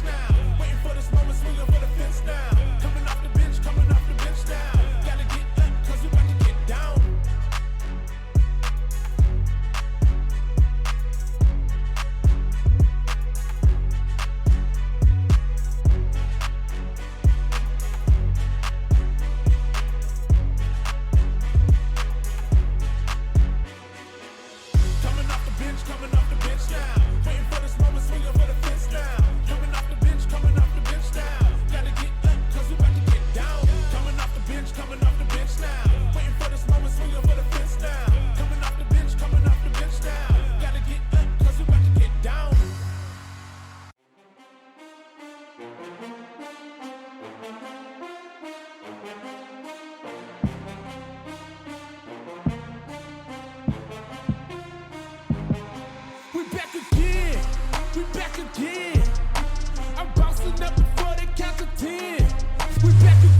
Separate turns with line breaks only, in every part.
now. Waiting for this moment, swinging for the fence now. Coming off the bench now. Gotta get up, cause we about to get down. Coming off the bench now. Waiting for this moment, swinging for the fence now. Coming off the bench now. Gotta get up, cause we about to get down. Coming off the bench now. Waiting for this moment, swinging for the fence now. Coming off the bench now. Gotta get up, cause we about to get down. We back again. I'm bouncing up before they count to 10. We back again.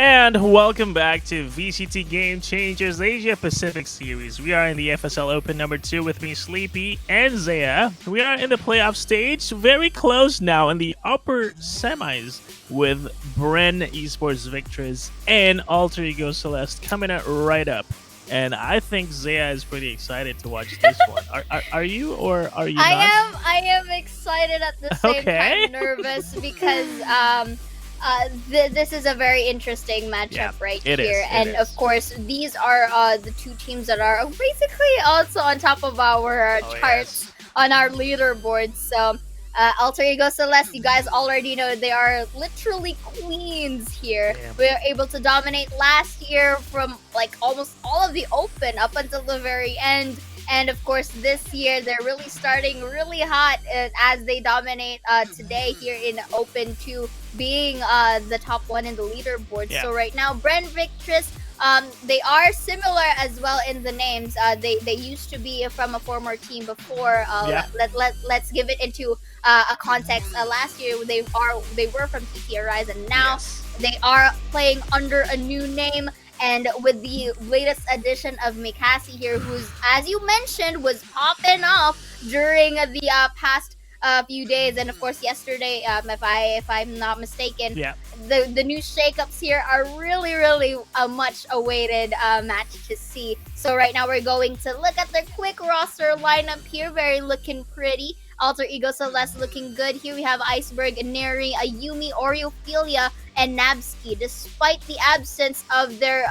And welcome back to VCT Game Changers Asia Pacific Series. We are in the FSL Open number 2 with me, Sleepy, and Zaya. We are in the playoff stage, very close now in the upper semis with Bren Esports Victors and Alter Ego Celeste coming out right up. And I think Zaya is pretty excited to watch this one. Are you, or are you not?
I am excited at the same time, nervous because this is a very interesting matchup right here. And of course, these are the two teams that are basically also on top of our charts on our leaderboard. So Alter Ego Celeste, you guys already know they are literally queens here. We were able to dominate last year from like almost all of the Open up until the very end. And of course, this year they're really starting really hot as they dominate today here in Open 2, being the top one in the leaderboard. So right now, Bren Victress, they are similar as well in the names. They used to be from a former team before. Let's give it into a context. Last year they were from TT Arise, and now they are playing under a new name. And with the latest addition of Mikasi here, who's, as you mentioned, was popping off during the past few days, and of course yesterday, if I'm not mistaken, the new shakeups here are really a much awaited match to see. So right now we're going to look at their quick roster lineup here, very looking pretty. Alter Ego Celeste looking good. Here we have Iceberg, Neri, Ayumi, Oreophilia, and Nabsky. Despite the absence of their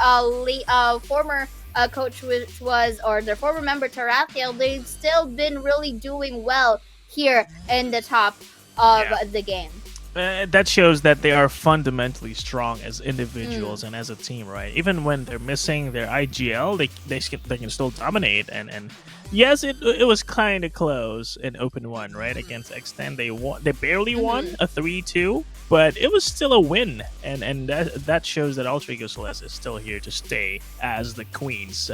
former coach, which was, or their former member Tarathiel, they've still been really doing well here in the top of the game.
That shows that they are fundamentally strong as individuals and as a team, right? Even when they're missing their IGL, they can still dominate. And yes, it was kind of close in Open 1, right? Against Extend, they barely won a 3-2, but it was still a win. And that shows that Alter Ego Celeste is still here to stay as the queens.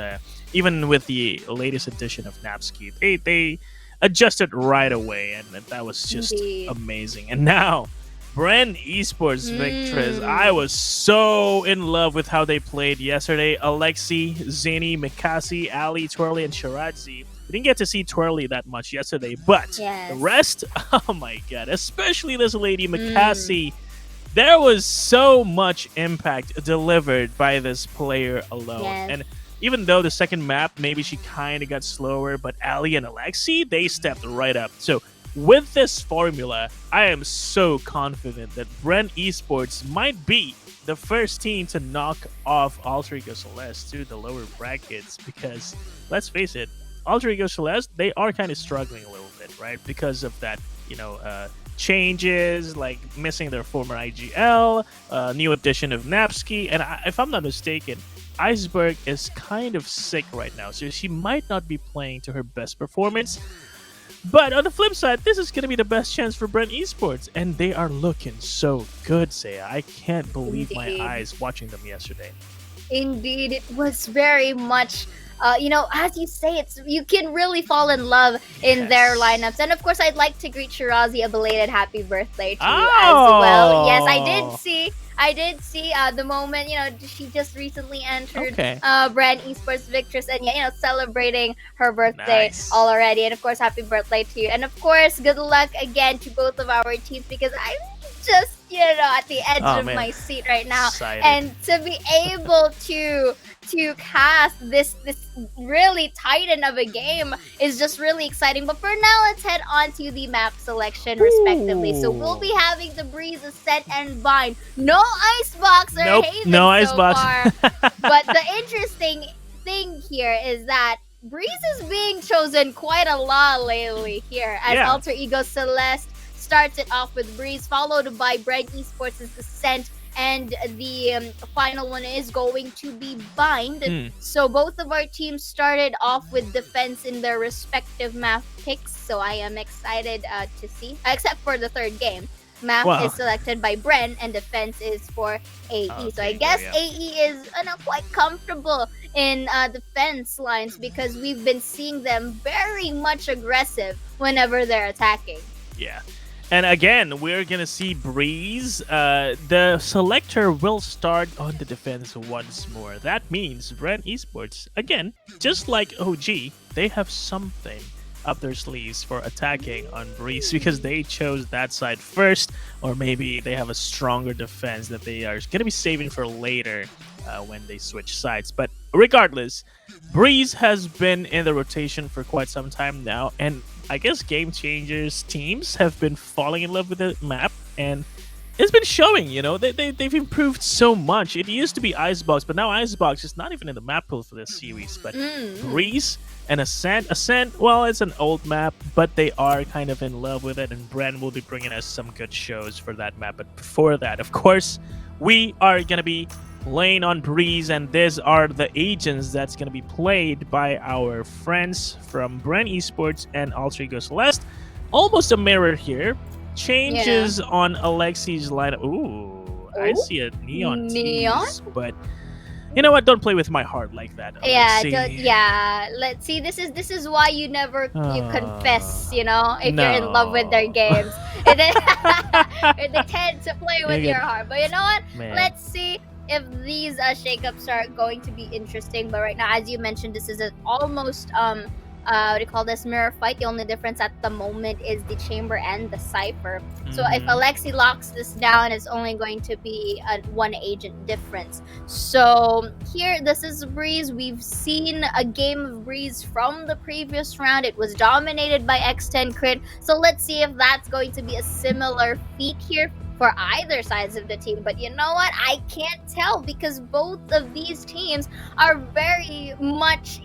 Even with the latest edition of Napsky, they adjusted right away, and that was just amazing. And now, Bren Esports Victress, I was so in love with how they played yesterday. Alexi, Zini, Mikasi, Ali, Twirly, and Shiradzi. We didn't get to see Twirly that much yesterday, but the rest, oh my god, especially this lady, Mikasi. There was so much impact delivered by this player alone. And even though the second map, maybe she kind of got slower, but Ali and Alexi, they stepped right up. So with this formula, I am so confident that Bren Esports might be the first team to knock off Alter Ego Celeste to the lower brackets, because let's face it, Alter Ego Celeste, they are kind of struggling a little bit, right? Because of that, changes, like missing their former IGL, new addition of Napsky, and if I'm not mistaken, Iceberg is kind of sick right now, so she might not be playing to her best performance. But on the flip side, this is going to be the best chance for Brent Esports, and they are looking so good, Saya. I can't believe my eyes watching them yesterday.
Indeed, it was very much, as you say, you can really fall in love in their lineups. And of course, I'd like to greet Shirazi a belated happy birthday to you as well. Yes, I did see the moment, she just recently entered Brand Esports Victress, and celebrating her birthday already. And of course, happy birthday to you. And of course, good luck again to both of our teams, because I'm just at the edge of my seat right now.
Excited.
And to be able to cast this really titan of a game is just really exciting. But for now, let's head on to the map selection respectively. So we'll be having the Breeze, Ascent, and Bind. No Icebox or Haven
no
so
Icebox.
far. But the interesting thing here is that Breeze is being chosen quite a lot lately here, as Alter Ego Celeste starts it off with Breeze, followed by Brent Esports' Ascent, and the final one is going to be Bind. So both of our teams started off with defense in their respective map picks, so I am excited to see, except for the third game. Map is selected by Bren, and defense is for AE. So I guess AE is quite comfortable in defense lines, because we've been seeing them very much aggressive whenever they're attacking.
Yeah. And again, we're going to see Breeze. The selector will start on the defense once more. That means Brent Esports, again, just like OG, they have something up their sleeves for attacking on Breeze, because they chose that side first, or maybe they have a stronger defense that they are going to be saving for later when they switch sides. But regardless, Breeze has been in the rotation for quite some time now, and I guess Game Changers teams have been falling in love with the map, and it's been showing, they've improved so much. It used to be Icebox, but now Icebox is not even in the map pool for this series. But Breeze and Ascent, well, it's an old map, but they are kind of in love with it, and Bren will be bringing us some good shows for that map. But before that, of course, we are going to be playing on Breeze, and these are the agents that's going to be played by our friends from Brent Esports and Alter Ego Celeste. Almost a mirror here. Changes on Alexi's lineup. Ooh, I see a neon tease, but you know what? Don't play with my heart like that, Alexi.
Let's see. This is why you never you confess. If you're in love with their games, they tend to play with your heart. But you know what? Let's see if these shakeups are going to be interesting. But right now, as you mentioned, this is an almost what do you call this, mirror fight. The only difference at the moment is the chamber and the cipher. So if Alexi locks this down, it's only going to be a one agent difference. So here, this is Breeze. We've seen a game of Breeze from the previous round. It was dominated by X10 Crit. So let's see if that's going to be a similar feat here for either sides of the team. But you know what? I can't tell, because both of these teams are very much,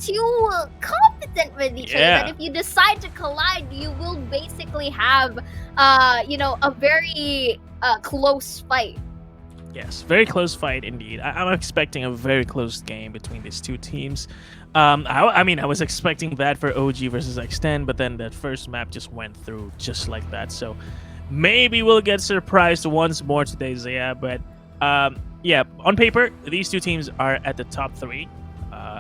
too competent with each other. That if you decide to collide, you will basically have, a very close fight.
Yes, very close fight indeed. I'm expecting a very close game between these two teams. I was expecting that for OG versus X10, but then that first map just went through just like that. So maybe we'll get surprised once more today, Zaya. But on paper, these two teams are at the top three.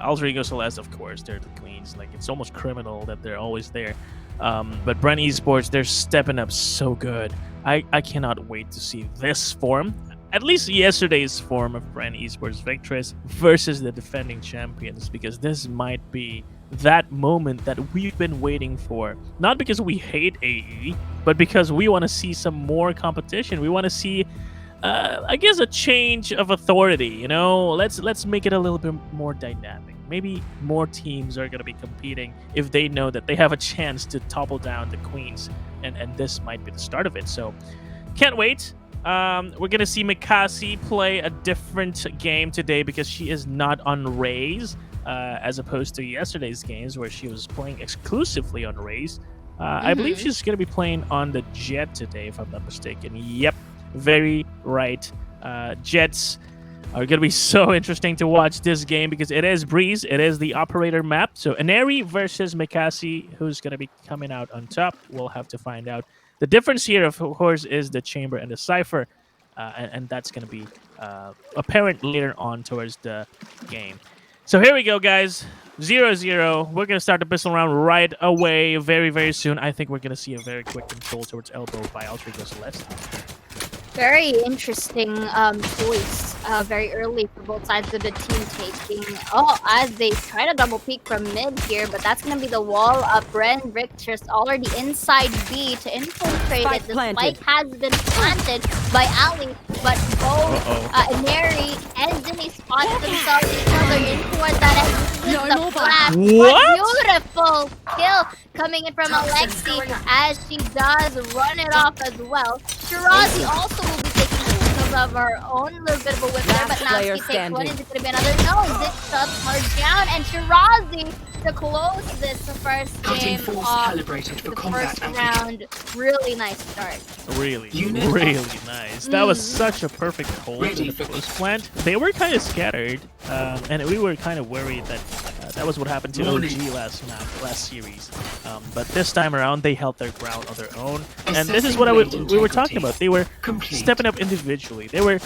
Alter Ego Celeste, of course, they're the queens. Like, it's almost criminal that they're always there. But Brent Esports, they're stepping up so good. I cannot wait to see this form. At least yesterday's form of Brent Esports Victress versus the defending champions, because this might be that moment that we've been waiting for. Not because we hate AE, but because we want to see some more competition. We want to see I guess a change of authority, let's make it a little bit more dynamic. Maybe more teams are going to be competing if they know that they have a chance to topple down the queens, and this might be the start of it. So can't wait. We're going to see Mikasi play a different game today, because she is not on Raze, as opposed to yesterday's games where she was playing exclusively on Raze. I believe she's going to be playing on the Jet today, if I'm not mistaken. Yep. Very right. Jets are going to be so interesting to watch this game because it is Breeze. It is the operator map. So Aneri versus Mikasi, who's going to be coming out on top. We'll have to find out. The difference here, of course, is the Chamber and the Cypher. And that's going to be apparent later on towards the game. So here we go, guys. 0-0. We're going to start the pistol round right away, very, very soon. I think we're going to see a very quick control towards elbow by Altrigo Celeste.
Very interesting choice very early for both sides of the team taking. Oh, as they try to double peek from mid here, but that's going to be the wall up. BRNV just already inside B to infiltrate it. The spike has been planted by Ali, but both Neri and Zinni spot themselves each other in towards that exit. The flash.
What?
Beautiful kill coming in from Alexi as she does run it off as well. Shirazi also will be taking pieces of her own little bit of a whip there, but now she takes one. Is it going to be another? No, Zit shuts her down, and Shirazi to close this first game off the first round. Really nice start.
Really nice. That was such a perfect hold in the post plant. They were kind of scattered, and we were kind of worried that that was what happened to OG last series. But this time around, they held their ground on their own. And this is what we were talking about. They were stepping up individually. They were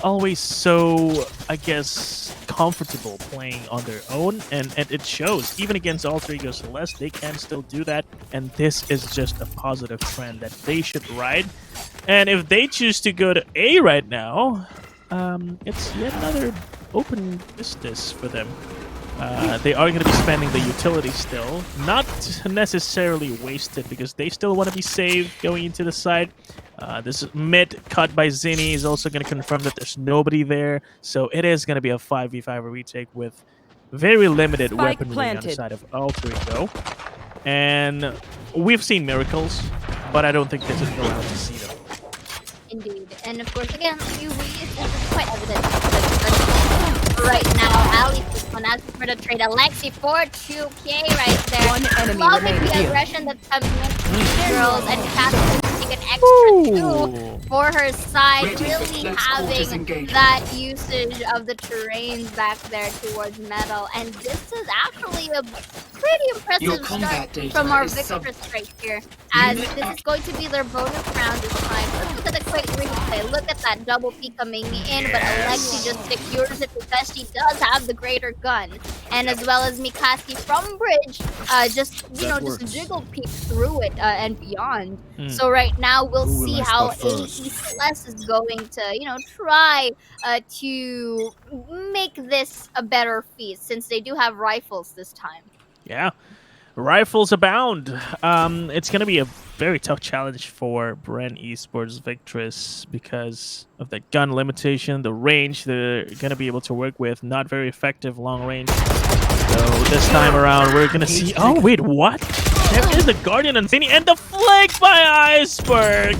always so, I guess, comfortable playing on their own. And it shows. Even against Altrigo Celeste, they can still do that. And this is just a positive trend that they should ride. And if they choose to go to A right now, it's yet another open business for them. They are going to be spending the utility still. Not necessarily wasted because they still want to be safe going into the side. This mid cut by Zinni is also going to confirm that there's nobody there. So it is going to be a 5v5 retake with very limited weaponry on the side of Altrigo. And we've seen miracles, but I don't think this is allowed to see them.
Indeed. And of course, again, it's quite evident right now. Ali is one asking for the trade. Alexi for 2k right there.
One enemy
loving the aggression that's coming in from the girls, and Catherine taking an extra 2 for her side. Really having that usage of the terrain back there towards metal. And this is actually a pretty impressive start from our Victress right here, as this is going to be their bonus round this time. Let's look at the quick replay. Look at that double peek coming in, but Alexi just secures it because she does have the greater gun, and as well as Mikasi from bridge, just jiggle peek through it and beyond. So right now we'll see how AECL is going to try to make this a better feat, since they do have rifles this time.
Yeah, rifles abound. It's going to be a very tough challenge for BRN Esports Victress because of the gun limitation, the range they're going to be able to work with. Not very effective long range. So this time around, we're going to see... Oh, wait, what? There is the Guardian on Zinni, and the flank by Iceberg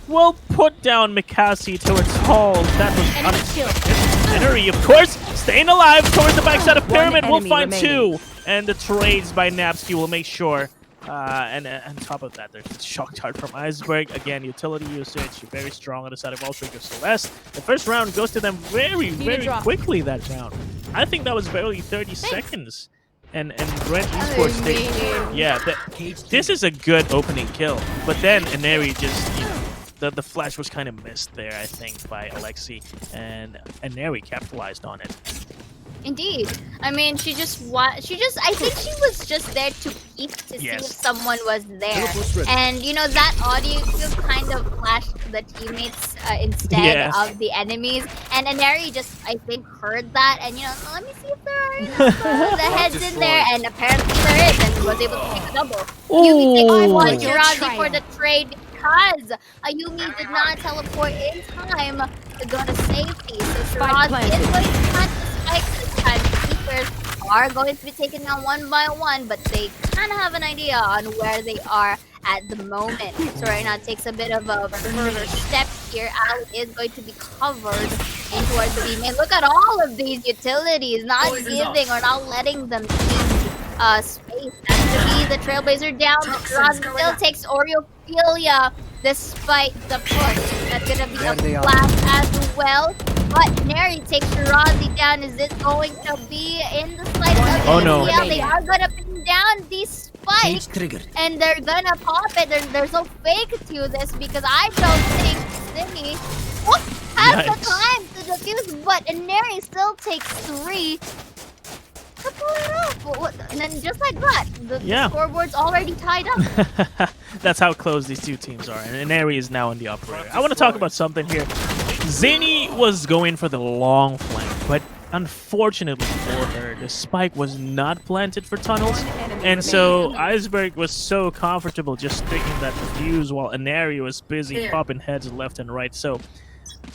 will put down Mikasi towards Hall. That was unexpected. Henry, of course, staying alive towards the backside of Pyramid. We'll find 2. And the trades by Napsky will make sure. And on top of that, there's a shock dart from Iceberg. Again, utility usage, very strong on the side of Altrigo Celeste. The first round goes to them very, very quickly that round. I think that was barely 30 seconds. And BRN Esports, this is a good opening kill. But then Aneri just, the flash was kind of missed there, I think, by Alexi. And Aneri capitalized on it.
Indeed. I mean, I think she was just there to peek to see if someone was there. And, that audio kind of flashed to the teammates instead of the enemies. And Aneri just, I think, heard that. And, let me see if there are the heads in there. And apparently there is. And was able to take a double. Yumi takes one. Shirazi for the trade because Ayumi did not teleport in time to go to safety. So Shirazi is going to plant the spike this time. Keepers are going to be taken down one by one, but they kind of have an idea on where they are at the moment. So right now it takes a bit of a further step here. Ali is going to be covered in towards the B main. Look at all of these utilities, not giving or not letting them keep space. That's to be the Trailblazer down. Roz still takes Oreophilia despite the push. That's gonna be a blast as well. but Neri takes Shirazi down. Is it going to be in the slide of
Oh, no.
AECL? They are gonna pin down these spikes, and they're gonna pop it. There's no fake to this because I don't think Simi has the time to defuse, but Neri still takes 3. To pull it off. And then just like that, the scoreboard's already tied up.
That's how close these two teams are. And Neri is now in the operator. I want to talk about something here. Zany was going for the long flank, but unfortunately for her, the spike was not planted for tunnels. And so Iceberg was so comfortable just sticking that defuse while Anari was busy popping heads left and right. So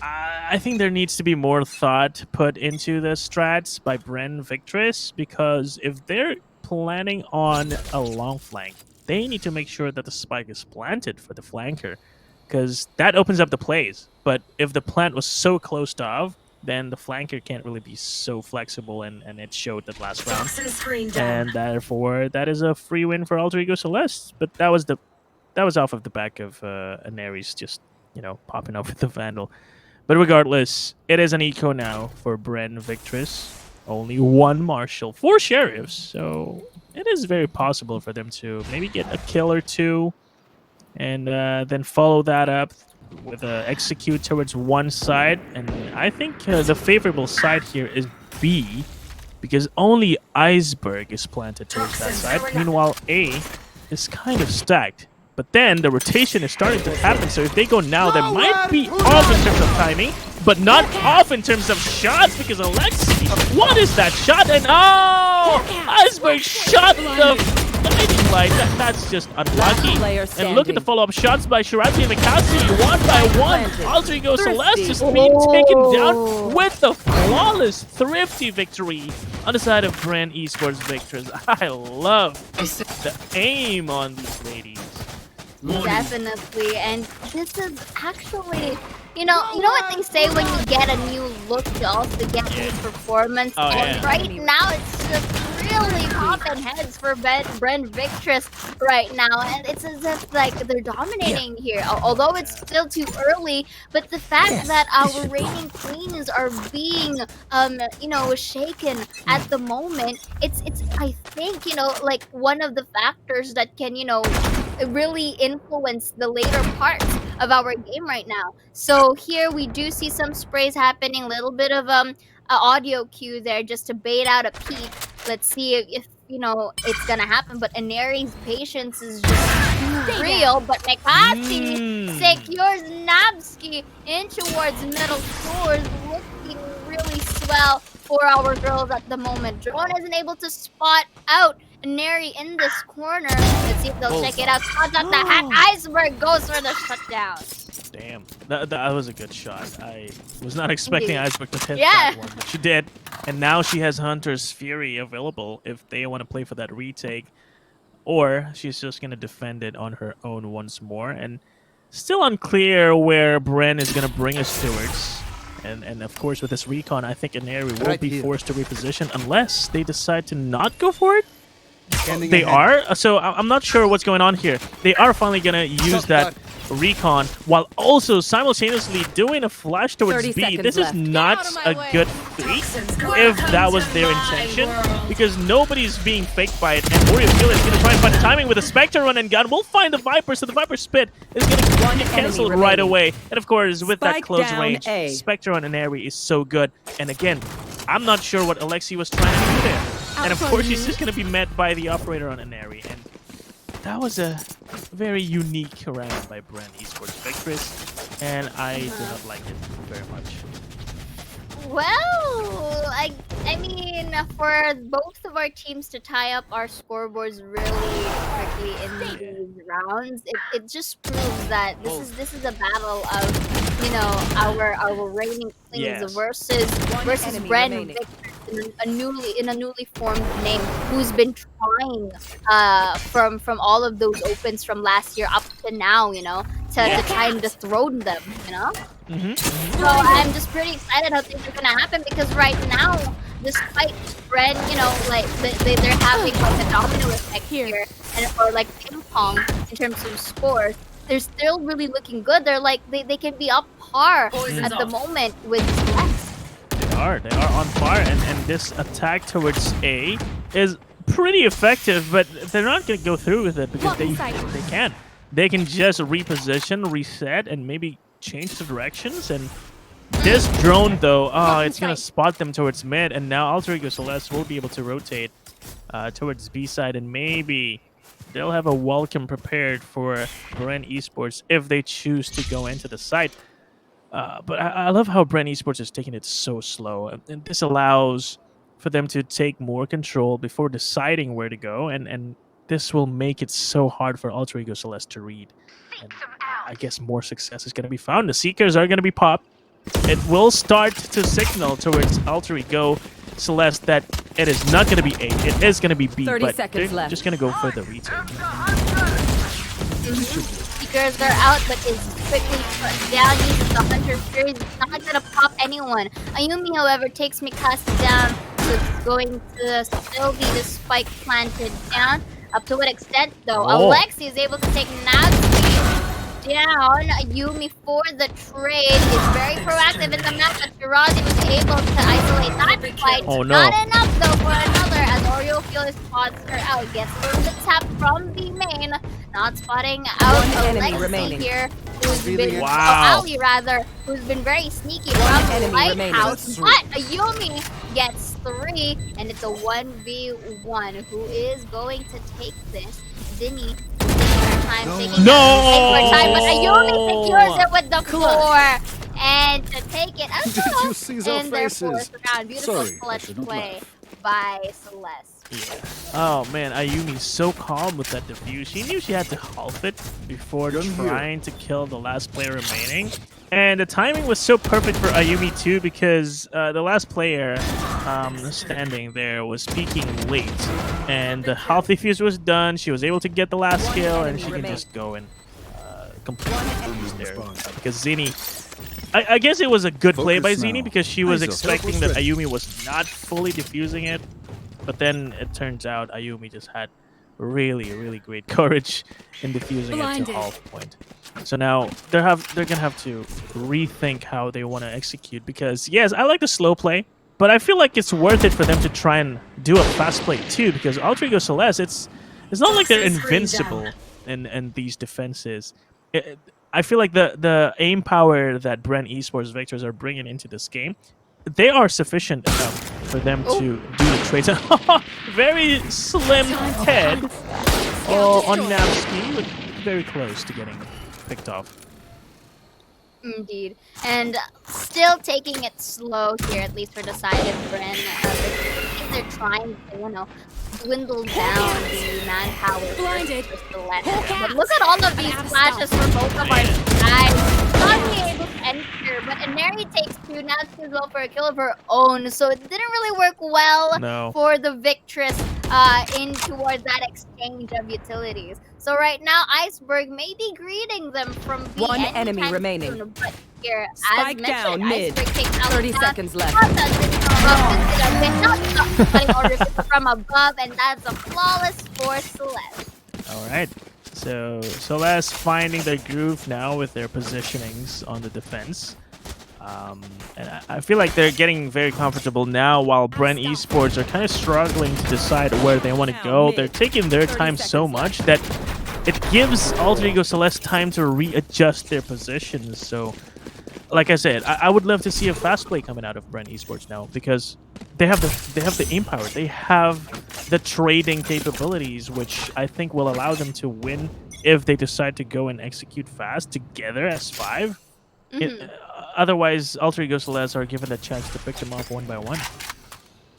I think there needs to be more thought put into the strats by Bren Victress, because if they're planning on a long flank, they need to make sure that the spike is planted for the flanker, because that opens up the plays. But if the plant was so closed off, then the flanker can't really be so flexible, and it showed that last round. And therefore, that is a free win for Alter Ego Celeste. But that was off of the back of Anari's just, popping up with the Vandal. But regardless, it is an eco now for Bren Victress. Only 1 Marshal, 4 Sheriffs, so it is very possible for them to maybe get a kill or 2, and then follow that up with execute towards one side. And I think the favorable side here is B, because only Iceberg is planted towards that side. Meanwhile, A is kind of stacked. But then the rotation is starting to happen, so if they go now, they might be off in terms of timing, but not off in terms of shots, because Alexi, what is that shot? And Iceberg shot the guiding light. That's just unlucky. And look at the follow-up shots by Shirazi and Mikasi, 1 by 1. Alter Ego Celeste just being taken down with the flawless, thrifty victory on the side of Bren Esports Victors. I love the aim on these ladies.
Definitely, and this is actually, you know what they say when you get a new look, you also get new performance. And right now, it's just really popping heads for Bren Victress right now, and it's as if like they're dominating here. Although it's still too early, but the fact that our reigning queens are being, shaken at the moment, it's I think like one of the factors that can really influence the later parts of our game right now. So here we do see some sprays happening, a little bit of audio cue there just to bait out a peek. Let's see if it's gonna happen, but Anari's patience is just too real. But Mikasi secures Nabsky in towards middle doors, looking really swell for our girls at the moment. Drone isn't able to spot out Neri in this corner. Let's see if they'll check it out. Contact the hat. Iceberg goes for the shutdown.
Damn, that was a good shot. I was not expecting Iceberg to hit that one, but she did. And now she has Hunter's Fury available if they want to play for that retake, or she's just going to defend it on her own once more. And still unclear where Bren is going to bring us towards. And of course, with this recon, I think Anari will be forced to reposition unless they decide to not go for it. They are, so I'm not sure what's going on here. They are finally gonna use that recon while also simultaneously doing a flash towards B. This is not a good feat if that was their intention, because nobody's being faked by it. And Warrior Killer is gonna try and find the timing with a Spectre run and gun. We'll find the Viper, so the Viper spit is gonna get canceled right away. And of course, with that close range, Spectre on Anari is so good. And again, I'm not sure what Alexi was trying to do there. And of course, she's just going to be met by the operator on Anari. And that was a very unique round by Bren Esports Victress. And I do not like it very much.
Well, I mean, for both of our teams to tie up our scoreboards really quickly in these rounds, it just proves that this is a battle of our reigning queens versus Bren Victress in a newly formed name who's been trying from all of those opens from last year up to now, to try and dethrone them, So I'm just pretty excited how things are gonna happen, because right now, despite Bren, they're having like a domino effect here, or like ping pong in terms of scores, they're still really looking good. They're like they can be up par at the moment with Celeste.
are. They are on fire, and this attack towards A is pretty effective, but they're not going to go through with it because they can. They can just reposition, reset, and maybe change the directions. And this drone, though, it's going to spot them towards mid, and now Alter Ego Celeste will be able to rotate towards B side, and maybe they'll have a welcome prepared for BRN Esports if they choose to go into the site. But I love how BRN Esports is taking it so slow, and this allows for them to take more control before deciding where to go, and this will make it so hard for Alter Ego Celeste to read. And I guess more success is going to be found. The Seekers are going to be popped. It will start to signal towards Alter Ego Celeste that it is not going to be A. It is going to be B, but they're just going to go for the retake.
Seekers are out, but is quickly put down. Uses the Hunter Fury. It's not going to pop anyone. Ayumi, however, takes Mikasa down. So it's going to still be the spike planted down. Up to what extent, though? Alexi is able to take Natsuki down. Ayumi for the trade is very proactive in the match, but Shirazi was able to isolate that fight. Not enough, though, for another, as Oreo Felix spots her out. Gets a little bit tapped from the main. Not spotting out Alexi here, who's been Ali rather, who's been very sneaky from the lighthouse. But Ayumi gets 3, and it's a 1v1. Who is going to take this? Zinni time taking time, but Ayumi secures it with the 4, and to take it as well in their 4th round. Beautiful clutch play by Celeste.
Yeah. Oh man, Ayumi's so calm with that defuse. She knew she had to half it before trying to kill the last player remaining. And the timing was so perfect for Ayumi too, because the last player standing there was peeking late. And the half defuse was done. She was able to get the last kill, and she can just go and completely lose there. Because Zinni... I guess it was a good play by Zinni, because she was expecting that Ayumi was not fully defusing it. But then it turns out Ayumi just had really, really great courage in defusing it to half point. So now they're gonna have to rethink how they want to execute, because yes, I like the slow play, but I feel like it's worth it for them to try and do a fast play too, because Alter Ego Celeste, it's not like they're invincible in these defenses. I feel like the aim power that BRN Esports Victors are bringing into this game, they are sufficient enough for them to do the trades. Very slim head on Natsuki, but very close to getting picked off.
Indeed. And still taking it slow here, at least for the side of BRN. They're trying to, dwindle down the manpower for Celeste. But look at all of these flashes for both of our sides. Not being able to enter, but Inari takes 2, Natsuki as well for a kill of her own. So it didn't really work well for the Victress in towards that exchange of utilities. So right now, Iceberg may be greeting them from the
1 enemy remaining.
Soon, but here,
Spike
as
down mid.
Iceberg takes out
30 seconds left.
From above, and that's a flawless for Celeste.
All right. So Celeste finding their groove now with their positionings on the defense. And I feel like they're getting very comfortable now, while BRN Esports are kind of struggling to decide where they want to go. They're taking their time so much that it gives Alter Ego Celeste time to readjust their positions. So, like I said, I would love to see a fast play coming out of BRN Esports now, because they have the aim power, they have the trading capabilities, which I think will allow them to win if they decide to go and execute fast together as 5. Otherwise, Alter Ego Celeste are given a chance to pick them off one by one.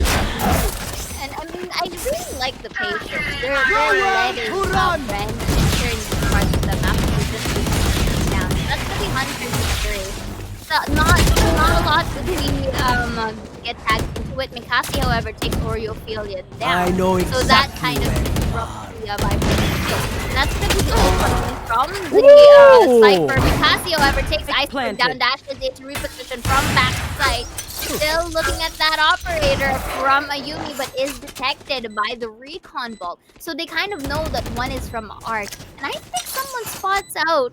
And I mean, I really like the patience. They're letting BRN enter into parts of the map and just down. That's pretty Hunter's not a lot to really get tagged into it. Mikasi, however, takes Oreophilia down.
I know exactly.
So that kind of disrupts the vibe. That's going to be all from the Cypher. Mikasi, however, takes Iceberg down, dashes into reposition from backside. Still looking at that operator from Ayumi, but is detected by the recon bolt. So they kind of know that one is from Arc. And I think someone spots out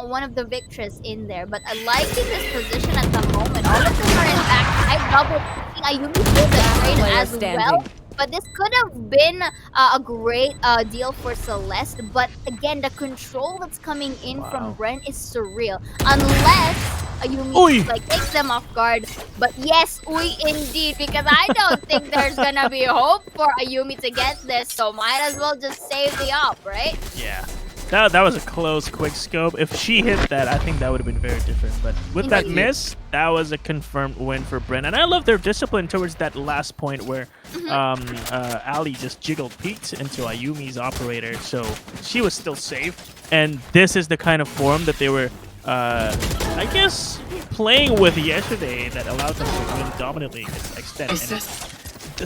one of the Victress in there. But I like in this position at the moment. All of them are in back. double picking. Ayumi feels the trade as well. But this could have been a great deal for Celeste. But again, the control that's coming in from Bren is surreal. Unless Ayumi like takes them off guard. But yes, indeed, because I don't think there's gonna be hope for Ayumi to get this. So might as well just save the op, right?
Yeah. That was a close quick scope. If she hit that, I think that would have been very different. But with that miss, that was a confirmed win for Bren. And I love their discipline towards that last point where Ali just jiggled peeked into Ayumi's operator. So she was still safe. And this is the kind of form that they were, I guess, playing with yesterday that allowed them to win dominantly to an extent.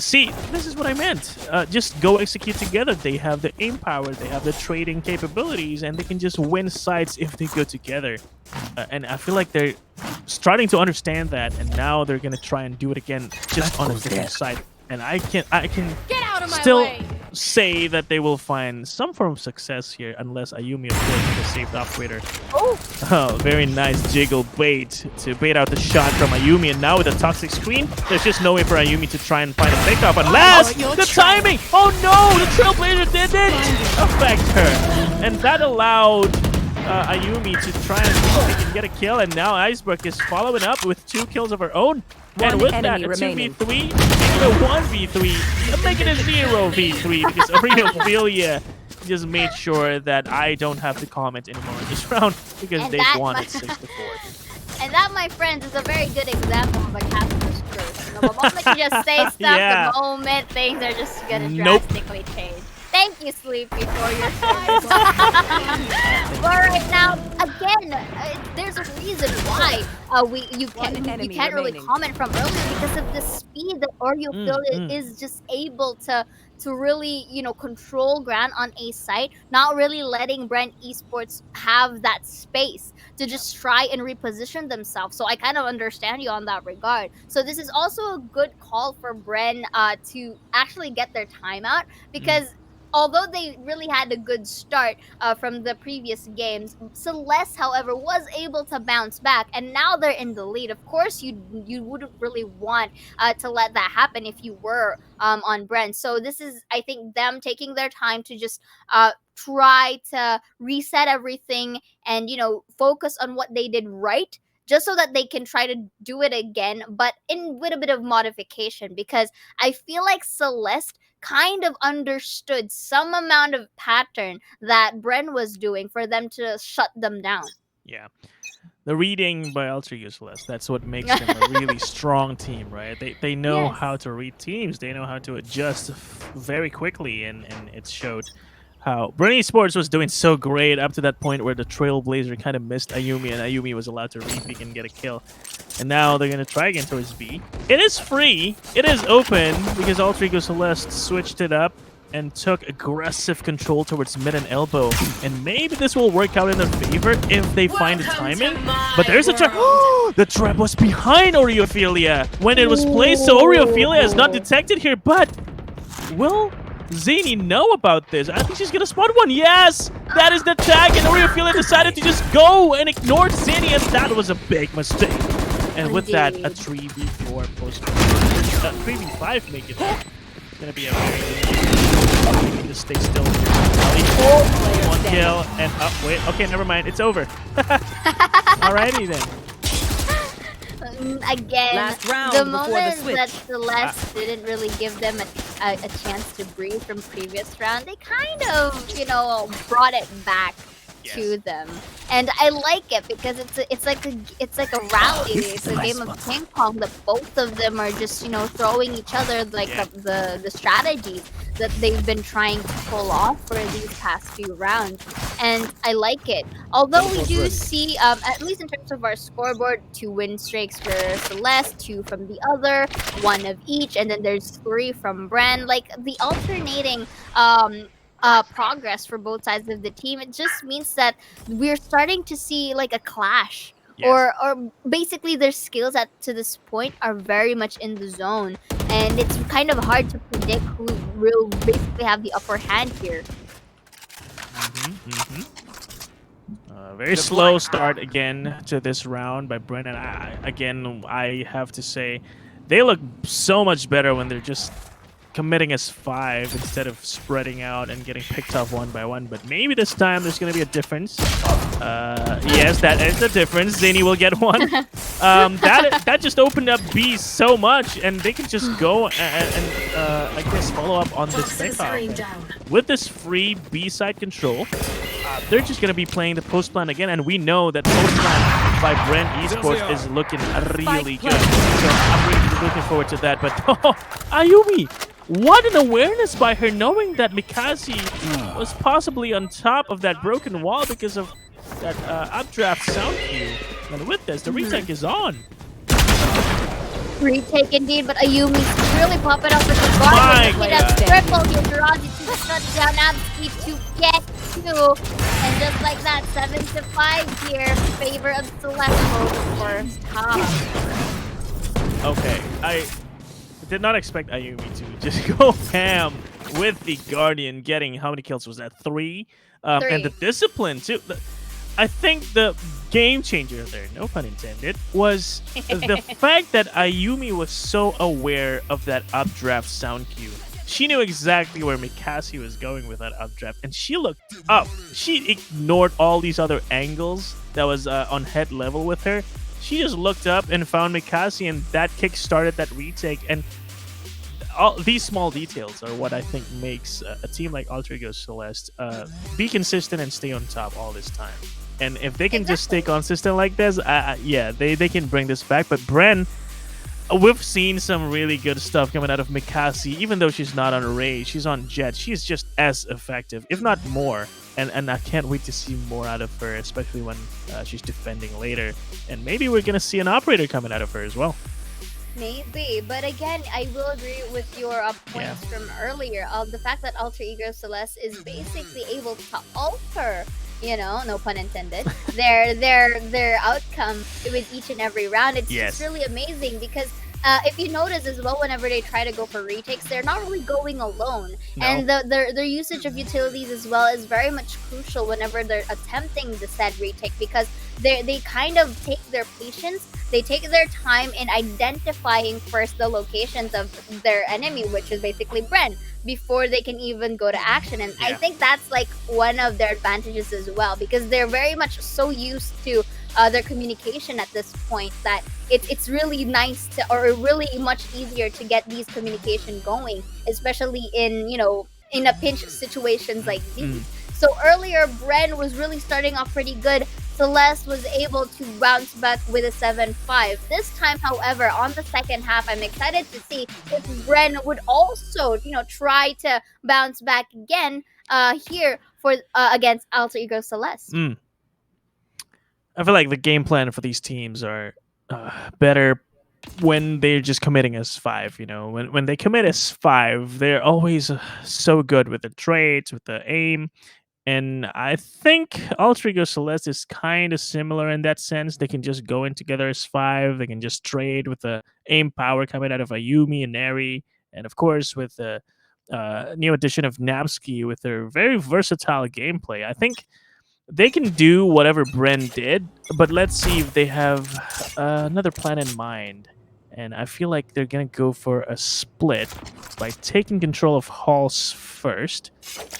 See, this is what I meant. Just go execute together. They have the aim power, they have the trading capabilities, and they can just win sides if they go together. And I feel like they're starting to understand that, and now they're gonna try and do it again, just on a different side. And I can
Get out of my
still
way.
say that they will find some form of success here, unless Ayumi, of course, is a saved operator. Oh, very nice jiggle bait to bait out the shot from Ayumi, and now with a toxic screen, there's just no way for Ayumi to try and find a pickup unless the timing. Oh no, the Trailblazer didn't affect her, and that allowed Ayumi to try and see if they can get a kill, and now Icebreak is following up with 2 kills of her own. And with that, a 2v3, making a 1v3, making a 0v3 because Ophelia just made sure that I don't have to comment anymore in this round because they've won it 6-4.
And that, my friends, is a very good example of a caster's curse. The moment you just say stuff, the moment things are just gonna drastically change. Thank you, Sleepy, for your service. But right now, again, there's a reason why you can't really comment from earlier because of the speed that AECL is just able to really, control Gran on a site, not really letting Bren Esports have that space to just try and reposition themselves. So I kind of understand you on that regard. So this is also a good call for Bren to actually get their timeout because although they really had a good start from the previous games, Celeste, however, was able to bounce back, and now they're in the lead. Of course, you wouldn't really want to let that happen if you were on Brent. So this is, I think, them taking their time to just try to reset everything and, focus on what they did right, just so that they can try to do it again, but with a bit of modification, because I feel like Celeste kind of understood some amount of pattern that Bren was doing for them to shut them down.
Yeah. The reading by Ultra Useless, that's what makes them a really strong team, right? They know how to read teams. They know how to adjust very quickly, and it showed how Bren Esports was doing so great up to that point where the Trailblazer kind of missed Ayumi, and Ayumi was allowed to re-peek and get a kill. And now they're going to try again towards B. It is free. It is open because Ultra Celeste switched it up and took aggressive control towards mid and elbow. And maybe this will work out in their favor if they find the timing. But there's a trap. The trap was behind Oreophilia when it was placed, so Oreophilia is not detected here. But will Zany know about this? I think she's gonna spot one. Yes! That is the tag, and Oreophilia decided to just go and ignore Zany, and that was a big mistake. And with that, a 3v4 post 3v5 make it. It's gonna be a very just stay still. One kill and up. Wait, okay, never mind. It's over. Alrighty then.
Again, the moment that Celeste didn't really give them a chance to breathe from previous round, they kind of, brought it back to them, and I like it because it's like a rally. It's a game of ping pong that both of them are just throwing each other like the strategies that they've been trying to pull off for these past few rounds, and I like it. Although we do see, at least in terms of our scoreboard, 2 win streaks for Celeste, 2 from the other, 1 of each, and then there's 3 from Bren. Like the alternating progress for both sides of the team, it just means that we're starting to see like a clash. Or basically their skills to this point are very much in the zone, and it's kind of hard to predict who will basically have the upper hand here.
Very slow start again to this round by Brennan. Again, I have to say they look so much better when they're just committing as 5 instead of spreading out and getting picked off one by one. But maybe this time there's going to be a difference. Yes, that is the difference. Zini will get one. That just opened up B so much, and they can just go and I guess follow up on this takeoff. With this free B side control, they're just going to be playing the post plan again, and we know that post plan by Brent Esports is looking really good. So I'm really looking forward to that. But Ayumi, what an awareness by her, knowing that Mikasi was possibly on top of that broken wall because of that updraft sound cue. And with this, the retake is on.
Retake indeed, but Ayumi's really popping up with the
My
guard. That's triple Yajirazi to shut down Abski to get 2. And just like that, 7-5 here, favor of Celestial first half.
Okay, I did not expect Ayumi to just go ham with the Guardian, getting how many kills was that? 3?
3.
And the discipline too. I think the game changer there, no pun intended, was the fact that Ayumi was so aware of that updraft sound cue. She knew exactly where Mikasi was going with that updraft, and she looked up. She ignored all these other angles that was on head level with her. She just looked up and found Mikasi, and that kick started that retake. And all these small details are what I think makes a team like Alter Ego Celeste be consistent and stay on top all this time. And if they can just stay consistent like this, yeah, they can bring this back. But Bren, we've seen some really good stuff coming out of Mikasi. Even though she's not on Ray, she's on Jet. She's just as effective, if not more. And I can't wait to see more out of her, especially when she's defending later. And maybe we're going to see an operator coming out of her as well.
Maybe, but again, I will agree with your points from earlier. The fact that Alter Ego Celeste is basically able to alter, you know, no pun intended, their outcome with each and every round. It's just really amazing because if you notice as well, whenever they try to go for retakes, they're not really going alone. No. And their usage of utilities as well is very much crucial whenever they're attempting the said retake, because they kind of take their patience, they take their time in identifying first the locations of their enemy, which is basically Bren, before they can even go to action. And I think that's like one of their advantages as well, because they're very much so used to their communication at this point that it's really nice to, or really much easier to get these communication going, especially in, you know, in a pinch situations like these. So earlier, Bren was really starting off pretty good. Celeste was able to bounce back with a 7-5. This time, however, on the second half, I'm excited to see if Bren would also, you know, try to bounce back again here for against Alter Ego Celeste.
I feel like the game plan for these teams are better when they're just committing as 5. You know, when they commit as 5, they're always so good with the trades, with the aim. And I think Alter Ego Celeste is kind of similar in that sense. They can just go in together as 5. They can just trade with the aim power coming out of Ayumi and Neri. And of course, with the new addition of Napski with their very versatile gameplay. I think they can do whatever Bren did, but let's see if they have another plan in mind. And I feel like they're going to go for a split by taking control of Halls first.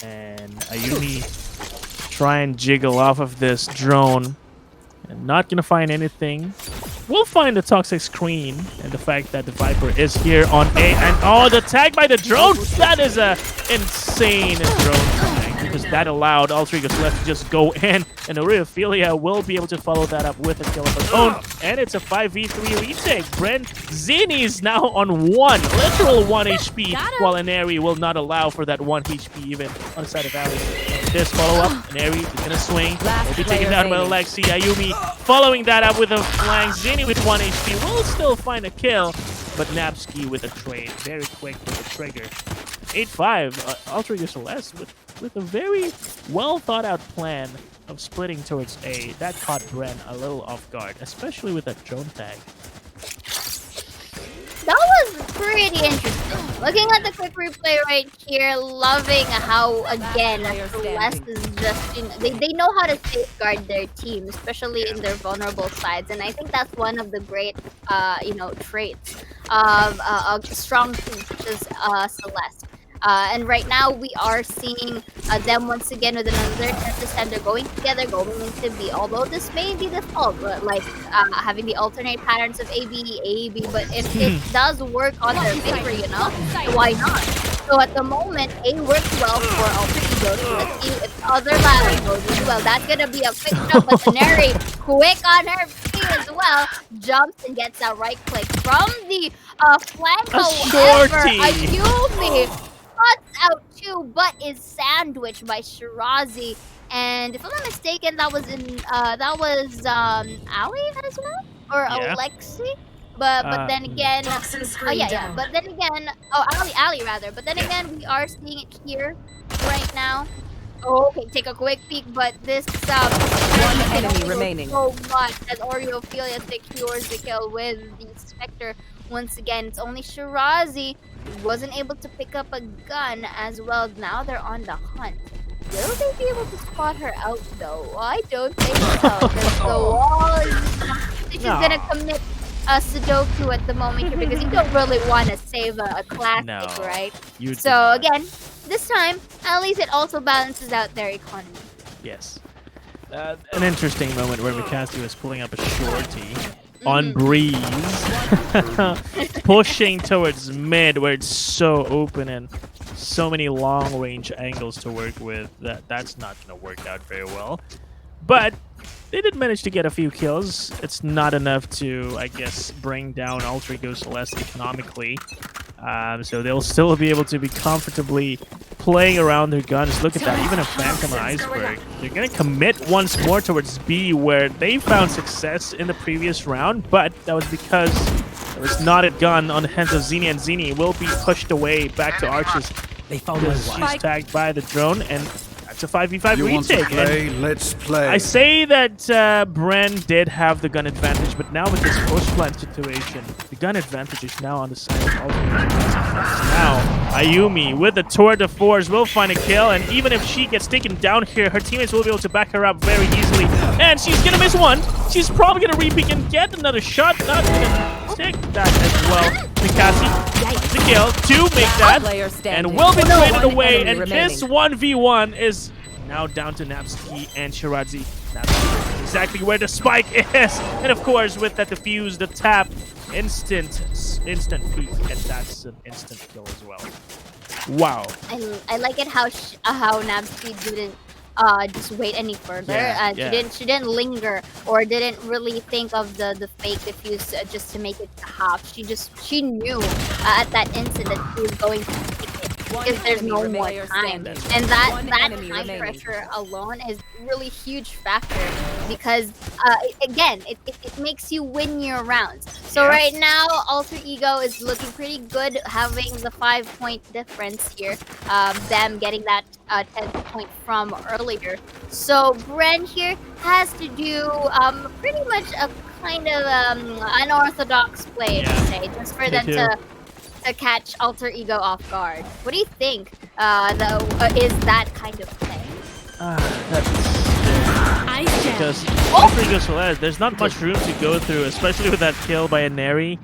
And Ayumi try and jiggle off of this drone. And not going to find anything. We'll find the toxic screen and the fact that the Viper is here on A. And oh, the tag by the drone! That is a insane drone tag, because that allowed Alter Ego Celeste to just go in. And Aureophilia will be able to follow that up with a kill of her own. And it's a 5v3 retake. Brent Zini is now on 1, literal 1 HP, while Aneri will not allow for that 1 HP even on the side of Ali. This follow-up, Aneri is going to swing. Will be taken down by Alexi. Ayumi following that up with a flank. Zini with 1 HP will still find a kill, but Napski with a trade. Very quick with the trigger. 8-5, Alter Ego Celeste with a very well-thought-out plan of splitting towards A. That caught Bren a little off guard, especially with that drone tag.
That was pretty interesting. Looking at the quick replay right here, loving how, again, Celeste is just, they know how to safeguard their team, especially in their vulnerable sides. And I think that's one of the great, traits of a strong team such as Celeste. And right now we are seeing them once again with another 10%. They're going together, going into B. Although this may be the fault, but like having the alternate patterns of AB, AEB, but if it does work on their favor, why not? So at the moment, A works well for Alter Ego. So let's see if the other ladder goes as well. That's gonna be a quick jump, but Canary quick on her feet as well. Jumps and gets a right click from the flank. However, Ayumi cuts out too, but is sandwiched by Shirazi. And if I'm not mistaken, that was Ali as well, or Alexi. But then again, But then again, Ali rather. But then again, we are seeing it here right now. Oh, okay, take a quick peek, but this
one enemy remaining.
So much as Oreophilia secures the kill with the Spectre. Once again, it's only Shirazi who wasn't able to pick up a gun as well. Now they're on the hunt. Will they be able to spot her out though? I don't think so. Because the wall she's gonna commit a Sudoku at the moment here because you don't really want to save a classic, right? So again, this time, at least it also balances out their economy.
Yes. An interesting moment where Mikasi was pulling up a shorty on Breeze, pushing towards mid where it's so open and so many long range angles to work with. That's not going to work out very well. But they did manage to get a few kills. It's not enough to, I guess, bring down Alter Ego Celeste economically. So they'll still be able to be comfortably playing around their guns. Look at that, even a Phantom Iceberg. They're going to commit once more towards B, where they found success in the previous round, but that was because there was not a gun on the hands of Zini, and Zini will be pushed away back to Arches. They found one. She's tagged by the drone, and that's a 5v5 retake.
Let's play.
I say that Bren did have the gun advantage, but now with this post-plant situation, the gun advantage is now on the side of Ultimate. Now, Ayumi with the tour de force will find a kill, and even if she gets taken down here, her teammates will be able to back her up very easily. And she's gonna miss one. She's probably gonna re-peek and get another shot. Not gonna take that as well. Mikasi finds a kill to make that, and will be traded away. And this 1v1 is now down to Napsky and Shirazi. That's exactly where the spike is. And of course, with that defuse, the tap, instant peek, and that's an instant kill as well. Wow.
I like it how Napsky didn't just wait any further. She didn't linger or didn't really think of the fake defuse just to make it half. She knew at that instant that she was going to take it because there's no more time, and that time pressure alone is really huge factor because again it makes you win your rounds. So right now Alter Ego is looking pretty good, having the 5-point difference here, them getting that 10 point from earlier. So Bren here has to do pretty much a kind of unorthodox play, to say, just for them to catch Alter Ego off guard. What do you think is that kind of play?
Because Alter Ego Celeste, there's not much room to go through, especially with that kill by a Neri.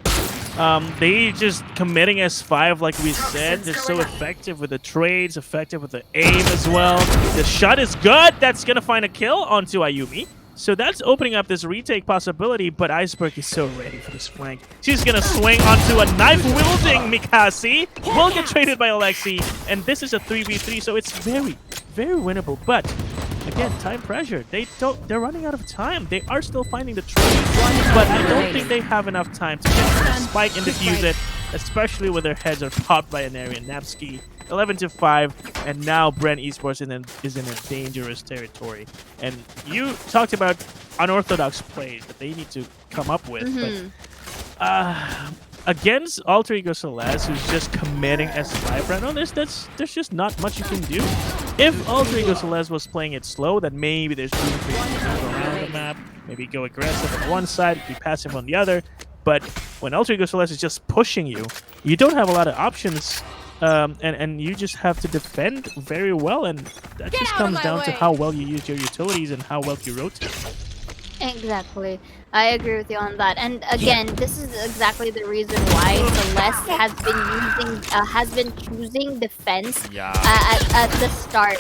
They just committing S5, like we said. They're so effective with the trades, effective with the aim as well. The shot is good. That's gonna find a kill onto Ayumi. So that's opening up this retake possibility, but Iceberg is so ready for this flank. She's gonna swing onto a knife-wielding Mikasi. Will get traded by Alexi, and this is a 3v3, so it's very, very winnable. But again, time pressure. They're running out of time. They are still finding the trades, but I don't think they have enough time to get the spike and defuse it, especially when their heads are popped by an area. Napsky 11-5, and now Bren Esports is in a dangerous territory. And you talked about unorthodox plays that they need to come up with, but against Alter Ego Celeste, who's just committing S5 right now, there's just not much you can do. If Alter Ego Celeste was playing it slow, then maybe there's room for you to move around the map, maybe go aggressive on one side, be passive on the other. But when Alter Ego Celeste is just pushing you, you don't have a lot of options, and you just have to defend very well, and that just comes down to how well you use your utilities and how well you rotate.
Exactly. I agree with you on that. And again, this is exactly the reason why Celeste has been choosing defense at the start,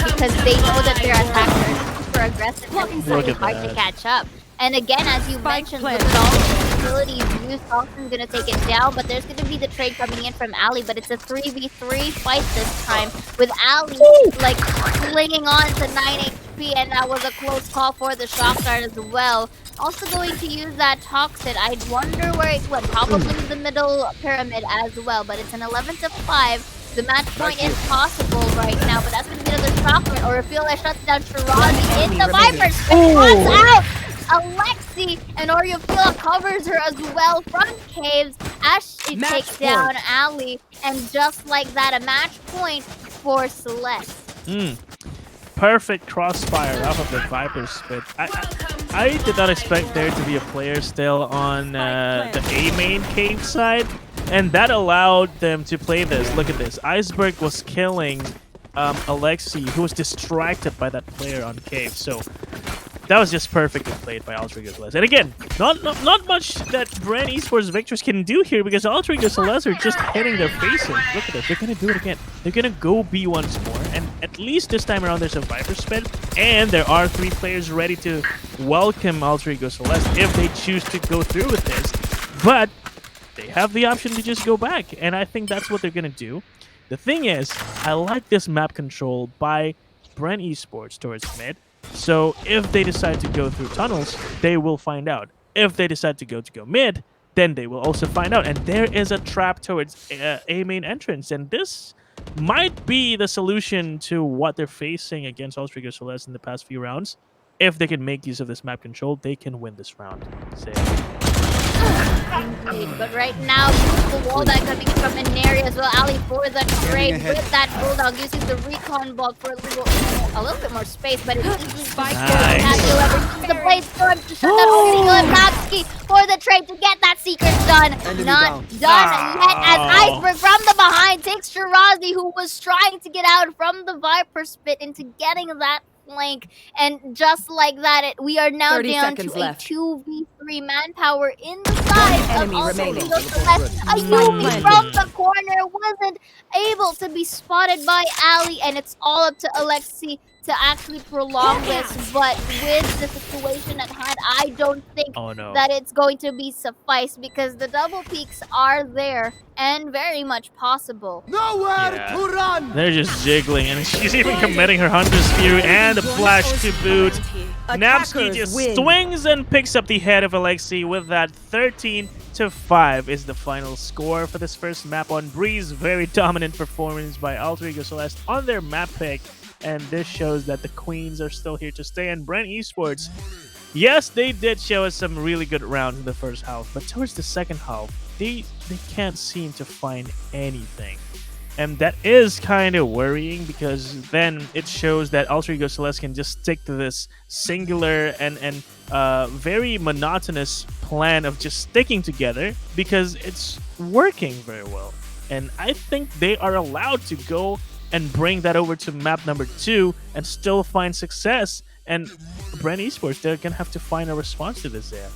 because they know that their attacks are super aggressive and it's really hard to catch up. And again, as you mentioned, look at all the abilities used. Austin's gonna take it down, but there's gonna be the trade coming in from Ali. But it's a 3v3 fight this time, with Ali like clinging on to 9 HP, and that was a close call for the shock guard as well. Also going to use that toxin. I wonder where it went. Probably the middle pyramid as well. But it's an 11-5. The match point is possible right now, but that's gonna be another shock, or Refila shuts down Shirazi in the Viper. Spin out Alexi, and Oriofila covers her as well from caves as she takes down Ali, and just like that, a match point for Celeste.
Perfect crossfire off of the Viper spit. I did not expect there to be a player still on the A main cave side, and that allowed them to play this. Look at this. Iceberg was killing Alexi, who was distracted by that player on cave. So that was just perfectly played by Alter Ego Celeste. And again, not much that BRNV Esports Victors can do here, because Alter Ego Celeste are just hitting their faces. Look at this. They're going to do it again. They're going to go B once more. And at least this time around, there's a Viper spin. And there are 3 players ready to welcome Alter Ego Celeste if they choose to go through with this. But they have the option to just go back. And I think that's what they're going to do. The thing is, I like this map control by BRNV Esports towards mid. So if they decide to go through tunnels, they will find out. If they decide to go mid, then they will also find out. And there is a trap towards A main entrance. And this might be the solution to what they're facing against Alter Ego Celeste in the past few rounds. If they can make use of this map control, they can win this round.
Indeed, but right now, beautiful wall that coming from Inari as well. Ali for the trade with that bulldog, using the recon ball for a little bit more space, but it's easy to nice. The blade storm to shut down Napski for the trade to get that secret done. Not done yet, as Iceberg from the behind takes Shirazi, who was trying to get out from the Viper spit, into getting that flank, and just like that, we are now down to a 2v3 manpower in the side of Alter Ego Celeste. Ayumi from the corner wasn't able to be spotted by Ali, and it's all up to Alexi to actually prolong this, but with the situation at hand, I don't think that it's going to be suffice, because the double peaks are there and very much possible.
Nowhere to run!
They're just jiggling, and she's even committing her Hunter's Fury and a flash to boot. Napski just swings and picks up the head of Alexi with that. 13-5 is the final score for this first map on Breeze. Very dominant performance by Alter Ego Celeste on their map pick. And this shows that the Queens are still here to stay. And BRNV Esports, yes, they did show us some really good rounds in the first half, but towards the second half, they can't seem to find anything. And that is kind of worrying, because then it shows that Alter Ego Celeste can just stick to this singular and very monotonous plan of just sticking together, because it's working very well. And I think they are allowed to go and bring that over to map number 2 and still find success. And BRNV Esports, they're going to have to find a response to this there.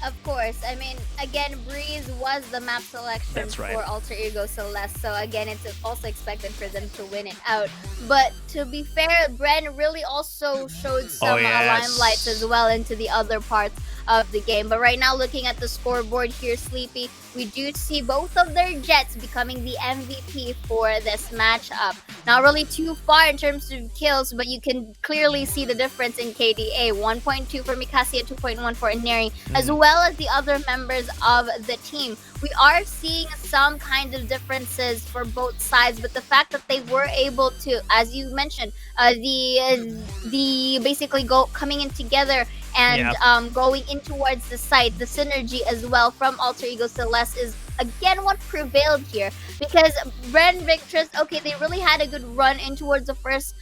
Of course. I mean, again, Breeze was the map selection for Alter Ego Celeste. So again, it's also expected for them to win it out. But to be fair, Bren really also showed some limelights as well into the other parts of the game. But right now, looking at the scoreboard here, Sleepy, we do see both of their Jets becoming the MVP for this matchup. Not really too far in terms of kills, but you can clearly see the difference in KDA. 1.2 for Mikasi and 2.1 for Inari, as well as the other members of the team. We are seeing some kind of differences for both sides, but the fact that they were able to, as you mentioned, the basically coming in together and going in towards the site, the synergy as well from Alter Ego Celeste is again what prevailed here, because BRN Victress, okay, they really had a good run in towards the first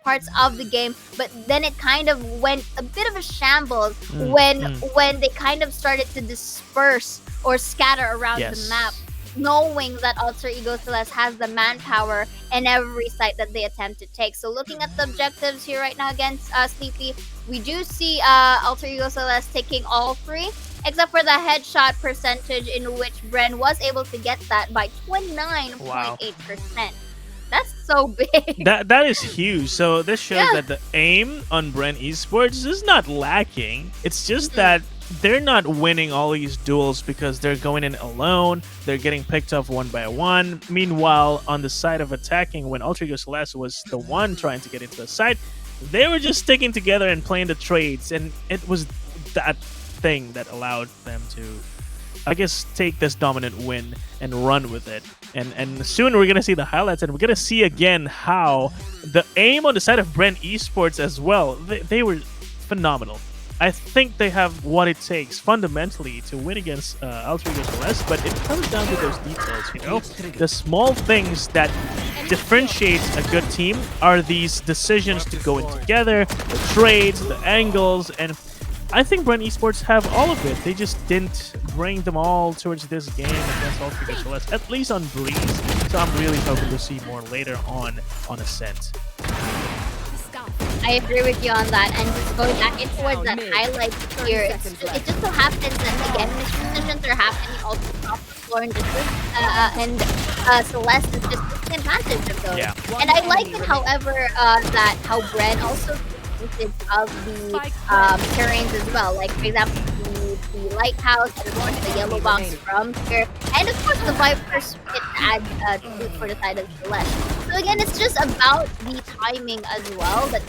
parts of the game, but then it kind of went a bit of a shambles when they kind of started to disperse or scatter around the map, knowing that Alter Ego Celeste has the manpower in every site that they attempt to take. So looking at the objectives here right now against Sleepy, we do see Alter Ego Celeste taking all three, except for the headshot percentage, in which BRN was able to get that by 29.8%. That's so big.
That is huge. So this shows that the aim on BRN Esports is not lacking. It's just that they're not winning all these duels because they're going in alone. They're getting picked off one by one. Meanwhile, on the side of attacking, when Alter Ego Celeste was the one trying to get into the site, they were just sticking together and playing the trades, and it was that thing that allowed them to, I guess, take this dominant win and run with it. And soon we're gonna see the highlights, and we're gonna see again how the aim on the side of BRN Esports as well. They were phenomenal. I think they have what it takes fundamentally to win against Alter Ego Celeste, but it comes down to those details, you know? The small things that differentiate a good team are these decisions to go in together, the trades, the angles, and I think BRN Esports have all of it. They just didn't bring them all towards this game against Alter Ego Celeste, at least on Breeze. So I'm really hoping to see more later on Ascent.
I agree with you on that, and just going back in towards that highlight here, it just so happens that again mission decisions are happening all across the floor, and Celeste is just taking advantage of those. And I like, however, that how BRN also takes advantage of the terrains as well. Like for example, the lighthouse, and of course the yellow box from here, and of course the Viper's pit add for the side of Celeste. So again, it's just about the timing as well that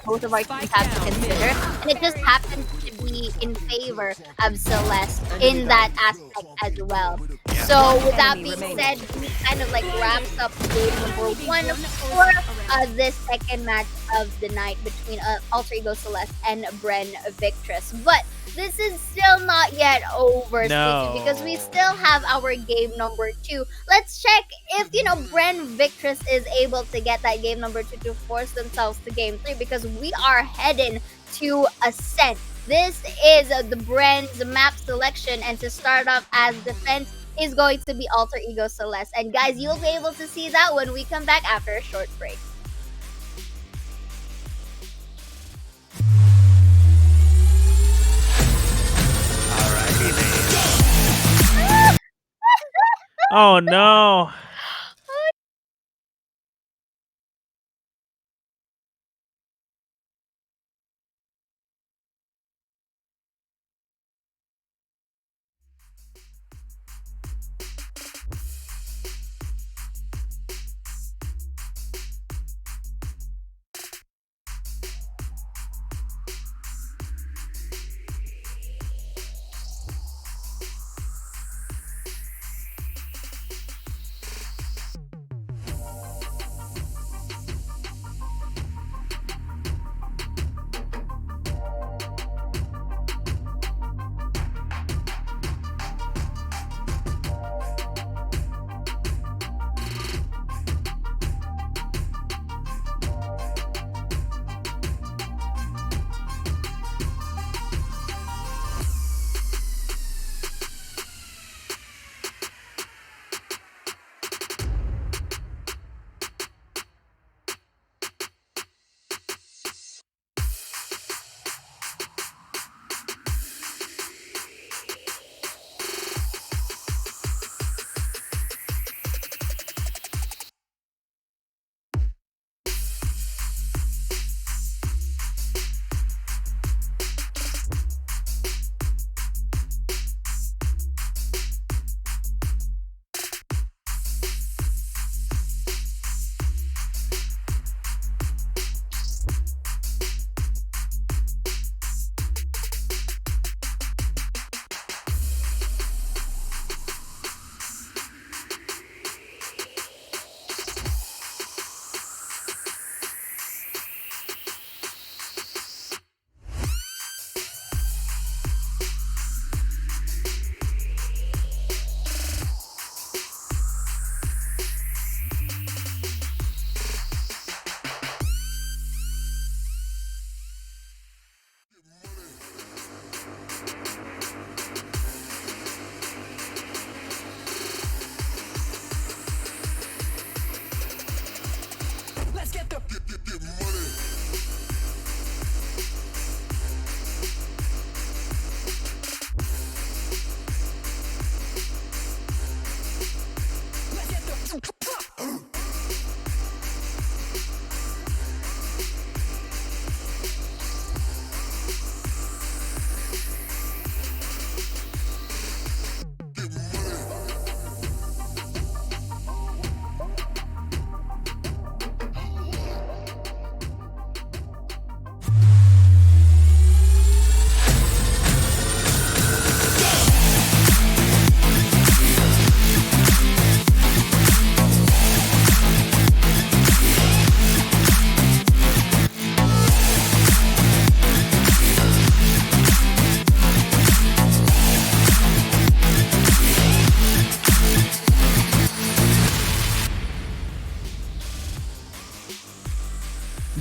both of our teams have to consider, and it just happens to be in favor of Celeste in that aspect as well. So with that being said, we kind of like wraps up game number 1 for this second match of the night between Alter Ego Celeste and BRN Victress. But this is still not yet over, because we still have our game number 2. Let's check if, BRN Victress is able to get that game number 2 to force themselves to game 3, because we are heading to Ascent. This is the BRN's map selection, and to start off as defense is going to be Alter Ego Celeste. And guys, you'll be able to see that when we come back after a short break.
Oh no.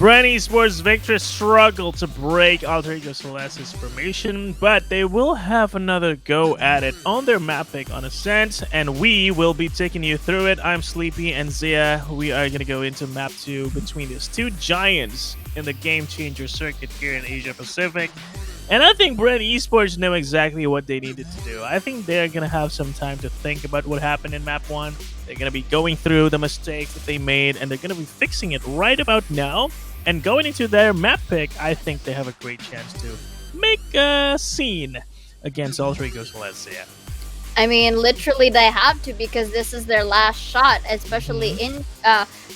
BRNV Esports Victor struggled to break Alter Ego Celeste's formation, but they will have another go at it on their map pick on Ascent, and we will be taking you through it. I'm Sleepy and Zia. We are going to go into map 2 between these two giants in the game changer circuit here in Asia Pacific. And I think BRNV Esports know exactly what they needed to do. I think they're going to have some time to think about what happened in map 1. They're going to be going through the mistakes that they made, and they're going to be fixing it right about now. And going into their map pick, I think they have a great chance to make a scene against Alter Ego Celeste. Yeah.
I mean, literally they have to, because this is their last shot, especially in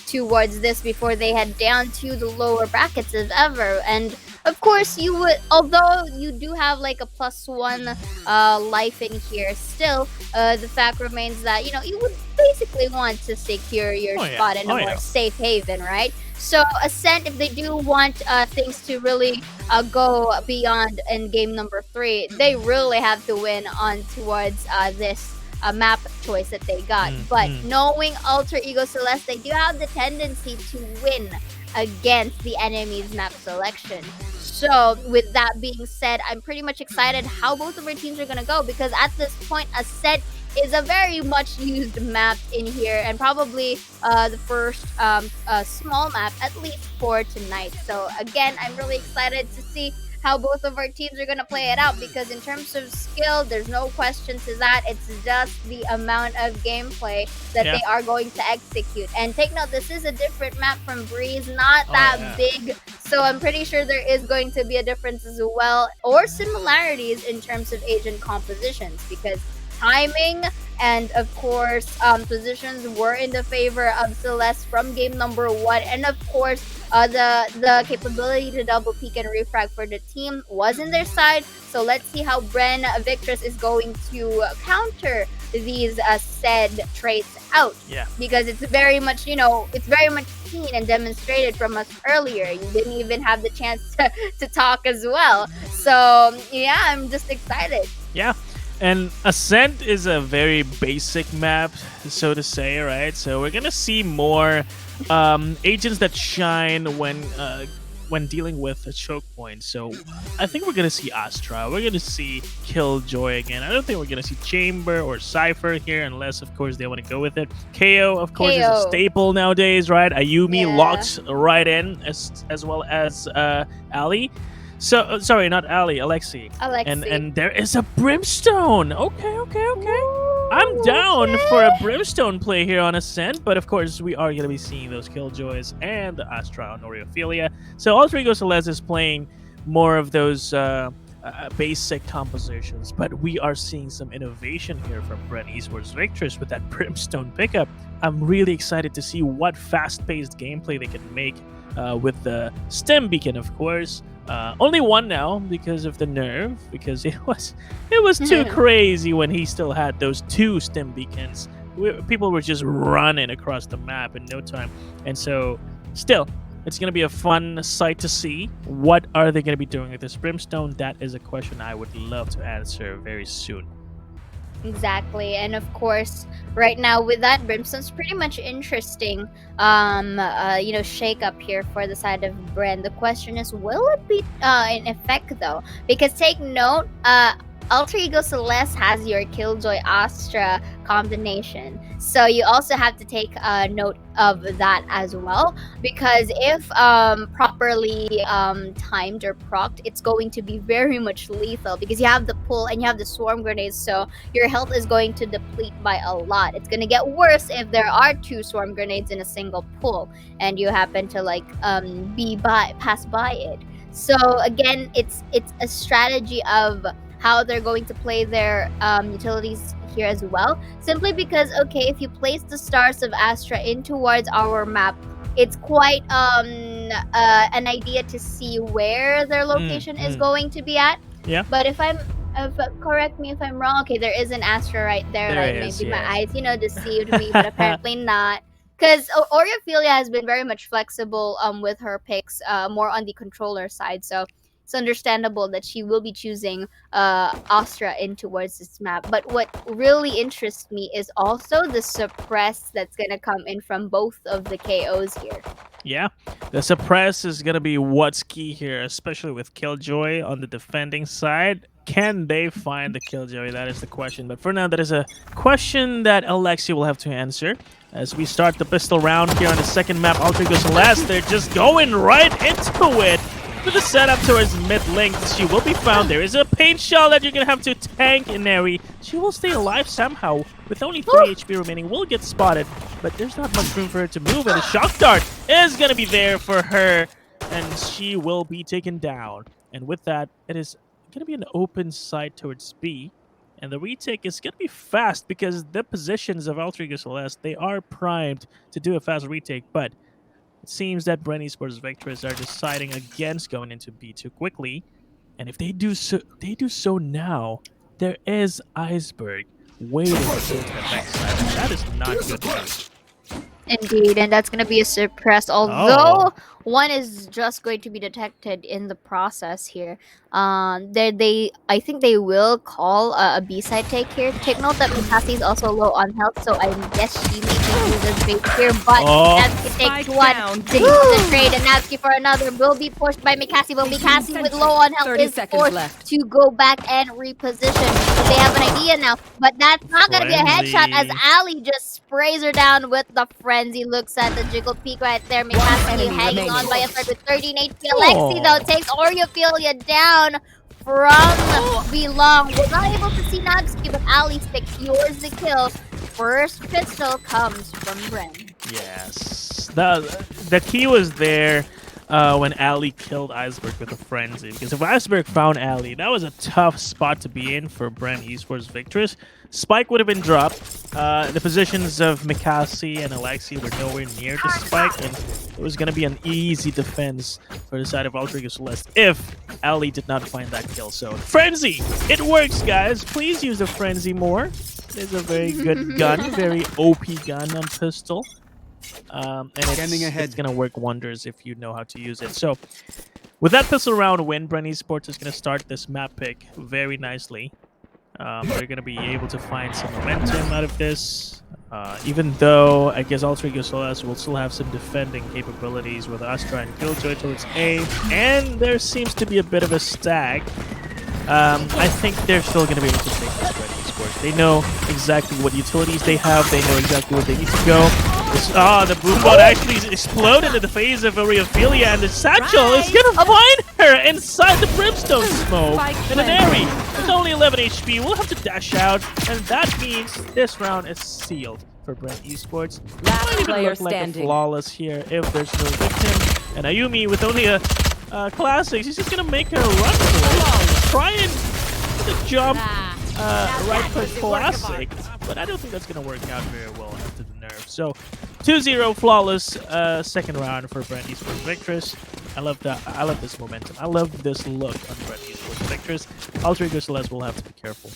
towards this before they head down to the lower brackets as ever. And of course, you would, although you do have like a +1 life in here, still the fact remains that you would basically want to secure your spot in a more safe haven, right? So Ascent, if they do want things to really go beyond in game number 3, they really have to win on towards this map choice that they got. But knowing Alter Ego Celeste, they do have the tendency to win against the enemy's map selection. So with that being said, I'm pretty much excited how both of our teams are going to go, because at this point, Ascent is a very much used map in here, and probably the first small map, at least for tonight. So again, I'm really excited to see how both of our teams are going to play it out, because in terms of skill, there's no question to that. It's just the amount of gameplay that they are going to execute. And take note, this is a different map from Breeze, not that big, so I'm pretty sure there is going to be a difference as well, or similarities in terms of agent compositions, because timing and of course positions were in the favor of Celeste from game number 1, and of course the capability to double peek and refrag for the team was in their side. So let's see how BRNV Victress is going to counter these said traits out, because it's very much seen and demonstrated from us earlier. You didn't even have the chance to talk as well, so yeah, I'm just excited.
And Ascent is a very basic map, so to say, right? So we're gonna see more agents that shine when dealing with a choke point. So I think we're gonna see Astra. We're gonna see Killjoy again. I don't think we're gonna see Chamber or Cypher here, unless of course they want to go with it. KO, of course, is a staple nowadays, right? Ayumi locks right in, as well as Ali. So sorry, not Ali, Alexi. And there is a Brimstone. Okay. I'm down for a Brimstone play here on Ascent, but of course we are going to be seeing those Killjoys and the Astra on Oriophilia. So Alter Ego Celeste is playing more of those basic compositions, but we are seeing some innovation here from BRNV Esports Victress with that Brimstone pickup. I'm really excited to see what fast-paced gameplay they can make with the stem beacon, of course. Only one now because of the nerve, because it was too crazy when he still had those 2 stem beacons. People were just running across the map in no time, and so still, it's going to be a fun sight to see. What are they going to be doing with this Brimstone? That is a question I would love to answer very soon.
Exactly, and of course, right now with that, Brimstone's pretty much interesting. Shake up here for the side of BRNV. The question is, will it be in effect though? Because take note, Alter Ego Celeste has your Killjoy Astra combination, so you also have to take note of that as well, because if properly timed or procced, it's going to be very much lethal, because you have the pull and you have the swarm grenades, so your health is going to deplete by a lot. It's going to get worse if there are 2 swarm grenades in a single pull and you happen to pass by it. So again, it's a strategy of how they're going to play their utilities here as well. Simply because, okay, if you place the stars of Astra in towards our map, it's quite an idea to see where their location is going to be at. But correct me if I'm wrong. Okay, there is an Astra right there. Maybe my eyes, deceived me, but apparently not. Because Oriophilia has been very much flexible with her picks, more on the controller side. So it's understandable that she will be choosing Astra in towards this map. But what really interests me is also the suppress that's going to come in from both of the KOs here.
Yeah, the suppress is going to be what's key here, especially with Killjoy on the defending side. Can they find the Killjoy? That is the question. But for now, that is a question that Alexi will have to answer. As we start the pistol round here on the second map, Alter goes last. They're just going right into it. To the setup towards mid-link, she will be found. There is a paint shell that you're going to have to tank Inari. She will stay alive somehow. With only 3 HP remaining, will get spotted. But there's not much room for her to move. And the shock dart is going to be there for her. And she will be taken down. And with that, it is going to be an open side towards B. And the retake is going to be fast because the positions of Altrigo Celeste, they are primed to do a fast retake. But it seems that BRN Esports Victress are deciding against going into B too quickly, and if they do so now, there is Iceberg waiting to go to the next side. And that is not good news.
Indeed, and that's going to be a suppress, although one is just going to be detected in the process here. I think they will call a B-side take here. Take note that Mikasi is also low on health, so I guess she may use this bait here, but Natsuki takes one, takes the trade, and Natsuki for another will be pushed by Mikasi, but Mikasi with low on health is forced to go back and reposition. They have an idea now, but that's not going to be a headshot as Ali just sprays her down with the frenzy. Looks at the jiggle peek right there. Mikasi hanging on by a third with 13 HP. Alexi though takes Oreophilia down from Belong. We're not able to see Natsuki, but Ali secures the kill. First pistol comes from Bren.
Yes, the key was there when Ali killed Iceberg with a frenzy. Because if Iceberg found Ali, that was a tough spot to be in for BRN Esports Victress. Spike would have been dropped. The positions of Mikasi and Alexi were nowhere near the spike, and it was going to be an easy defense for the side of Altrigo Celeste if Ali did not find that kill. So, Frenzy! It works, guys! Please use the Frenzy more. It is a very good gun, very OP gun on pistol. And it's going to work wonders if you know how to use it. So, with that pistol round win, BRN Esports is going to start this map pick very nicely. They're going to be able to find some momentum out of this. Even though I guess Altrigo Celeste will still have some defending capabilities with Astra and Killjoy towards A. And there seems to be a bit of a stag. I think they're still going to be able to take this BRN Esports. They know exactly what utilities they have. They know exactly where they need to go. The boombot actually exploded in the face of Oreophilia, and the satchel is gonna find her inside the brimstone smoke in an area. With only 11 HP, we'll have to dash out, and that means this round is sealed for BRN Esports.
Last player
look like
standing.
a flawless here if there's no victim. And Ayumi with only a classic, she's just gonna make her run for it. Try and get the jump right for classic, but I don't think that's gonna work out very well after the nerf. So 2-0 flawless second round for BRN Esports Victress. I love that. I love this momentum. I love this look on BRN Esports Victress. Altrigo Celeste will have to be careful.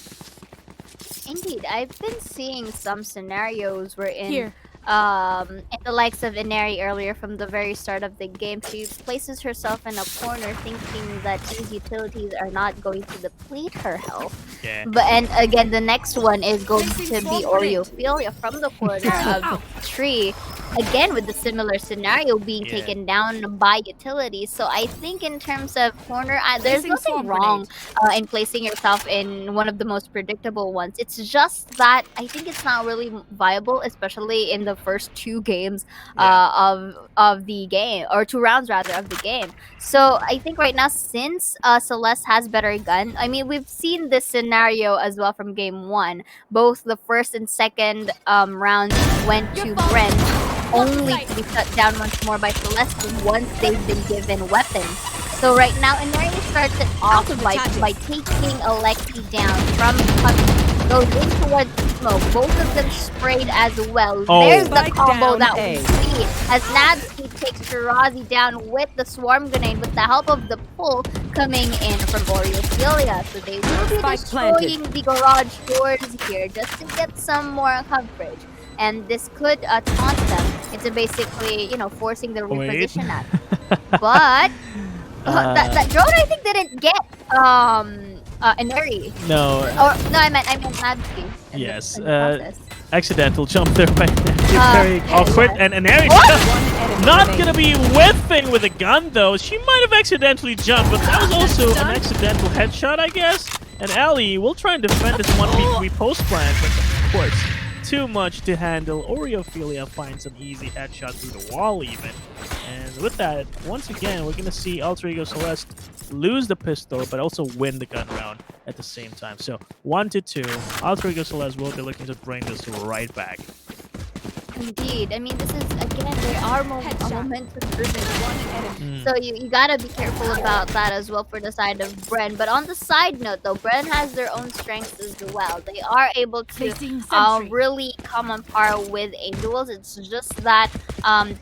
Indeed, I've been seeing some scenarios wherein in the likes of Inari earlier from the very start of the game, she places herself in a corner thinking that these utilities are not going to deplete her health.
Yeah.
But and again, the next one is going to be Oreophilia from the corner of tree. Again, with the similar scenario being taken down by utilities. So I think in terms of corner, there's nothing wrong in placing yourself in one of the most predictable ones. It's just that I think it's not really viable, especially in the first 2 games of the game, or 2 rounds rather of the game. So I think right now, since Celeste has better gun, I mean, we've seen this scenario as well from game 1. Both the first and second rounds went to BRN, only to be shut down once more by Celeste once they've been given weapons. So right now, Inari starts it off by taking Alexi down from Puppy, goes in towards the smoke. Both of them sprayed as well. There's the combo that we see as Natsuki takes Shirazi down with the swarm grenade with the help of the pull coming in from Oreophilia. So they will be destroying the garage doors here just to get some more coverage. And this could taunt them into basically, you know, forcing the reposition at. But that drone I think didn't get Inari.
No.
Or no, I meant Natsuki.
Yes. Accidental jump there by very awkward. And Ari not going to be whiffing with a gun, though. She might have accidentally jumped, but that was also an accidental headshot, I guess. And Ali will try and defend this 1v3 post-plant, but of course, too much to handle. Oreophilia finds an easy headshot through the wall, even. And with that, once again, we're going to see Alter Ego Celeste lose the pistol, but also win the gun round at the same time. So 1-2, Alter Ego Celeste will be looking to bring this right back.
Indeed. I mean, this is, again, there are momentum driven. So you gotta be careful about that as well for the side of Bren. But on the side note, though, Bren has their own strengths as well. They are able to really come on par with Angels. It's just that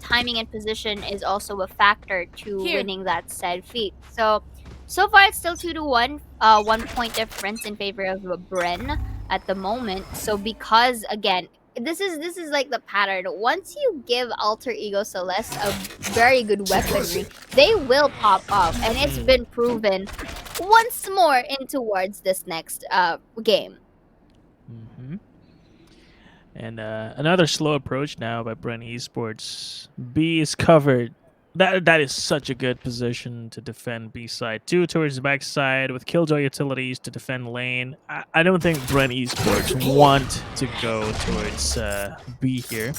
timing and position is also a factor to winning that said feat. So far it's still 2-1. 1 point difference in favor of Bren at the moment. So because, again, this is like the pattern. Once you give Alter Ego Celeste a very good weaponry, they will pop off, and it's been proven once more in towards this next game.
And another slow approach now by Bren Esports. B is covered. That is such a good position to defend B side. 2 towards the back side with Killjoy utilities to defend lane. I don't think Bren Esports want to go towards B here.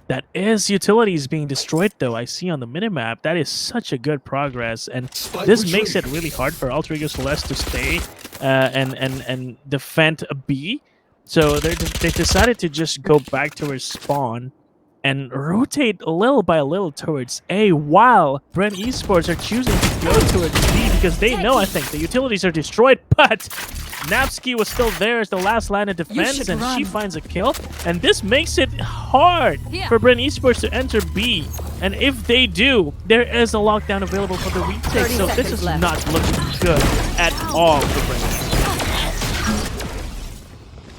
That is utilities being destroyed, though. I see on the minimap. That is such a good progress, and this makes it really hard for Alter Ego Celeste to stay and defend a B. So they decided to just go back towards spawn and rotate little by little towards A, while Bren Esports are choosing to go towards B because they know, I think, the utilities are destroyed, but Napsky was still there as the last line of defense, and she finds a kill. And this makes it hard for Bren Esports to enter B. And if they do, there is a lockdown available for the retake, so this is not looking good at all for Bren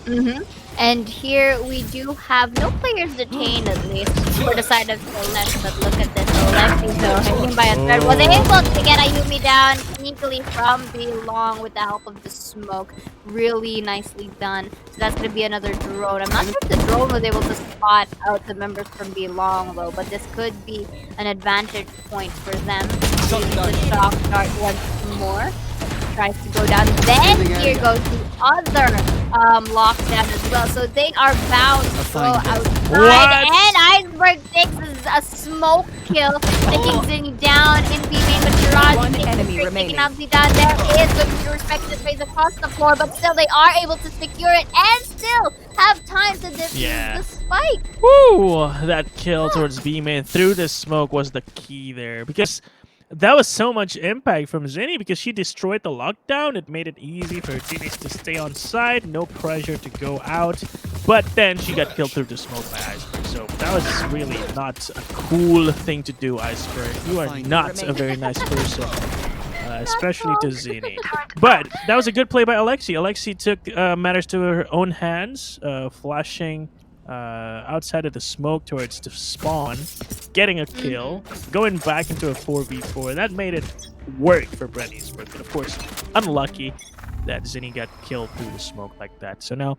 Esports.
And here we do have no players detained, at least for the side of Celeste. But look at this, Alexi though hanging by a thread. Was able to get Ayumi down sneakily from Belong with the help of the smoke. Really nicely done. So that's gonna be another drone. I'm not sure if the drone was able to spot out the members from Belong though, but this could be an advantage point for them. The shock dart once more. Tries to go down. Then here goes the other lockdown as well. So they are bound to go outside. And Iceberg takes a smoke kill, taking Zinni down in B main. But Jiraj taking out Zidane. There is going to be respected phase across the floor, but still they are able to secure it and still have time to defuse the spike.
Woo! That kill towards B main through the smoke was the key there, because that was so much impact from Zinni because she destroyed the lockdown. It made it easy for her teammates to stay on side, no pressure to go out. But then she got killed through the smoke by Iceberg. So that was really not a cool thing to do, Iceberg. You are not a very nice person, especially to Zinni. But that was a good play by Alexi. Alexi took matters to her own hands, flashing outside of the smoke towards the spawn, getting a kill, going back into a 4v4. That made it work for Bren Esports, but of course, unlucky that Zinni got killed through the smoke like that. So now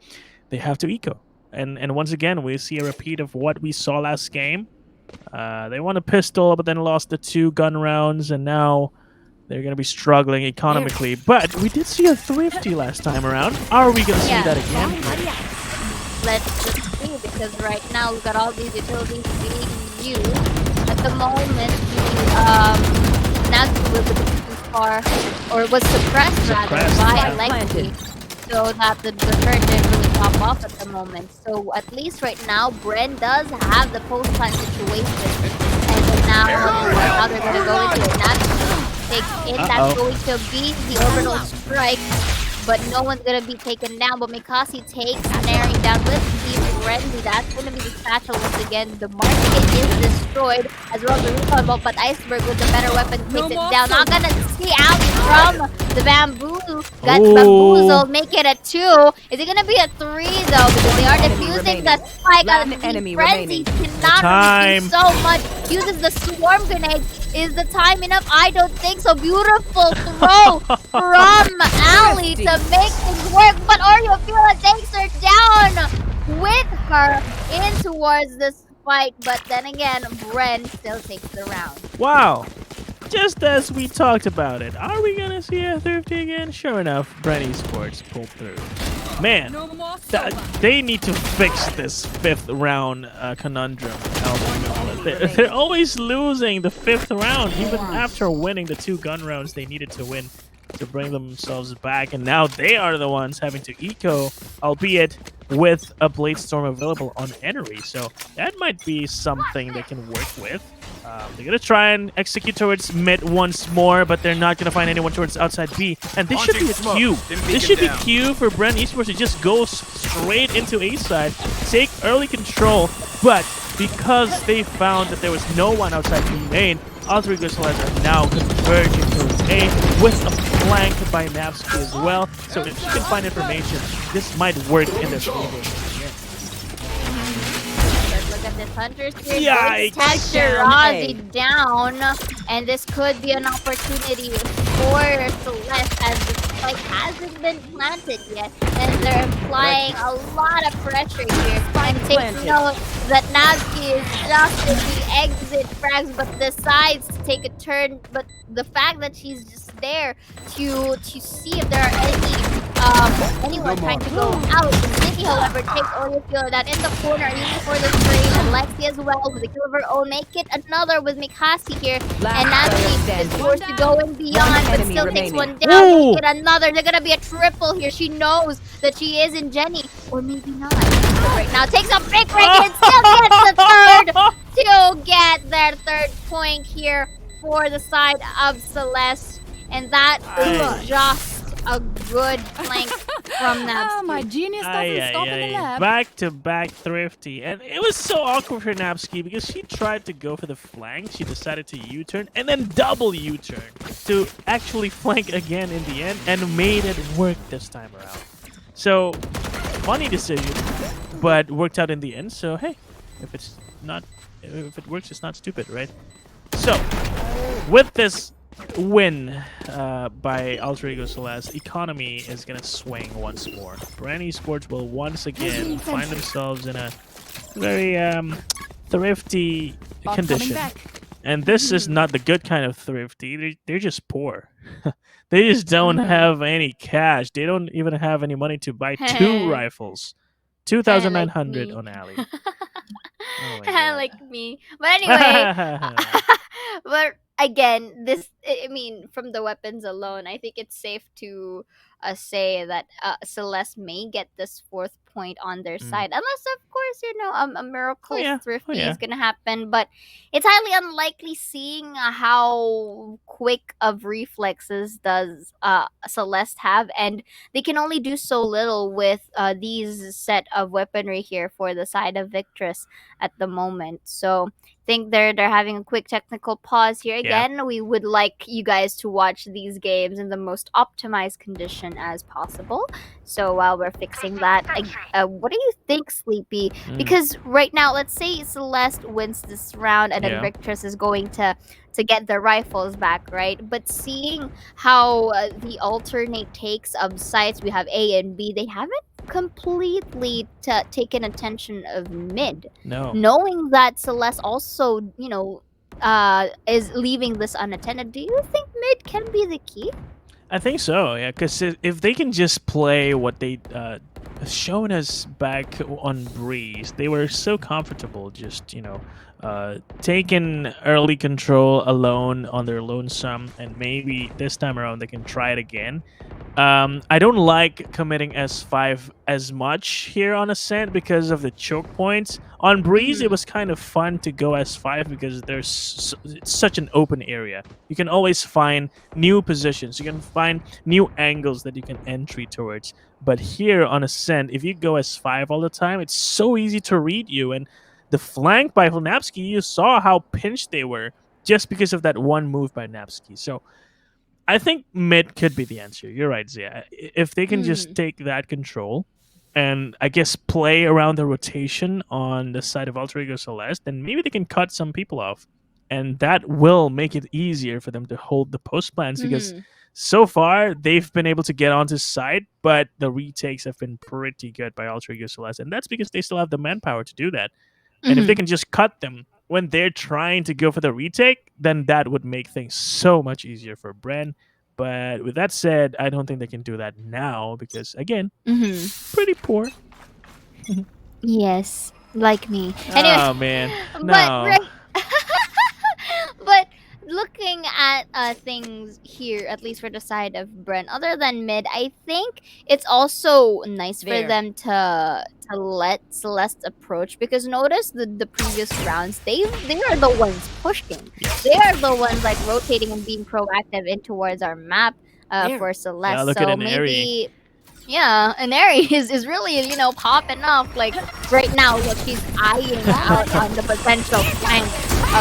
they have to eco. And once again, we see a repeat of what we saw last game. They won a pistol, but then lost the 2 gun rounds, and now they're going to be struggling economically. But we did see a thrifty last time around. Are we going to see that again?
Let's just see, because right now we've got all these utilities being used. At the moment, the Nazgûl was a bit too far, or was suppressed rather, by Alexi, so that the turret didn't really pop off at the moment. So at least right now, Bren does have the post-plant situation. And then now they're going to go into it. Nazgûl takes in, that's going to be the orbital strike. But no one's going to be taken down. But Mikasi takes snaring down with Steve Renzi. That's going to be the satchel once again. The market is destroyed, as well as the recon bolt. But Iceberg with the better weapon takes it down. Not going to see Ali from the bamboo. Got bamboozled. Make it a 2. Is it going to be a 3 though? Because they are defusing the spike out of the Renzi. Cannot really do so much. Uses the swarm grenade. Is the time enough? I don't think so. Beautiful throw from Ali to make things work. But Oreophilia takes her down with car in towards this fight, but then again, Bren still takes the round.
Wow. Just as we talked about it, are we gonna see a Thrifty again? Sure enough, Bren Sports pulled through. Man, they need to fix this 5th round conundrum. They're always losing the 5th round, even after winning the 2 gun rounds they needed to win to bring themselves back, and now they are the ones having to eco, albeit with a Blade Storm available on Enery. So that might be something they can work with. They're gonna try and execute towards mid once more, but they're not gonna find anyone towards outside B. And this should be a Q. This should be Q for Bren Esports to just go straight into A side, take early control. But because they found that there was no one outside B main, Alter Ego Celeste are now converging towards A with a flank by Napsky as well. So if you can find information, this might work in their favor.
Look at this Hunter's here. Tag down, and this could be an opportunity for Celeste as the spike hasn't been planted yet, and they're applying a lot of pressure here. And take note that Napsky is just in the exit frags, but decides to take a turn. But the fact that she's just there to see if there are anyone trying to go out. Ziggy, however, takes Oreo that in the corner, even for the trade, and Lexi as well with a kill of her own. Make it another with Mikasi here, and Nancy is forced to go in beyond, but still takes one down. Make it another. They're gonna be a triple here. She knows that she is in Jenny, or maybe not. But right now, takes a break and still gets the third to get their 3rd point here for the side of Celeste, and that is just a good flank from Napsky.
My genius doesn't stop in the lab.
Back-to-back Thrifty. And it was so awkward for Napsky because she tried to go for the flank. She decided to U-turn and then double U-turn to actually flank again in the end and made it work this time around. So, funny decision, but worked out in the end. So, hey, if it works, it's not stupid, right? So, with this win by Alter Ego Celeste, economy is going to swing once more. Bren Esports will once again find themselves in a very thrifty condition. And this is not the good kind of thrifty. They're just poor. They just don't have any cash. They don't even have any money to buy 2 rifles. 2,900 on Ali.
Like me. But anyway, but again, this, I mean, from the weapons alone, I think it's safe to say that Celeste may get this 4th point on their side, unless of course a miracle thrifty is gonna happen, but it's highly unlikely seeing how quick of reflexes does Celeste have, and they can only do so little with these set of weaponry here for the side of Victress at the moment. So I think they're having a quick technical pause here again. We would like you guys to watch these games in the most optimized condition as possible. So while we're fixing that, what do you think, Sleepy? Because right now, let's say Celeste wins this round and then Victress is going to get their rifles back, right? But seeing how the alternate takes of sites, we have A and B, they haven't completely taken attention of mid.
No.
Knowing that Celeste also, is leaving this unattended, do you think mid can be the key?
I think so, yeah, because if they can just play what they shown us back on Breeze, they were so comfortable just, taking early control alone on their lonesome, and maybe this time around they can try it again. I don't like committing S5 as much here on Ascent because of the choke points. On Breeze, it was kind of fun to go S5 because there's it's such an open area. You can always find new positions. You can find new angles that you can entry towards. But here on Ascent, if you go S5 all the time, it's so easy to read you. And the flank by Napsky, you saw how pinched they were just because of that one move by Napsky. So I think mid could be the answer. You're right, Zia. If they can just take that control and I guess play around the rotation on the side of Alter Ego Celeste, then maybe they can cut some people off. And that will make it easier for them to hold the post plans because so far they've been able to get onto site, but the retakes have been pretty good by Ultra Useless, and that's because they still have the manpower to do that. And if they can just cut them when they're trying to go for the retake, then that would make things so much easier for Bren. But with that said, I don't think they can do that now because, again, pretty poor.
Yes, like me. Anyways,
oh, man.
No. But looking at things here, at least for the side of Bren, other than mid, I think it's also nice for them to let Celeste approach, because notice the previous rounds, they are the ones pushing. They are the ones like rotating and being proactive in towards our map for Celeste.
Yeah, look
so
at
maybe and Ari is really, popping off. Like, right now, look, he's eyeing out on the potential flank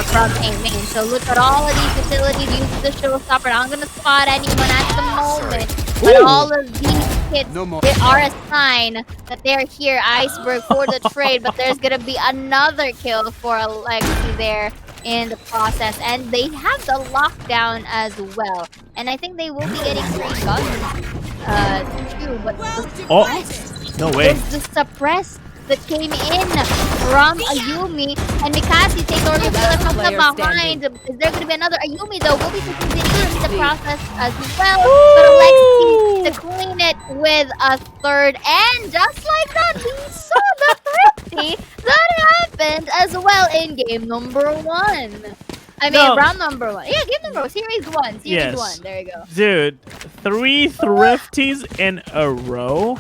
from A main. So look at all of these facilities, use the showstopper. Not going to spot anyone at the moment. But all of these kids, they are a sign that they're here. Iceberg for the trade, but there's going to be another kill for Alexi there in the process. And they have the lockdown as well. And I think they will be getting 3 guns. Too, but
no way.
The suppress that came in from Ayumi, and Mikasi takes over from the behind. Is there going to be another Ayumi though? Will be continuing the process as well. But Alexi to clean it with a 3rd, and just like that, we saw the thrifty that happened as well in game number 1. I mean, round number 1. Yeah, game number 1. Series 1. Series 1. There you go.
Dude, 3 thrifties in a row?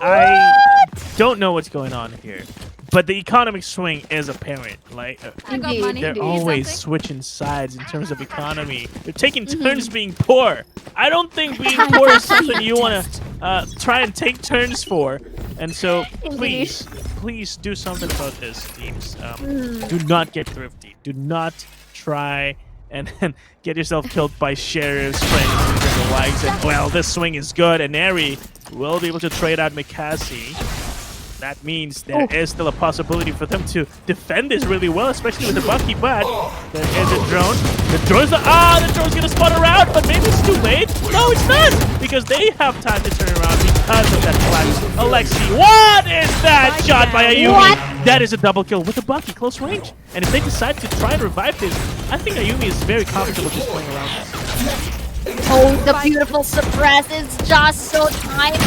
I don't know what's going on here. But the economic swing is apparent. Like, they're always switching sides in terms of economy. They're taking turns being poor. I don't think being poor is something you want to try and take turns for. And so, please do something about this, teams. Do not get thrifty. Do not try and get yourself killed by sheriffs, friends, and the likes. And, well, this swing is good, and Eri will be able to trade out Mikasi. That means there is still a possibility for them to defend this really well, especially with the Bucky, but there is a drone. The drone's gonna spot around, but maybe it's too late. No, it's not, because they have time to turn around because of that flash. Alexi, what is that shot by Ayumi? What? That is a double kill with the Bucky, close range. And if they decide to try and revive this, I think Ayumi is very comfortable just playing around this.
Oh, the beautiful suppress is just so timely.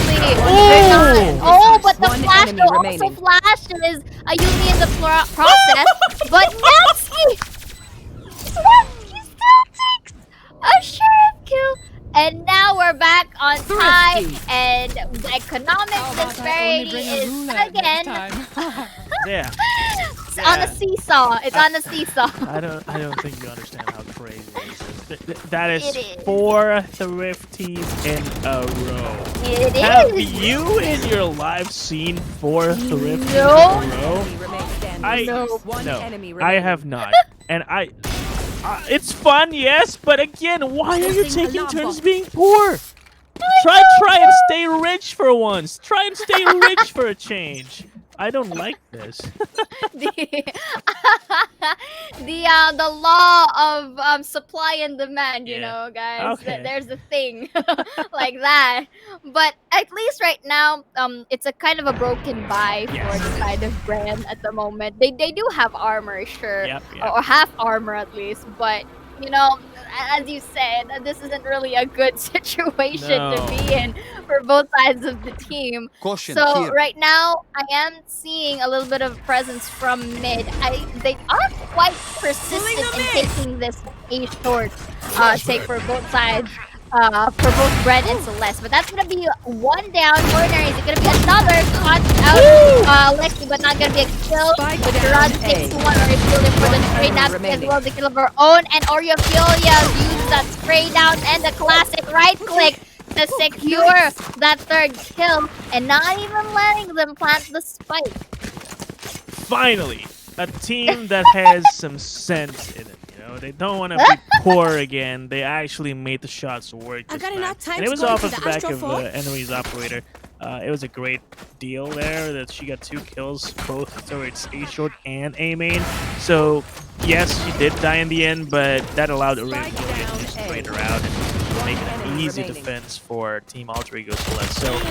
But the flash though also flashes Ayumi in the process. But Nevsky still takes a sheriff kill. And now we're back on tie, and the economic disparity is again it's on a seesaw. It's on a seesaw.
I don't think you understand how crazy this is. That is 4 thrifties in a row.
It
Have
is.
you in your life seen 4 thrifties in a row? No, I have not. And it's fun, yes, but again, why are you taking turns being poor? Try and stay rich for once. Try and stay rich for a change. I don't like this.
the law of supply and demand, you know, guys.
Okay.
There's a thing like that. But at least right now, it's a kind of a broken buy for the side of Brand at the moment. They do have armor, sure, or half armor at least, but you know, as you said, this isn't really a good situation to be in for both sides of the team. So right now, I am seeing a little bit of presence from mid. They are quite persistent in taking this A short take for both sides. For both Brent and Celeste, but that's gonna be 1 down. Ordinary is gonna be another shot out. Lexi, but not gonna be a kill. With Gerard 6-1, or Ophelia for the trade out as well as the kill of her own. And Ophelia uses that spray down and the classic right click to secure that 3rd kill, and not even letting them plant the spike.
Finally, a team that has some sense in it. They don't want to be poor again. They actually made the shots work this time. And it was off of the back of Enemy's operator. It was a great deal there that she got 2 kills, both towards A short and A main. So yes, she did die in the end, but that allowed Aurelia to get just straight her out. make it an easy defense for Team Alter Ego Celeste. So,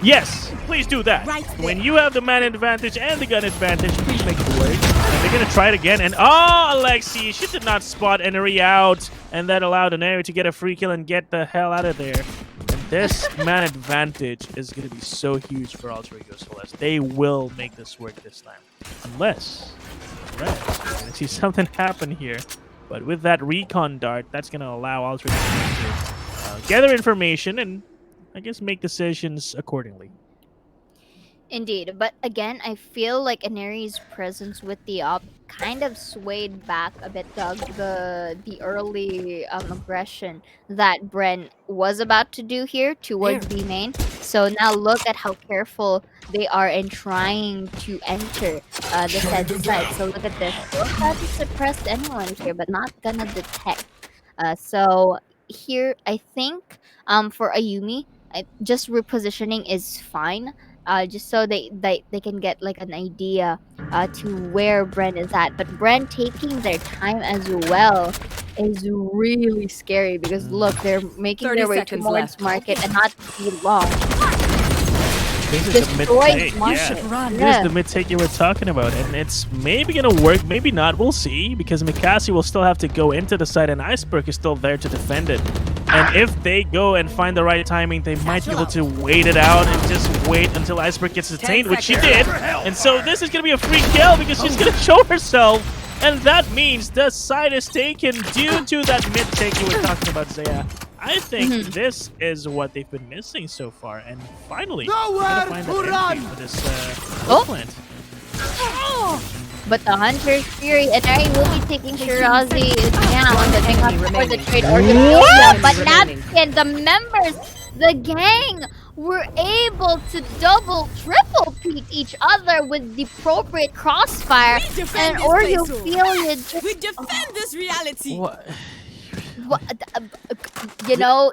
yes, please do that. When you have the man advantage and the gun advantage, please make it work. And they're going to try it again. And Alexi, she did not spot Enery out. And that allowed Enery to get a free kill and get the hell out of there. And this man advantage is going to be so huge for Alter Ego Celeste. They will make this work this time. Unless we're going to see something happen here. But with that recon dart, that's going to allow Alter Ego to gather information and, I guess, make decisions accordingly.
Indeed, but again, I feel like Enery's presence with the op kind of swayed back a bit the early aggression that Bren was about to do here towards B main. So now look at how careful they are in trying to enter the set side. So look at this. They haven't suppressed anyone here, but not gonna detect. So here, I think for Ayumi, just repositioning is fine. Just so they can get like an idea to where Bren is at. But Bren taking their time as well is really scary because look, they're making their way towards market and not be long.
This is the mid-take, yeah. This is the mid-take you were talking about, and it's maybe going to work, maybe not, we'll see, because Mikasi will still have to go into the side, and Iceberg is still there to defend it. And if they go and find the right timing, they might be able to wait it out and just wait until Iceberg gets detained, which she did. And so this is going to be a free kill because she's going to show herself, and that means the side is taken due to that mid-take you were talking about, Zaya. I think this is what they've been missing so far, and finally, they're gonna find that entry for this plant.
But the Hunter's Fury and Ari will be taking Shirazi down for the trade organization. But Napkin, the members, the gang, were able to double, triple peek each other with the appropriate crossfire. And Oreo just...
We defend this reality!
What?
No.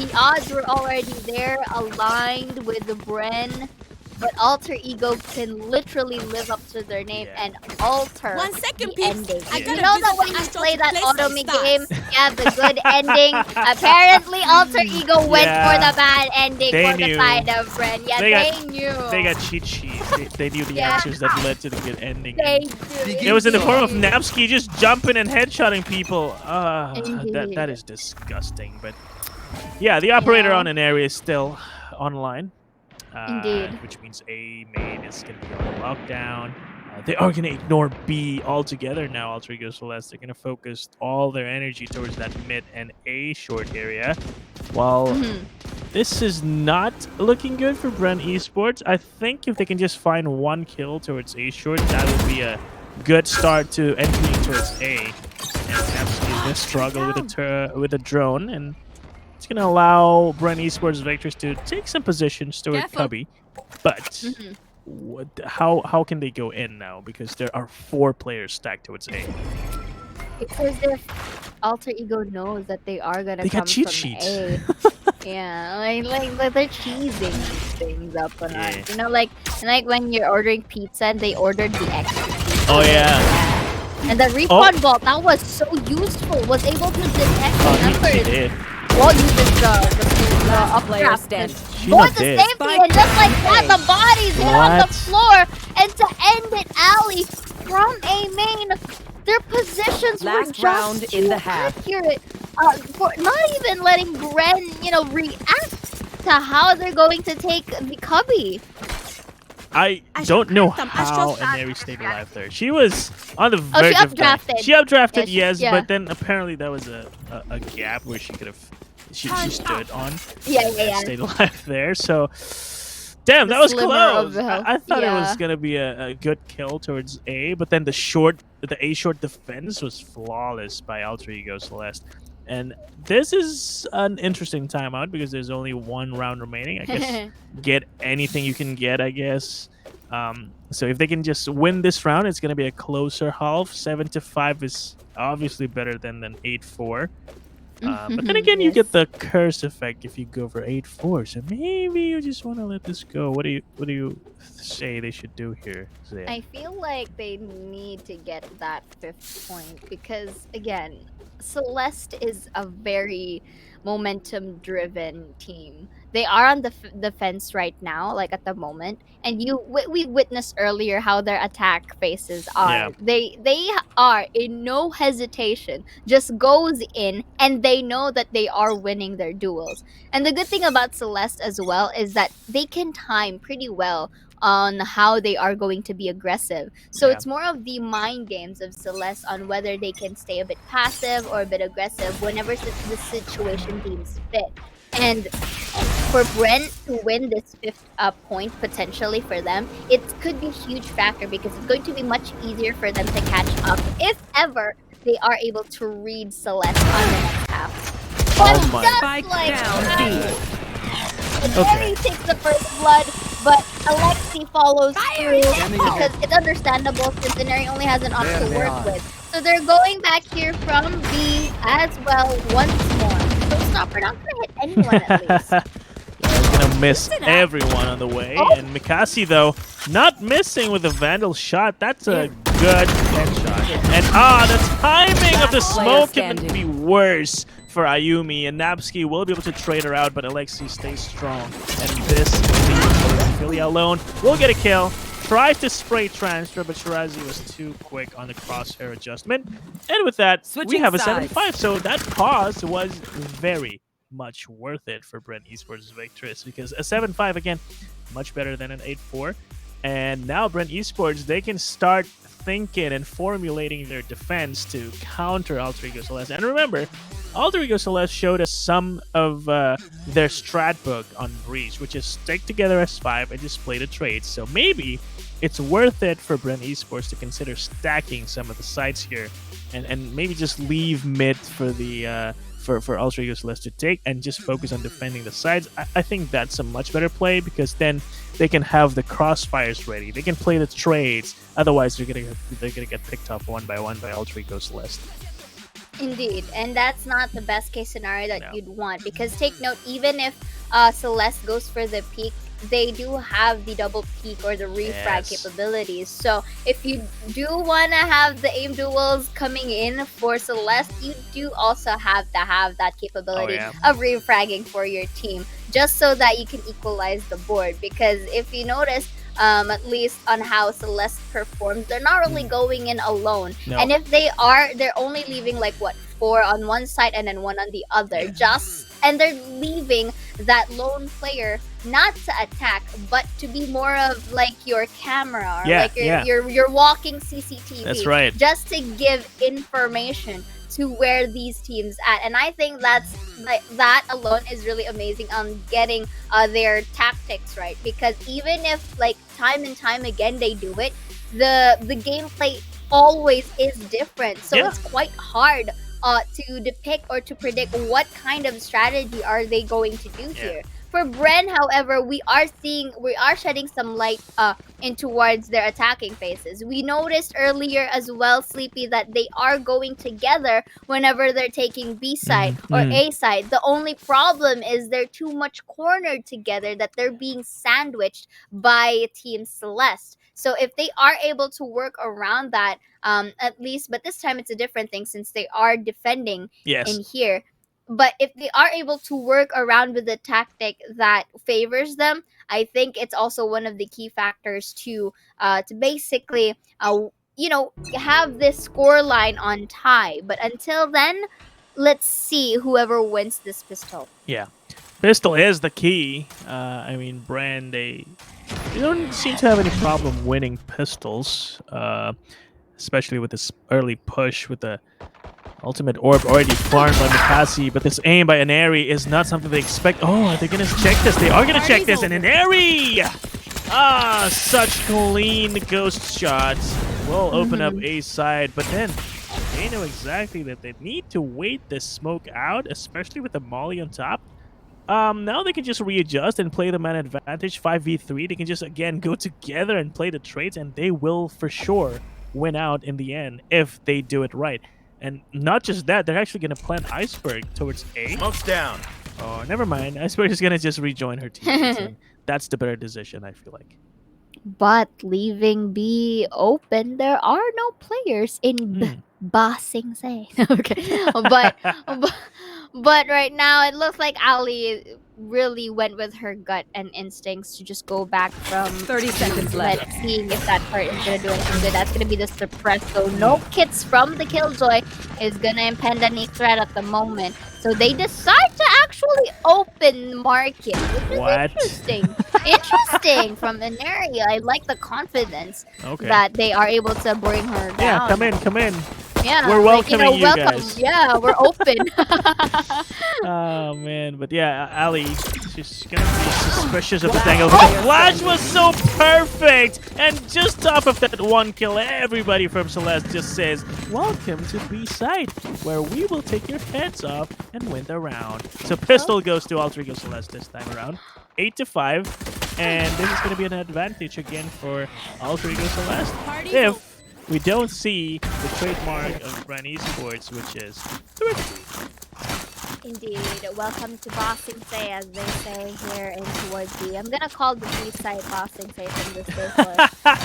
the odds were already there, aligned with the Bren, but Alter Ego can literally live up to their name and alter
1 second,
the ending.
I
You know that when you play that Otome game, you have the good ending. Apparently, Alter Ego went for the bad ending for the side of Bren. Yeah, they knew.
They got cheat sheets. They knew the answers that led to the good ending.
They
it was in the form of Napsky just jumping and headshotting people. That is disgusting. But yeah, the operator on an area is still online.
Indeed.
Which means A main is going to be on lockdown. They are going to ignore B altogether now, Alter Ego Celeste. They're going to focus all their energy towards that mid and A short area. While this is not looking good for Bren Esports, I think if they can just find one kill towards A short, that would be a good start to entering towards A. And Napsky is going to struggle with a drone, and it's going to allow Bren Esports Vectors to take some positions toward Cubby. But how can they go in now? Because there are 4 players stacked towards A.
Because if Alter Ego knows that they are going to come
cheat
from
sheets.
A. Yeah, like they're cheesing these things up on us. You know, like when you're ordering pizza and they ordered the extra pizza.
Oh, yeah.
And the recon vault, that was so useful, was able to detect numbers. Well, uses the updraft for the safety, and just like that, the bodies hit on the floor, and to end it, Ali, from A main, their positions were just too accurate. For not even letting Bren, react to how they're going to take the Cubby.
I don't know how Enery stayed alive there. She was on the verge of death. She updrafted, yes, but then apparently that was a gap where she could have she stood on.
Yeah.
Stayed alive there. So, damn, that was close. I thought it was gonna be a good kill towards A, but then the A short defense was flawless by Alter Ego Celeste. And this is an interesting timeout because there's only 1 round remaining. I guess get anything you can get, I guess. So if they can just win this round, it's going to be a closer half. 7-5 is obviously better than 8-4. But then again, you get the curse effect if you go for 8-4. So maybe you just want to let this go. What do you say they should do here, Zaya?
I feel like they need to get that 5th point because, again, Celeste is a very momentum-driven team. They are on the defense right now, like at the moment, and we witnessed earlier how their attack phases are.
Yeah.
They are in no hesitation, just goes in, and they know that they are winning their duels. And the good thing about Celeste as well is that they can time pretty well on how they are going to be aggressive. So
Yeah.
it's more of the mind games of Celeste on whether they can stay a bit passive or a bit aggressive whenever the situation deems fit. And for Brent to win this fifth point potentially for them, it could be a huge factor because it's going to be much easier for them to catch up if ever they are able to read Celeste on the next half.
Oh my.
Spike down B.
Jerry takes the first blood, but Alexi follows through because it's understandable since Denari only has an op to work with. So they're going back here from B as well once more. So Stopper not gonna hit anyone at least.
He's gonna miss everyone on the way. And Mikasi, though, not missing with the Vandal shot. That's a good headshot. And the timing of the smoke can be worse for Ayumi. And Nabsky will be able to trade her out, but Alexi stays strong. And this leaves Ophelia alone. Will get a kill. Tries to spray transfer, but Shirazi was too quick on the crosshair adjustment. And with that, we have a 7-5. So that pause was very much worth it for Brent Esports Victress, because a 7-5 again, much better than an 8-4. And now Brent Esports, they can start thinking and formulating their defense to counter Alter Ego Celeste. And remember, Alter Ego Celeste showed us some of their strat book on Breach, which is stick together as 5 and just play the trades. So maybe it's worth it for Brent Esports to consider stacking some of the sites here and maybe just leave mid for the for Alter Ego Celeste to take and just focus on defending the sides. I think that's a much better play, because then they can have the crossfires ready. They can play the trades. Otherwise, they're gonna get picked up one by Alter Ego Celeste.
Indeed, and that's not the best case scenario that you'd want, because take note, even if Celeste goes for the peak, they do have the double peak or the refrag capabilities. So if you do want to have the aim duels coming in for Celeste, you do also have to have that capability of refragging for your team, just so that you can equalize the board. Because if you notice, at least on how Celeste performs, they're not really going in alone. And if they are, they're only leaving like 4 on one side and then 1 on the other. And they're leaving that lone player not to attack, but to be more of like your camera, or like your walking CCTV.
That's right.
Just to give information to where these teams at. And I think that alone is really amazing on getting their tactics right, because even if like time and time again they do it, the gameplay always is different. So it's quite hard to depict or to predict what kind of strategy are they going to do here. For Bren, however, we are shedding some light in towards their attacking phases. We noticed earlier as well, Sleepy, that they are going together whenever they're taking B side or A side. The only problem is they're too much cornered together, that they're being sandwiched by Team Celeste. So if they are able to work around that, at least, but this time it's a different thing since they are defending in here. But if they are able to work around with the tactic that favors them, I think it's also one of the key factors to basically have this score line on tie. But until then, let's see whoever wins this pistol.
Yeah, pistol is the key. I mean, Brand, they don't seem to have any problem winning pistols, especially with this early push with the ultimate orb already farmed by Mikasi, but this aim by Aneri is not something they expect. Oh, they're gonna check this. They are gonna check this, and Aneri! Such clean ghost shots. Will open up A side, but then they know exactly that they need to wait this smoke out, especially with the molly on top. Now they can just readjust and play the man advantage 5v3. They can just again go together and play the trades, and they will for sure win out in the end if they do it right. And not just that, they're actually going to plant Iceberg towards A.
Smoke's down.
Oh, never mind. Iceberg is going to just rejoin her team. That's the better decision, I feel like.
But leaving B open, there are no players in Bossing say. Okay. But right now it looks like Ali really went with her gut and instincts to just go back from
30 seconds left.
seeing if that part is gonna do anything good. That's gonna be the suppress. So no kits from the Killjoy is gonna impede any threat at the moment. So they decide to actually open market, which is interesting. Interesting from an area. I like the confidence that they are able to bring her down.
Yeah, come in.
Yeah,
we're welcoming you
welcome.
guys.
Yeah, we're open.
Oh man, but yeah, Ali, she's gonna be suspicious of the angle. The flash was so perfect, and just top of that one kill, everybody from Celeste just says, "Welcome to B side, where we will take your heads off and win the round." So pistol goes to Alter Ego Celeste this time around, 8-5, and this is gonna be an advantage again for Alter Ego Celeste if we don't see the trademark of BRNV Esports, which is thrifty.
Indeed. Welcome to Bossing Say, as they say here in towards B. I'm gonna call the B side Bossing Say from this day forward.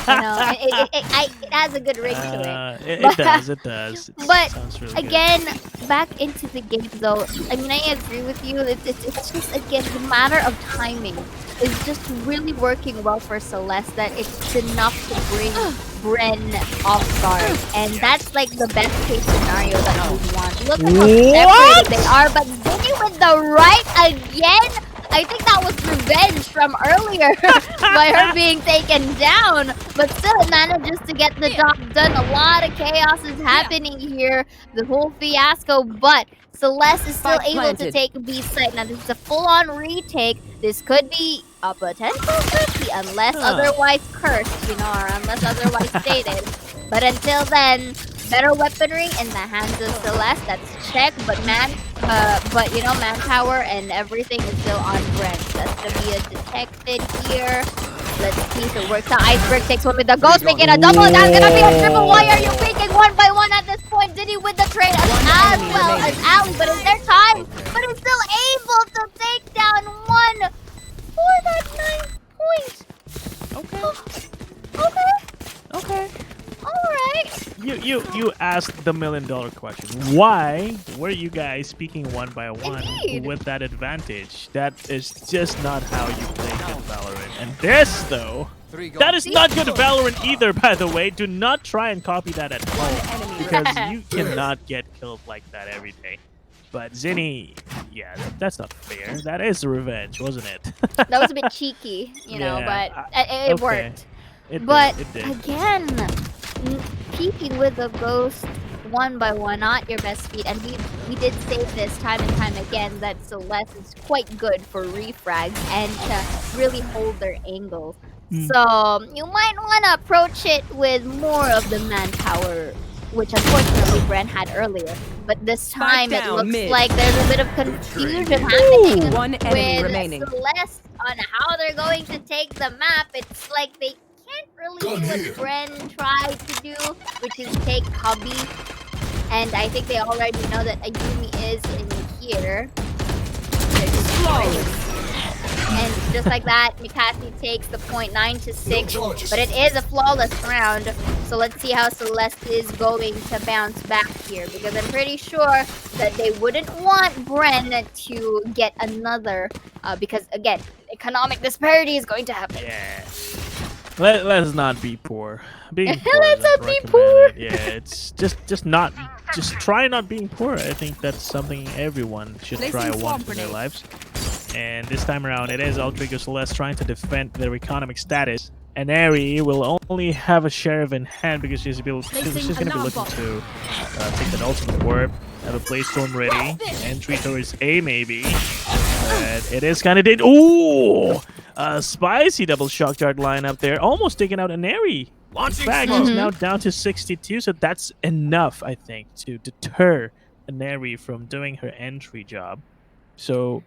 You know, it has a good ring to it.
It does.
But
sounds really
again, back into the game though. I mean, I agree with you. It's just again the matter of timing is just really working well for Celeste. That it's enough to bring Bren off guard, and that's like the best case scenario that we want. Look at how separated they are, but Zinni with the right again. I think that was revenge from earlier by her being taken down, but still it manages to get the job done. A lot of chaos is happening here, the whole fiasco, but Celeste is still able to take B site. Now this is a full-on retake. This could be a potential 50 unless otherwise cursed, you know, or unless otherwise stated. But until then, better weaponry in the hands of Celeste. That's check, but you know, manpower and everything is still on Brent. That's gonna be a detected here. Let's see if it works out. Iceberg takes one with the ghost, making a double. That's gonna be a triple. Why are you peeking one by one at this point? Diddy with the trade as well as Ali, but is there time? But it's still able to take down one for that 9 points. Okay. Alright.
You asked the $1 million question. Why were you guys speaking one by one with that advantage? That is just not how you play good Valorant. And this, though, that is not good Valorant either, by the way. Do not try and copy that at home, because you cannot get killed like that every day. But Zinni, yeah, that's not fair. That is revenge, wasn't it?
That was a bit cheeky, you know, but it worked.
It did.
Again, peeking with the ghost one by one, not your best feat. And we did say this time and time again that Celeste is quite good for refrags and to really hold their angles. So you might want to approach it with more of the manpower, which unfortunately Bren had earlier. But this time it looks like there's a bit of confusion happening with Celeste on how they're going to take the map. It's like they can't really do what Bren tried to do, which is take hubby. And I think they already know that Ayumi is in here. They're just and just like that, Mikasi takes the point 9-6. But it is a flawless round. So let's see how Celeste is going to bounce back here. Because I'm pretty sure that they wouldn't want Bren to get another. Because again, economic disparity is going to happen.
Yeah. Let's not be poor. Being poor
Let's not be poor.
Yeah, it's just try not being poor. I think that's something everyone should try once in their lives. And this time around, it is Alter Ego Celeste trying to defend their economic status. And Ari will only have a sheriff in hand because she's going to be looking to take that ultimate warp, have a playstone ready, entry towards A maybe. But it is kind of dead. Ooh! Spicy double shock dart line up there, almost taking out an Ari. In fact, he's now down to 62, so that's enough, I think, to deter an Ari from doing her entry job. So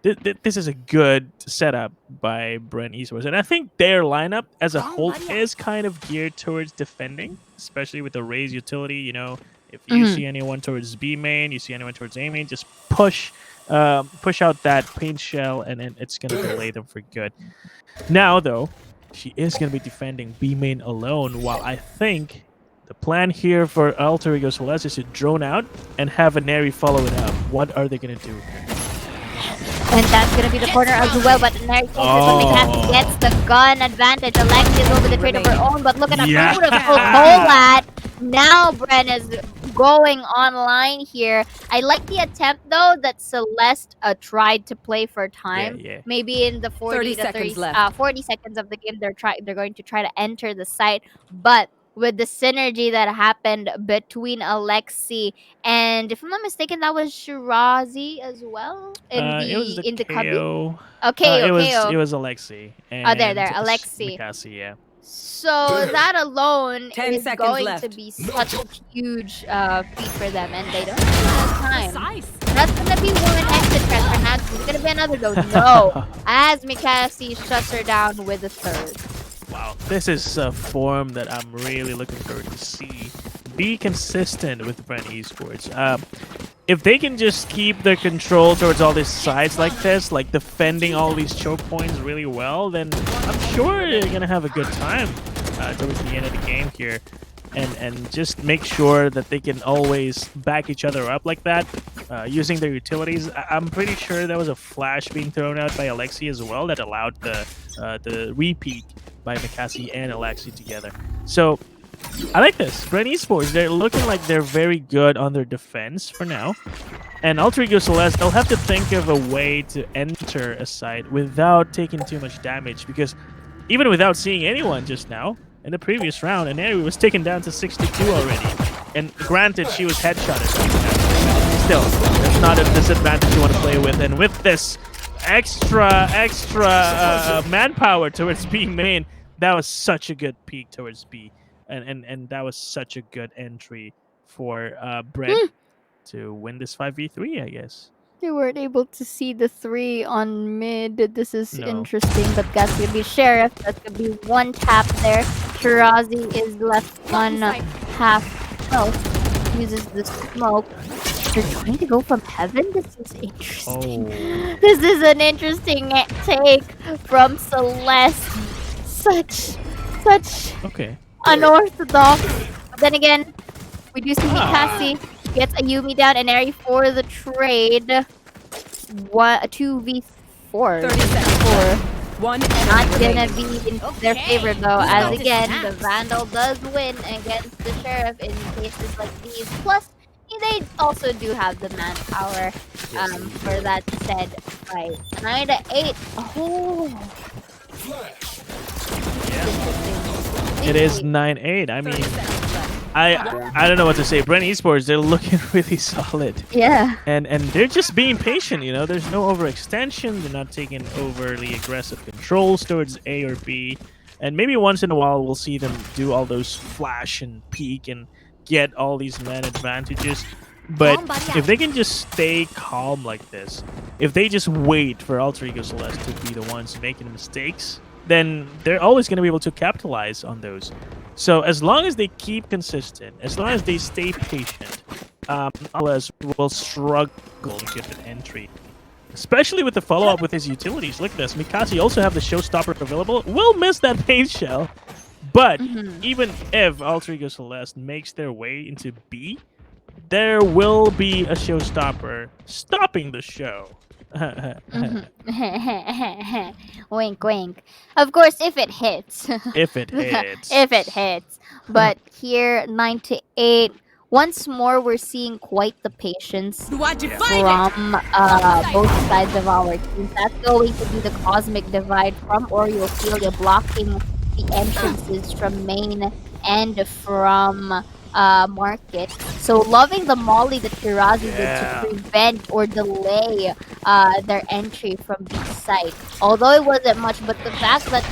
this is a good setup by BRNV Esports, and I think their lineup as a whole is kind of geared towards defending, especially with the Raze utility. You know, if you see anyone towards B main, you see anyone towards A main, just push out that paint shell, and then it's gonna delay them for good. Now, though, she is gonna be defending B main alone, while I think The plan here for Alter Ego Celeste is to drone out and have a Neri follow it up. What are they going to do here?
And that's going to be the corner as well, but Neri takes it when Mikasa gets the gun advantage. Alexia is over the trade of her own, but look at that beautiful Colat. Now Bren is going online here. I like the attempt though that Celeste tried to play for time. Maybe in the 40 seconds of the game, they're going to try to enter the site, but with the synergy that happened between Alexi and, if I'm not mistaken, that was Shirazi as well in the KO. Okay,
it was Alexi. And
there, Alexi.
Mikasa, yeah.
So that alone is going to be such a huge feat for them, and they don't have time. That's gonna be one exit transfer. Now it's gonna be another go. No, as Mikasa shuts her down with a third.
Wow, this is a form that I'm really looking forward to see. Be consistent with Brent Esports. If they can just keep their control towards all these sides like this, like defending all these choke points really well, then I'm sure they're gonna have a good time towards the end of the game here. And just make sure that they can always back each other up like that, using their utilities. I'm pretty sure there was a flash being thrown out by Alexi as well that allowed the repeat by Mikasa and Alexi together. So I like this. Brent Esports, they're looking like they're very good on their defense for now. And Alter Ego Celeste, they'll have to think of a way to enter a site without taking too much damage, because even without seeing anyone just now, in the previous round, Neri was taken down to 62 already. And granted, she was headshotted. Still, that's not a disadvantage you want to play with. And with this extra manpower towards B main, that was such a good peek towards B. And that was such a good entry for Brent to win this 5v3, I guess.
They weren't able to see the 3 on mid. This is interesting, but that's going to be Sheriff. That's going to be one tap there. Shirazi is left on half health. Uses the smoke. They're trying to go from heaven? This is interesting. This is an interesting take from Celeste. Such unorthodox. But then again, we do see Mikasa gets a Yumi down and Eri for the trade. 2v4.
30 seconds. One
not gonna be in their favor though, as again the Vandal does win against the Sheriff in cases like these. Plus, they also do have the manpower for that said fight. 9-8. Oh.
It is 9-8. I mean, I don't know what to say. Brent Esports, they're looking really solid.
Yeah.
And they're just being patient, you know. There's no overextension. They're not taking overly aggressive controls towards A or B. And maybe once in a while we'll see them do all those flash and peek and get all these man advantages. But if they can just stay calm like this, if they just wait for Alter Ego Celeste to be the ones making mistakes, then they're always going to be able to capitalize on those. So as long as they keep consistent, as long as they stay patient, Alez will struggle to get an entry. Especially with the follow-up with his utilities. Look at this. Mikasa also have the showstopper available. Will miss that pain shell. But even if Alter Ego Celeste makes their way into B, there will be a showstopper stopping the show.
Wink, wink. Of course, if it hits.
If it hits.
If it hits. But here, 9-8. Once more, we're seeing quite the patience from both sides of our teams. That's going to be the cosmic divide from Oreophilia, blocking the entrances from main and from market. So loving the molly that Shirazi did to prevent or delay their entry from the site. Although it wasn't much, but the fact that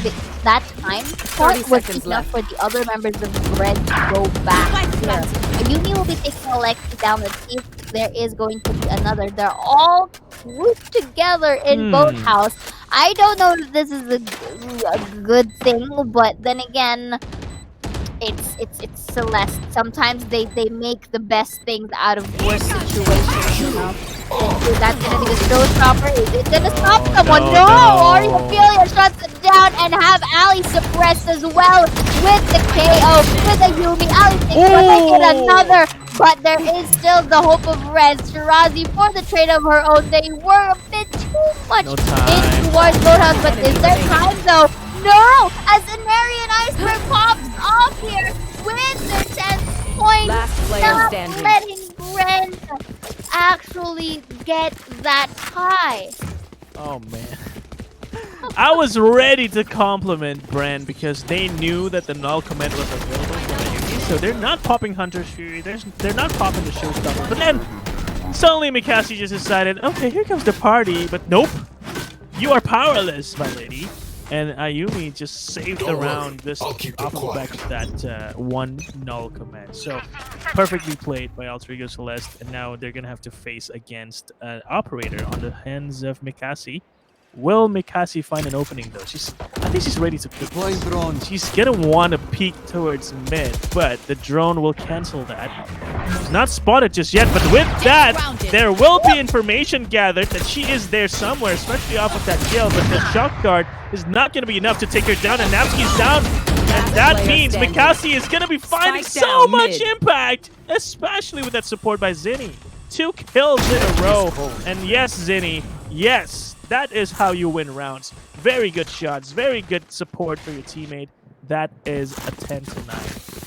that time was enough for the other members of Red to go back here. Yumi will be taking Alexi down. Let's see if there is going to be another. They're all grouped together in Boathouse. I don't know if this is a good thing, but then again, it's Celeste. Sometimes they make the best things out of worse situations, you know. Is that gonna be the showstopper? Is it gonna stop someone? No! Oreophilia shuts it down and have Ali suppressed as well with the KO, with a Yumi. Ali gonna get another, but there is still the hope of Red. Shirazi for the trade of her own. They were a bit too much in towards Roadhouse, but is there time though? No! As Anarian Iceberg pops off here with their 10 points,
Last player
not
standing.
letting Bren actually get that tie.
Oh man. I was ready to compliment Bren because they knew that the null command was available for Ayumi, so they're not popping Hunter's Fury, they're not popping the Showstopper. But then suddenly Mikasi just decided, okay, here comes the party, but nope. You are powerless, my lady. And Ayumi just saved the round just off the back of that one null command. So perfectly played by Alter Ego Celeste, and now they're gonna have to face against an operator on the hands of Mikasi. Will Mikasi find an opening though? I think she's ready to pick. She's gonna want to peek towards mid, but the drone will cancel that. She's not spotted just yet, but with that, there will be information gathered that she is there somewhere, especially off of that kill. But the shock guard is not gonna be enough to take her down, and Napski's down. And that means Mikasi is gonna be finding so much impact, especially with that support by Zinni. 2 kills in a row, and yes, Zinni, yes. That is how you win rounds. Very good shots, very good support for your teammate. That is a 10 to 9.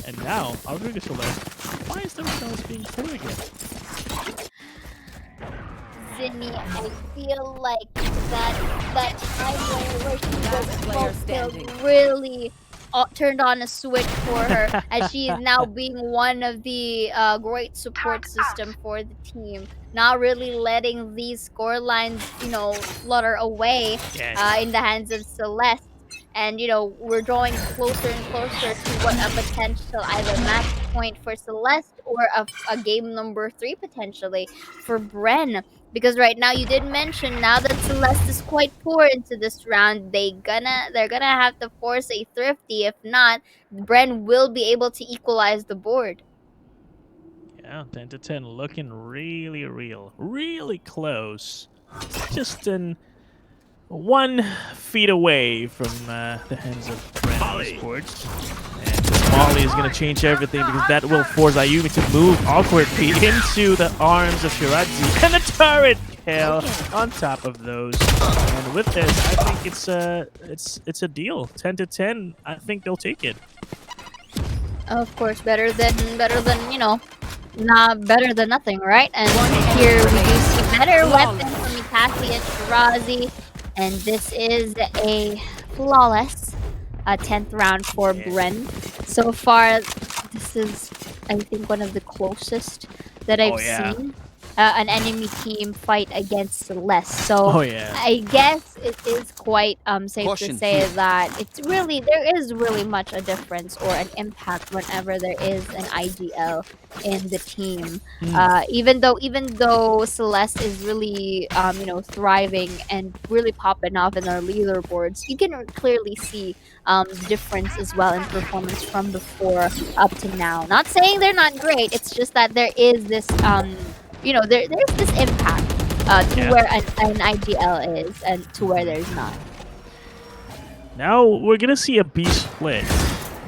And now, Alter Celeste finds themselves being through again.
Zinni, I feel like that time where she was focused really turned on a switch for her, as she is now being one of the great support system for the team. Not really letting these score lines, flutter away in the hands of Celeste. And, we're drawing closer and closer to what a potential either match point for Celeste or a game number 3 potentially for Bren. Because right now, you did mention now that Celeste is quite poor into this round, they're gonna have to force a thrifty. If not, Bren will be able to equalize the board.
Yeah, 10 to 10, looking really real, really close. Just 1 feet away from the hands of Bren Sports. And Molly is going to change everything because that will force Ayumi to move awkwardly into the arms of Shirazi. And the turret kill on top of those. And with this, I think it's a deal. 10 to 10, I think they'll take it.
Of course, better than not better than nothing, right? And here we do see better weapons from Mikasi and Shirazi. And this is a flawless 10th round for Bren. So far, this is, I think, one of the closest that I've seen an enemy team fight against Celeste. So I guess it is quite safe to say that there is really much a difference or an impact whenever there is an IGL in the team. Even though Celeste is really thriving and really popping off in our leaderboards, you can clearly see difference as well in performance from before up to now. Not saying they're not great, it's just that there is this there's this impact to where an IGL is and to where there's not.
Now we're gonna see a B split.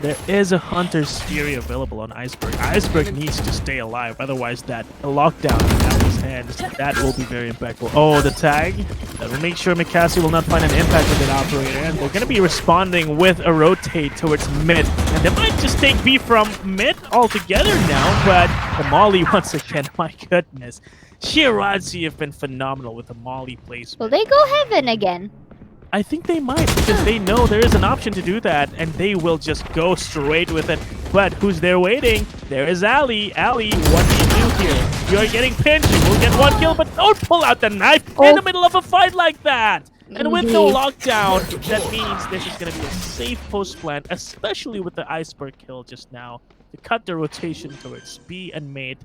There is a Hunter's Fury available on Iceberg. Iceberg needs to stay alive, otherwise that lockdown in his hands, that will be very impactful. Oh, the tag. That will make sure Mikasi will not find an impact with that operator. And they're going to be responding with a rotate towards mid. And they might just take B from mid altogether now, but the Molly once again, my goodness. Shirazi have been phenomenal with the Molly placement.
Will they go heaven again?
I think they might, because they know there is an option to do that, and they will just go straight with it. But who's there waiting? There is Ali. Ali, what do you do here? You are getting pinched. You will get 1 kill, but don't pull out the knife in the middle of a fight like that. And with no lockdown, that means this is going to be a safe post plant, especially with the Iceberg kill just now, to cut the rotation towards B and mid.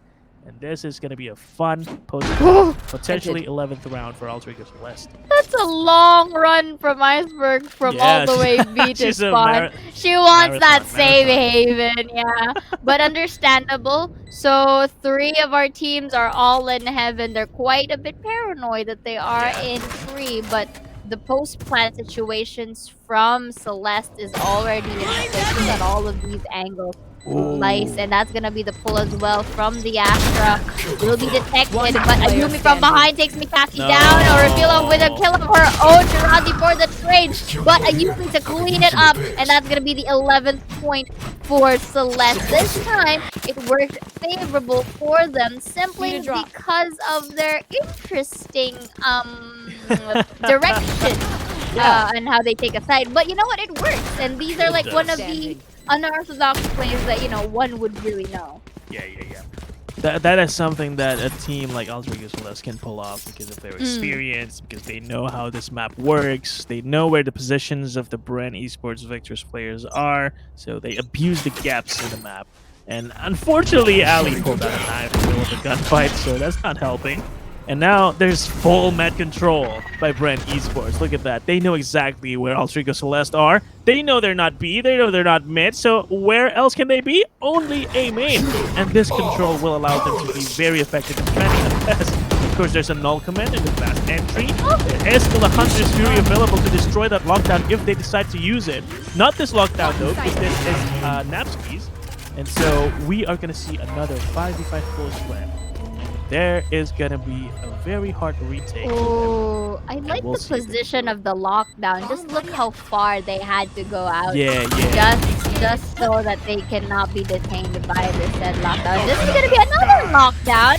And this is going to be a fun potentially 11th round for Alter Ego Celeste.
That's a long run from Iceberg from all the way B to spawn. She wants that safe haven, but understandable. So 3 of our teams are all in heaven. They're quite a bit paranoid that they are in 3, but the post-plant situations from Celeste is already in place. Look at all of these angles. Nice, and that's gonna be the pull as well from the Astra. Will be detected, but Ayumi from behind takes Mikaki down. Or Reveal with a kill of her own. Shirazi for the trade, but Ayumi to clean it up, and that's gonna be the 11th point for Celeste. This time, it worked favorable for them simply because of their interesting direction and how they take a side. But you know what? It works, and these are like one of the unorthodox plays that one would really know.
Yeah. That is something that a team like Ultra Celeste can pull off because of their experience, because they know how this map works, they know where the positions of the BRN Esports Victors players are, so they abuse the gaps in the map. And unfortunately, Ali pulled out a knife in the middle of the gunfight, so that's not helping. And now there's full map control by BRN Esports. Look at that. They know exactly where Ultra Celeste are. They know they're not B. They know they're not mid. So where else can they be? Only A main. And this control will allow them to be very effective in defending the best. Of course, there's a null command in the fast entry. There is still a Hunter's Fury available to destroy that lockdown if they decide to use it. Not this lockdown, though, because this is Napski's. And so we are going to see another 5v5 close plan. There is gonna be a very hard retake.
Oh, I like the position of the lockdown. Just look how far they had to go out.
Yeah.
Just so that they cannot be detained by this said lockdown. This is gonna be another lockdown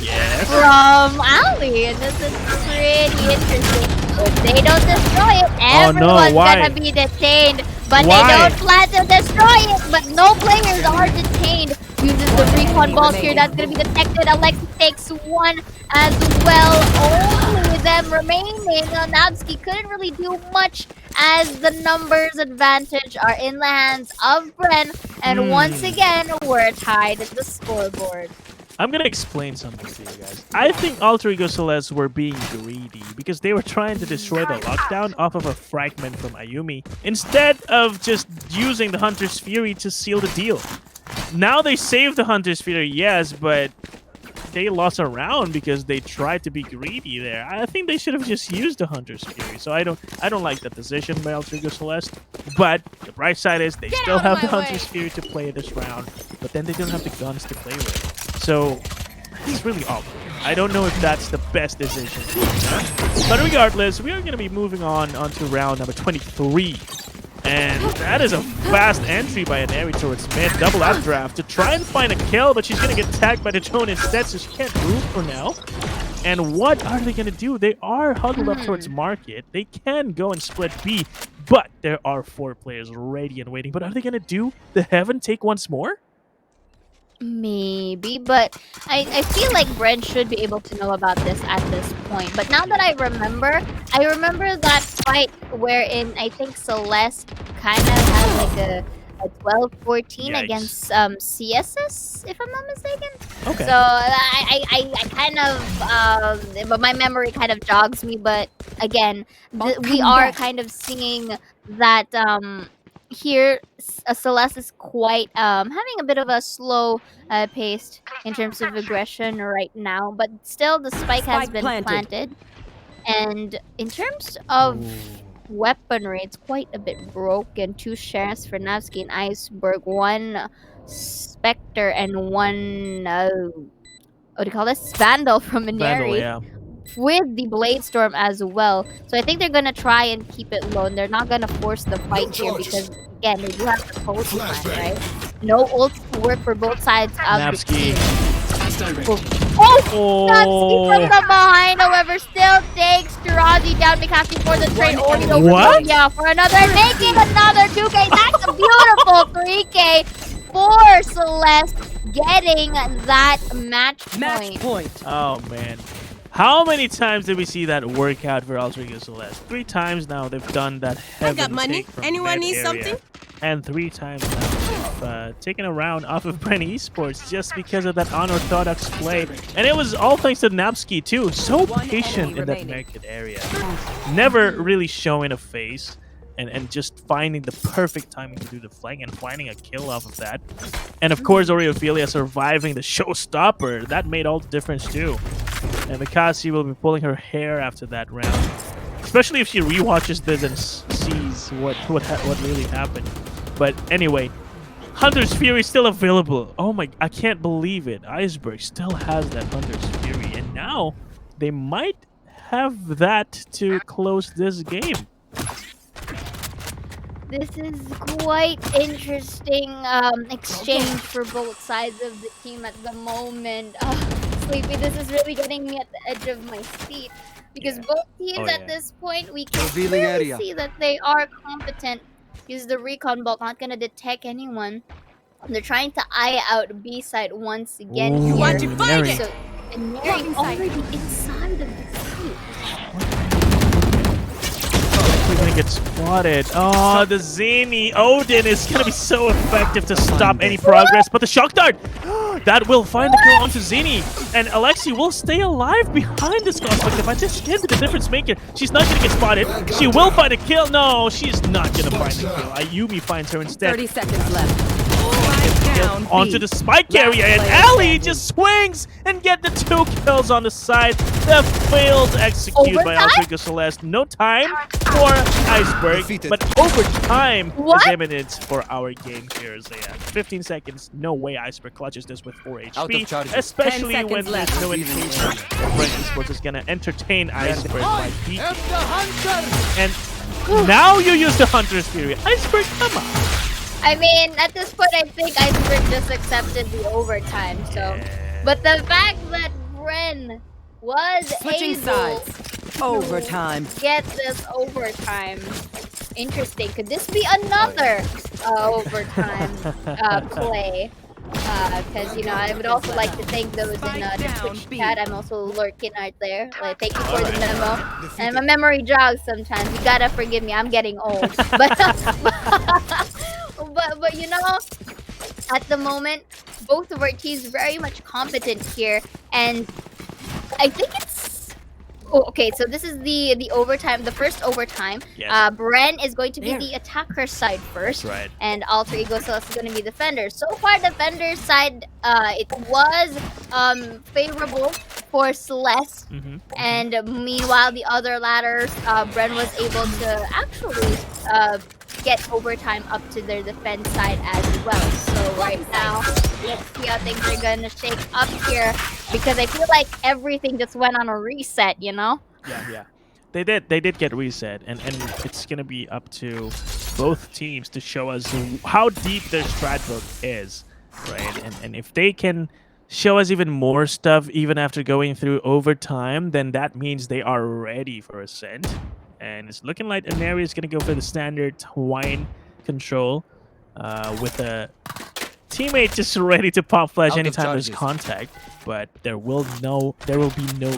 from Ali, and this is pretty interesting. If they don't destroy it, everyone's gonna be detained. But they don't plan to destroy it. But no players are detained. Uses the recon balls here. That's going to be detected. Alexi takes one as well. Only them remaining. Nabsky couldn't really do much as the numbers advantage are in the hands of Bren. And once again, we're tied at the scoreboard.
I'm going to explain something to you guys. I think Alter Ego Celeste were being greedy because they were trying to destroy the lockdown off of a fragment from Ayumi instead of just using the Hunter's Fury to seal the deal. Now they saved the Hunter's Fury, yes, but they lost a round because they tried to be greedy there. I think they should have just used the Hunter's Fury. So I don't like that decision by Alter Ego Celeste. But the bright side is they still have the Hunter's Fury to play this round, but then they don't have the guns to play with. So it's really awful. I don't know if that's the best decision. But regardless, we are going to be moving on to round number 23. And that is a fast entry by Aneri towards mid. Double updraft to try and find a kill, but she's going to get tagged by the drone instead, so she can't move for now. And what are they going to do? They are huddled up towards market. They can go and split B, but there are 4 players ready and waiting. But are they going to do the Heaven take once more?
Maybe, but I feel like Brent should be able to know about this at this point. But now that I remember that fight wherein I think Celeste kind of had like a 12-14 against CSS, if I'm not mistaken.
Okay.
So I kind of, but my memory kind of jogs me. But again, we are kind of seeing that here Celeste is quite having a bit of a slow pace in terms of aggression right now, but still the spike has been planted. And in terms of weaponry, it's quite a bit broken. 2 shares for Navsky and Iceberg, 1 Spectre, and 1 what do you call this? Vandal from Mineri. With the Blade Storm as well. So I think they're gonna try and keep it low. And they're not gonna force the fight here because again they do have the post plan, right? No ults to work for both sides of the team. Navsky from the behind, however, still takes Shirazi down. Mikaki for the trade. Yeah, for another, making another 2K. That's a beautiful 3K for Celeste, getting that match point.
Oh man. How many times did we see that work out for Alter Ego Celeste? 3 times now they've done that Heaven
I got money.
Take from
Anyone need
area.
something?
And 3 times now they've taken a round off of BRN Esports just because of that unorthodox play. And it was all thanks to Napsky too. So patient in that market area. Never really showing a face. And just finding the perfect timing to do the flank and finding a kill off of that. And of course, Oreophilia surviving the showstopper. That made all the difference too. And Mikasi will be pulling her hair after that round. especially if she rewatches this and sees what really happened. But anyway, Hunter's Fury is still available. Oh my, I can't believe it. Iceberg still has that Hunter's Fury, and now they might have that to close this game.
This is quite interesting exchange for both sides of the team at the moment. Sleepy, this is really getting me at the edge of my seat because both teams at this point we can clearly see that they are competent. Because the recon bolt not gonna detect anyone. They're trying to eye out B side once again.
You want to find it?
So, and Mary already inside of the site.
We're gonna get spotted. Oh, the Zany Odin is gonna be so effective to stop any progress. But the shock dart, that will find the kill onto Zany. And Alexi will stay alive behind this conflict. If I just get the difference maker, she's not gonna get spotted. She will find a kill. No, she's not gonna find a kill. Ayumi finds her instead.
30 seconds left.
Down onto the spike area, and Ali just swings and get the 2 kills on the side. The failed execute by Altrigo Celeste. No time for Iceberg, but overtime is imminent for our game here. So yeah, 15 seconds. No way Iceberg clutches this with 4 HP, especially when there's no indication that Brent Esports is gonna entertain Iceberg by beating. And now you use the Hunter's Fury. Iceberg, come on.
I mean, at this point, I think Iceberg just accepted the overtime. So, but the fact that Bren was able
overtime
to get this overtime, interesting. Could this be another overtime play? Because, you know, I would also like to thank those in the Twitch chat. I'm also lurking out there. Like, thank you for the memo. And my memory jogs sometimes. You gotta forgive me. I'm getting old. But you know, at the moment, both of our teams very much competent here, and I think it's okay. So this is the overtime, the first overtime.
Yes.
Bren is going to be the attacker side first,
right?
And Alter Ego Celeste is going to be defender. So far, defender side, it was favorable for Celeste, and meanwhile, the other ladders, Bren was able to actually get overtime up to their defense side as well. So right now, let's see how things are gonna shake up here, because I feel like everything just went on a reset, you know?
Yeah. They did get reset, and it's gonna be up to both teams to show us how deep their strat book is, right? And if they can show us even more stuff even after going through overtime, then that means they are ready for Ascent. And it's looking like Anari is going to go for the standard Hawaiian control with a teammate just ready to pop flash anytime there's contact. But there will be no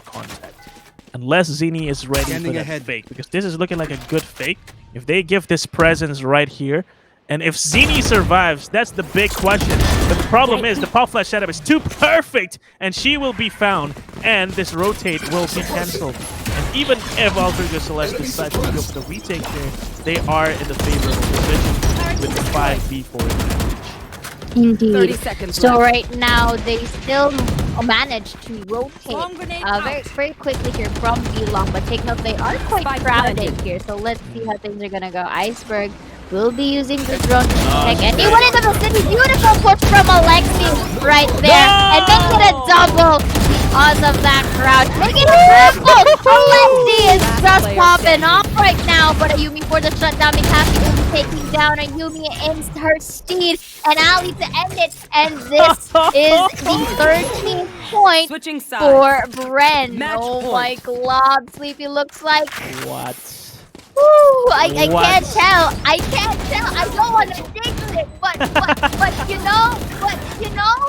contact unless Zini is ready for that fake, because this is looking like a good fake. If they give this presence right here, and if Zini survives, that's the big question. But the problem is the pop flash setup is too perfect, and she will be found, and this rotate will be cancelled. And even if Altrigo Celeste decides to go for the retake here, they are in the favorable position with the 5v4 advantage.
Indeed.
30 seconds
so
left.
right now, they still manage to rotate very quickly here from B-Long, but take note, they are quite crowded here. So let's see how things are gonna go. Iceberg will be using the drone to check anyone in the vicinity. Beautiful push from Alexi right there, and make it a double because of that crowd. Make it triple. Alexi is just popping off right now, but Ayumi for the shutdown. Mikasi will be taking down Ayumi in her steed, and Ali to end it. And this is the 13th point for Bren. My glob, Sleepy looks like.
What?
Ooh, I can't tell. I don't want to jinx it, but you know,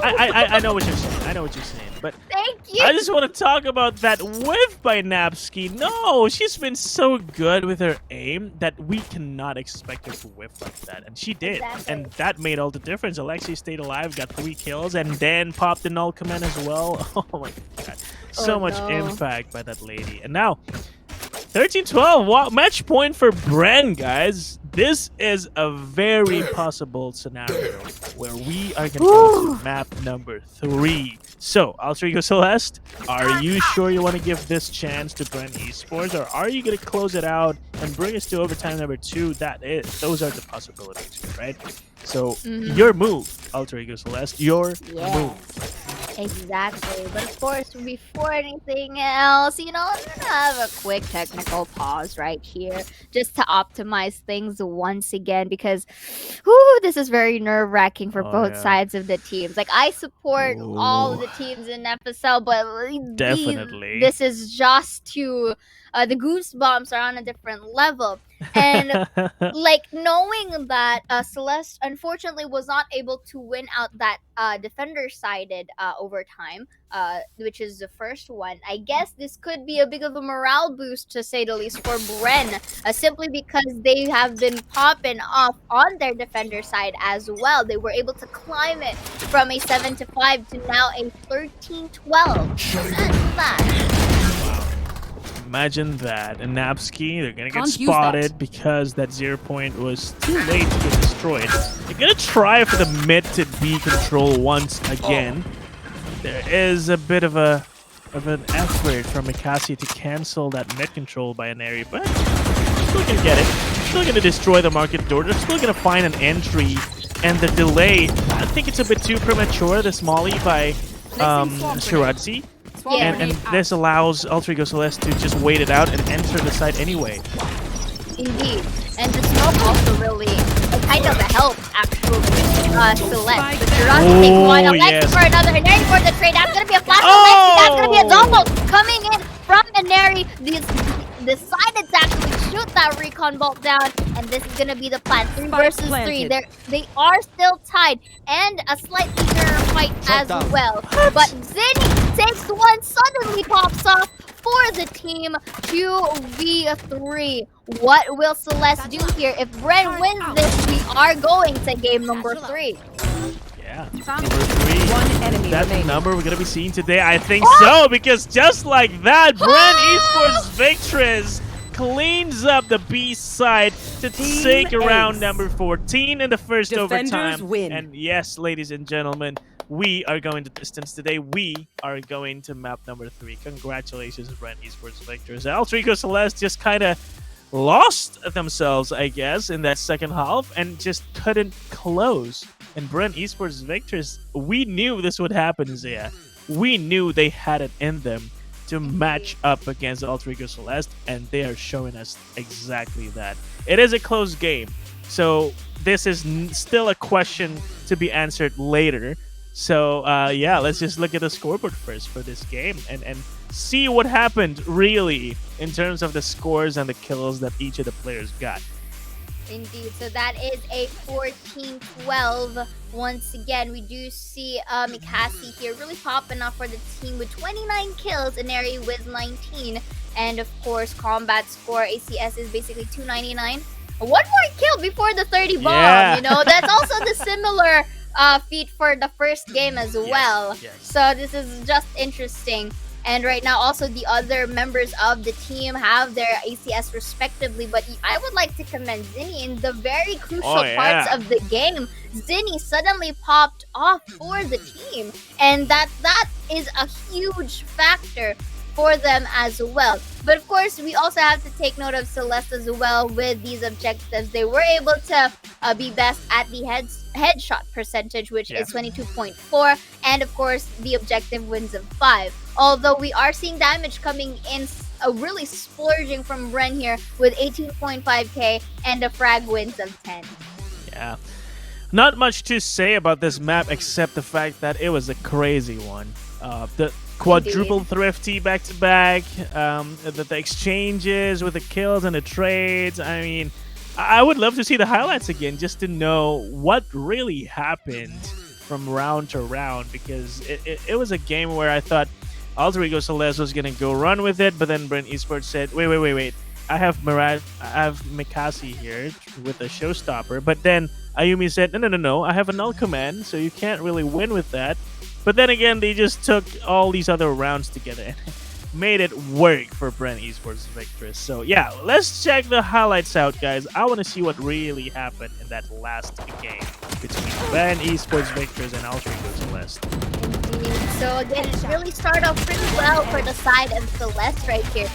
I know what you're saying. I know what you're saying, but
thank you.
I just want to talk about that whiff by Napski. No, she's been so good with her aim that we cannot expect her to whiff like that, and she did, and that made all the difference. Alexi stayed alive, got 3 kills, and then popped the null command as well. Oh my god, so much impact by that lady. And now 13-12. Wow, match point for Bren, guys. This is a very possible scenario where we are going to go to map number 3. So, Alter Ego Celeste, are you sure you want to give this chance to Bren Esports, or are you going to close it out and bring us to overtime number 2? Those are the possibilities, right? So, your move, Alter Ego Celeste, your move.
Exactly. But of course, before anything else, I'm gonna have a quick technical pause right here just to optimize things once again because this is very nerve-wracking for both sides of the teams. Like, I support all of the teams in FSL, but
definitely
this is just to the goosebumps are on a different level. And like, knowing that Celeste unfortunately was not able to win out that defender-sided overtime, which is the first one, I guess this could be a big of a morale boost, to say the least, for Bren, simply because they have been popping off on their defender side as well. They were able to climb it from a 7-5 to now a 13-12. That's that.
Imagine that. And Napsky, they're going to get spotted because that 0 point was too late to get destroyed. They're going to try for the mid to B control once again. There is a bit of an effort from Mikasi to cancel that mid control by Aneri, but still going to get it. Still going to destroy the market door. They're still going to find an entry. And the delay, I think it's a bit too premature, this molly by Shiradzi. And this allows Alter Ego Celeste to just wait it out and enter the site anyway.
Indeed. And the smoke also really kind of helped, actually, Celeste. But Shiradzi takes one. Alexi for another. Aneri for the trade. That's going to be a flash. Alexi. That's going to be a double coming in from Aneri. Decided to actually shoot that recon bolt down, and this is gonna be the plan. 3 versus 3. They are still tied, and a slightly bigger fight as well. But Zinni takes one, suddenly pops off for the team 2v3. What will Celeste do here? If Bren wins this, we are going to game number 3.
Yeah, number 3.
One enemy
That's the
remaining.
number we're gonna be seeing today. I think so, because just like that, Bren Esports Victress cleans up the B side to take round number 14 in the first overtime.
Win.
And yes, ladies and gentlemen, we are going to distance today. We are going to map number 3. Congratulations, Bren Esports Victress. Alter Ego Celeste just kind of lost themselves, I guess, in that second half and just couldn't close. And Bren Esports Victress, we knew this would happen, Zia. We knew they had it in them to match up against Alter Ego Celeste, and they are showing us exactly that. It is a close game, so this is still a question to be answered later. So, yeah, let's just look at the scoreboard first for this game and see what happened, really, in terms of the scores and the kills that each of the players got.
Indeed. So that is a 14-12. Once again, we do see Mikasi here really popping off for the team with 29 kills, Aneri with 19. And of course, combat score ACS is basically 299. One more kill before the 30 bomb, That's also the similar feat for the first game as well.
Yes.
So this is just interesting. And right now, also, the other members of the team have their ACS respectively. But I would like to commend Zinni in the very crucial parts of the game. Zinni suddenly popped off for the team. And that is a huge factor for them as well. But of course, we also have to take note of Celeste as well with these objectives. They were able to be best at the headshot percentage, which is 22.4, and of course the objective wins of 5. Although we are seeing damage coming in, really splurging from Bren here with 18.5k and a frag wins of 10.
Yeah, not much to say about this map except the fact that it was a crazy one. The quadruple thrifty back-to-back, the exchanges with the kills and the trades. I mean, I would love to see the highlights again just to know what really happened from round to round, because it was a game where I thought Alter Ego Celeste was going to go run with it, but then Bren Esports said, wait. I have Mikasi here with a showstopper, but then Ayumi said, no, I have a null command, so you can't really win with that. But then again, they just took all these other rounds together. made it work for Brand Esports Victors. So yeah, let's check the highlights out, guys. I want to see what really happened in that last game between Brand Esports Victors and Alter Ego Celeste.
Indeed. So again, it really started off pretty well for the side of Celeste right here.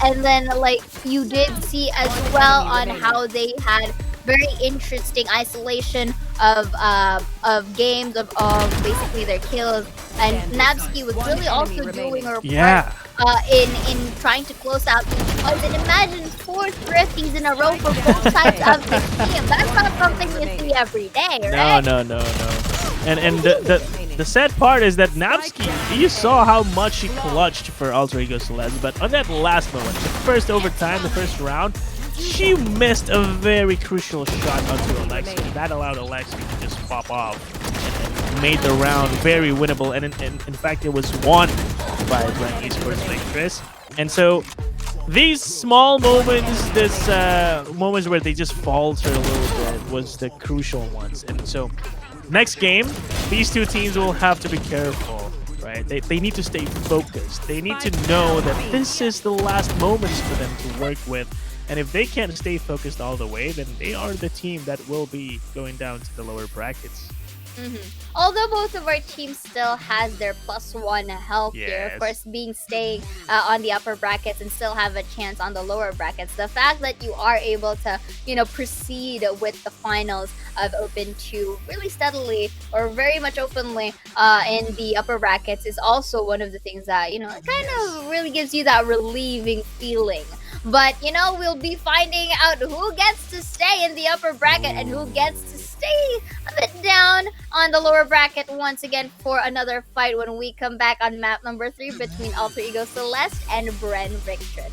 And then like you did see as well on how they had very interesting isolation of games of basically their kills, and Nabsky was really also doing her part in trying to close out each fight. And imagine 4 thrifties in a row for both sides of the team. That's not something you see every day, right?
No. And the sad part is that Nabsky, you saw how much he clutched for Alter Ego Celeste, but on that last moment, the first overtime, the first round, she missed a very crucial shot onto Alexi. That allowed Alexi to just pop off and made the round very winnable. And in fact, it was won by Brand Esports Victors. And so these small moments, this moments where they just falter a little bit, was the crucial ones. And so next game, these two teams will have to be careful, right? They need to stay focused. They need to know that this is the last moments for them to work with. And if they can't stay focused all the way, then they are the team that will be going down to the lower brackets.
Although both of our teams still has their +1 health here, of course, staying on the upper brackets and still have a chance on the lower brackets. The fact that you are able to, proceed with the finals of Open 2 really steadily or very much openly in the upper brackets is also one of the things that, it kind of really gives you that relieving feeling. But, we'll be finding out who gets to stay in the upper bracket and who gets to stay a bit down on the lower bracket once again for another fight when we come back on map number 3 between Alter Ego Celeste and Brand Victors.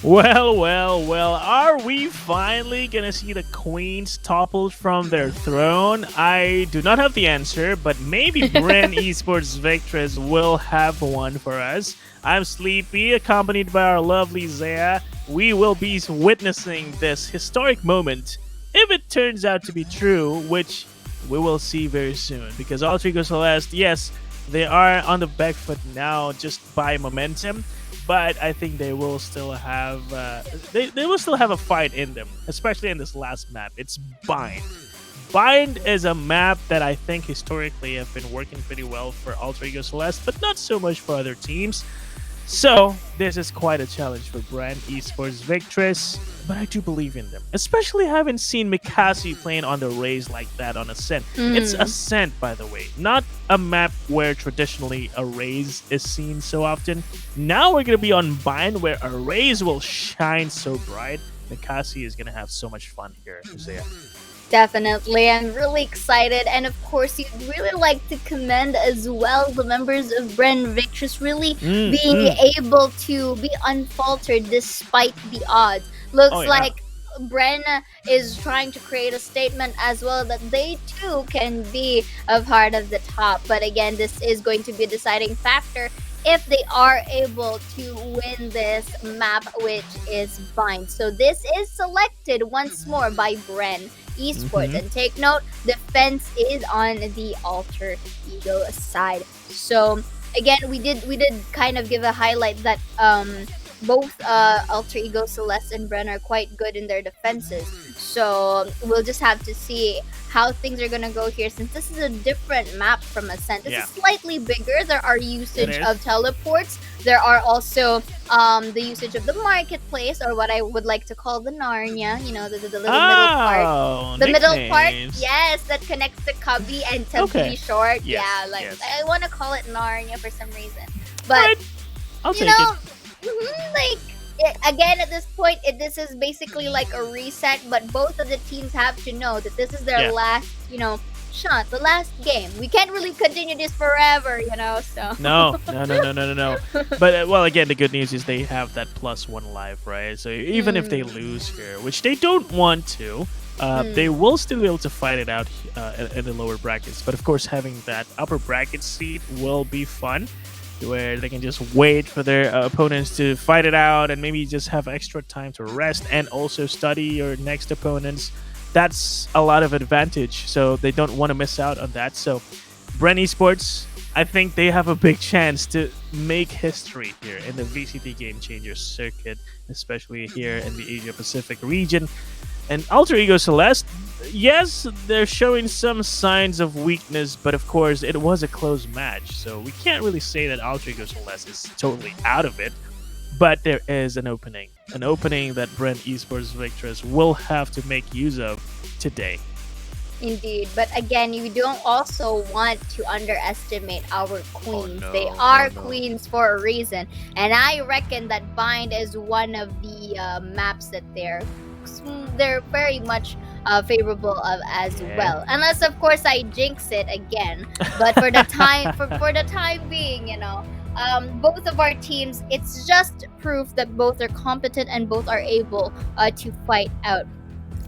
Well. Are we finally gonna see the queens toppled from their throne? I do not have the answer, but maybe BRN Esports Victress will have one for us. I'm Sleepy, accompanied by our lovely Zaya. We will be witnessing this historic moment if it turns out to be true, which we will see very soon. Because Alter Ego Celeste, yes, they are on the back foot now just by momentum. But I think they will still have they will still have a fight in them, especially in this last map. It's Bind. Bind is a map that I think historically have been working pretty well for Alter Ego Celeste, but not so much for other teams. So this is quite a challenge for BRN Esports Victress, but I do believe in them, especially having seen Mikasi playing on the Raze like that on Ascent. It's Ascent, by the way, not a map where traditionally a Raze is seen so often. Now we're going to be on Bind, where a Raze will shine so bright. Mikasi is going to have so much fun here, Isaiah.
Definitely. I'm really excited. And of course, you'd really like to commend as well the members of BRN Victress really being able to be unfaltered despite the odds. Looks like BRN is trying to create a statement as well that they too can be a part of the top. But again, this is going to be a deciding factor if they are able to win this map, which is Bind. So this is selected once more by BRN Esports. And take note, defense is on the Alter Ego side. So again, we did kind of give a highlight that both Alter Ego Celeste and BRN are quite good in their defenses. So we'll just have to see how things are gonna go here, since this is a different map from Ascent. This is slightly bigger. There are usage of teleports. There are also the usage of the marketplace, or what I would like to call the Narnia. You know, the little middle part. The middle part, yes, that connects to Cubby and to Be Short. I want to call it Narnia for some reason. But
I'll take it.
Again, at this point, this is basically like a reset, but both of the teams have to know that this is their last, shot, the last game. We can't really continue this forever, so.
No. But, well, again, the good news is they have that +1 life, right? So even if they lose here, which they don't want to, they will still be able to fight it out in the lower brackets. But, of course, having that upper bracket seat will be fun, where they can just wait for their opponents to fight it out and maybe just have extra time to rest and also study your next opponents. That's a lot of advantage, so they don't want to miss out on that. So BRN Esports, I think they have a big chance to make history here in the VCT Game Changer circuit, especially here in the Asia Pacific region. And Alter Ego Celeste, yes, they're showing some signs of weakness, but of course it was a close match, so we can't really say that Alter Ego Celeste is totally out of it. But there is an opening that BRN Esports Victress will have to make use of today.
Indeed, but again, you don't also want to underestimate our queens. They are queens for a reason, and I reckon that Bind is one of the maps that they're very much favorable of as well, unless of course I jinx it again. But for the time for the time being, both of our teams, it's just proof that both are competent and both are able to fight out.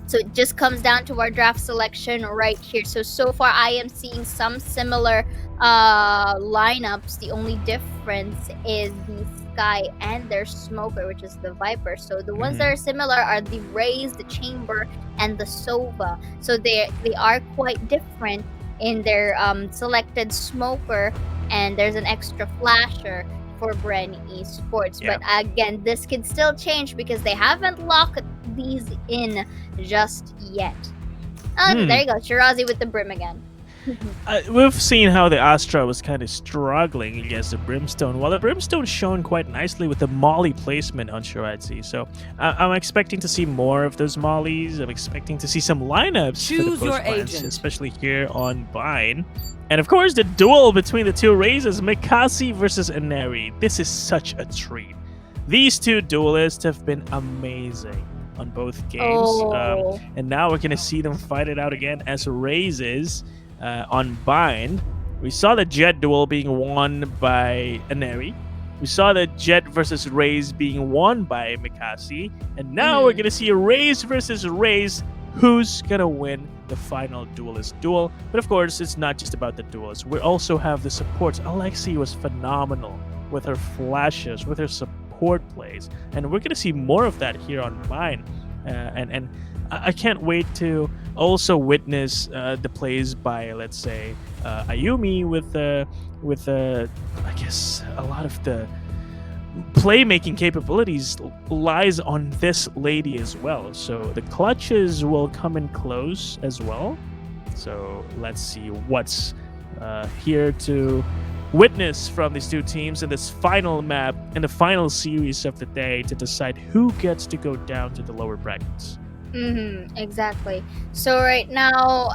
So it just comes down to our draft selection right here. So far I am seeing some similar lineups. The only difference is the Sky and their Smoker, which is the Viper. So the ones that are similar are the Raze, the Chamber, and the Sova. So they are quite different in their selected Smoker, and there's an extra Flasher for BRN Esports. But again, this could still change because they haven't locked these in just yet. There you go, Shirazi with the Brim again.
We've seen how the Astra was kind of struggling against the Brimstone, while the Brimstone's shown quite nicely with the Molly placement on Shirazi. So I'm expecting to see more of those Mollies. I'm expecting to see some lineups
Choose
for the
your
post-plans,
agent,
especially here on Bind. And of course, the duel between the two Razes, Mikasi versus Ineri. This is such a treat. These two duelists have been amazing on both games. And now we're going to see them fight it out again as Razes on Bind. We saw the Jet duel being won by Ineri. We saw the Jet versus Raze being won by Mikasi, and now we're gonna see a Raze versus Raze. Who's gonna win the final duelist duel? But of course, it's not just about the duelists. We also have the supports. Alexi was phenomenal with her flashes, with her support plays, and we're gonna see more of that here on Mine. And I can't wait to also witness the plays by, let's say, Ayumi with I guess a lot of the playmaking capabilities lies on this lady as well. So the clutches will come in close as well. So let's see what's here to witness from these two teams in this final map, in the final series of the day, to decide who gets to go down to the lower brackets.
Exactly. So right now,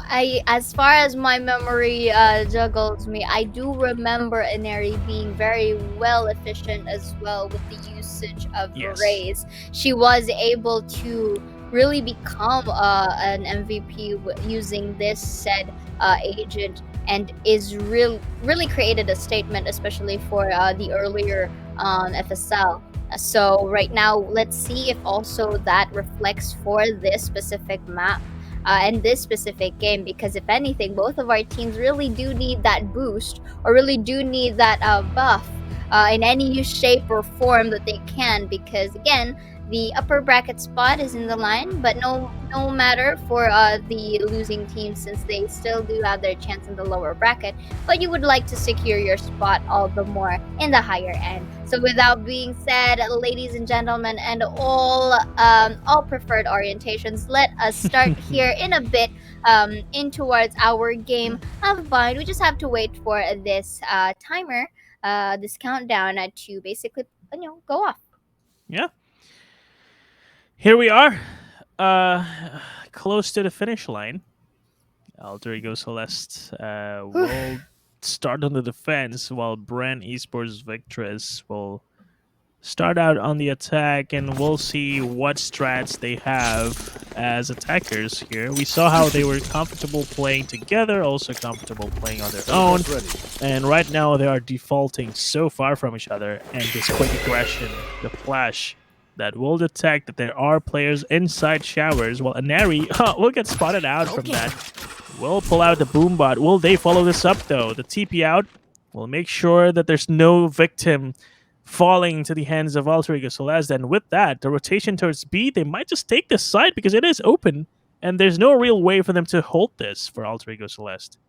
as far as my memory juggles me, I do remember Inari being very well efficient as well with the usage of Raze. She was able to really become an MVP using this said agent, and is really created a statement, especially for the earlier FSL. So right now, let's see if also that reflects for this specific map and this specific game, because if anything, both of our teams really do need that boost, or really do need that buff in any shape or form that they can, because again, the upper bracket spot is in the line, but no matter for the losing team, since they still do have their chance in the lower bracket, but you would like to secure your spot all the more in the higher end. So without being said, ladies and gentlemen, and all preferred orientations, let us start here in a bit in towards our game of Bind. We just have to wait for this timer, this countdown to basically go off.
Yeah. Here we are, close to the finish line. Alter Ego Celeste will start on the defense, while Brand Esports Victress will start out on the attack, and we'll see what strats they have as attackers here. We saw how they were comfortable playing together, also comfortable playing on their own, and right now they are defaulting so far from each other, and this quick aggression, the flash, that will detect that there are players inside showers, while Inari will get spotted out from that. Will pull out the boombot. Will they follow this up, though? The TP out will make sure that there's no victim falling to the hands of Alter Ego Celeste, and with that, the rotation towards B, they might just take this side because it is open, and there's no real way for them to hold this for Alter Ego Celeste.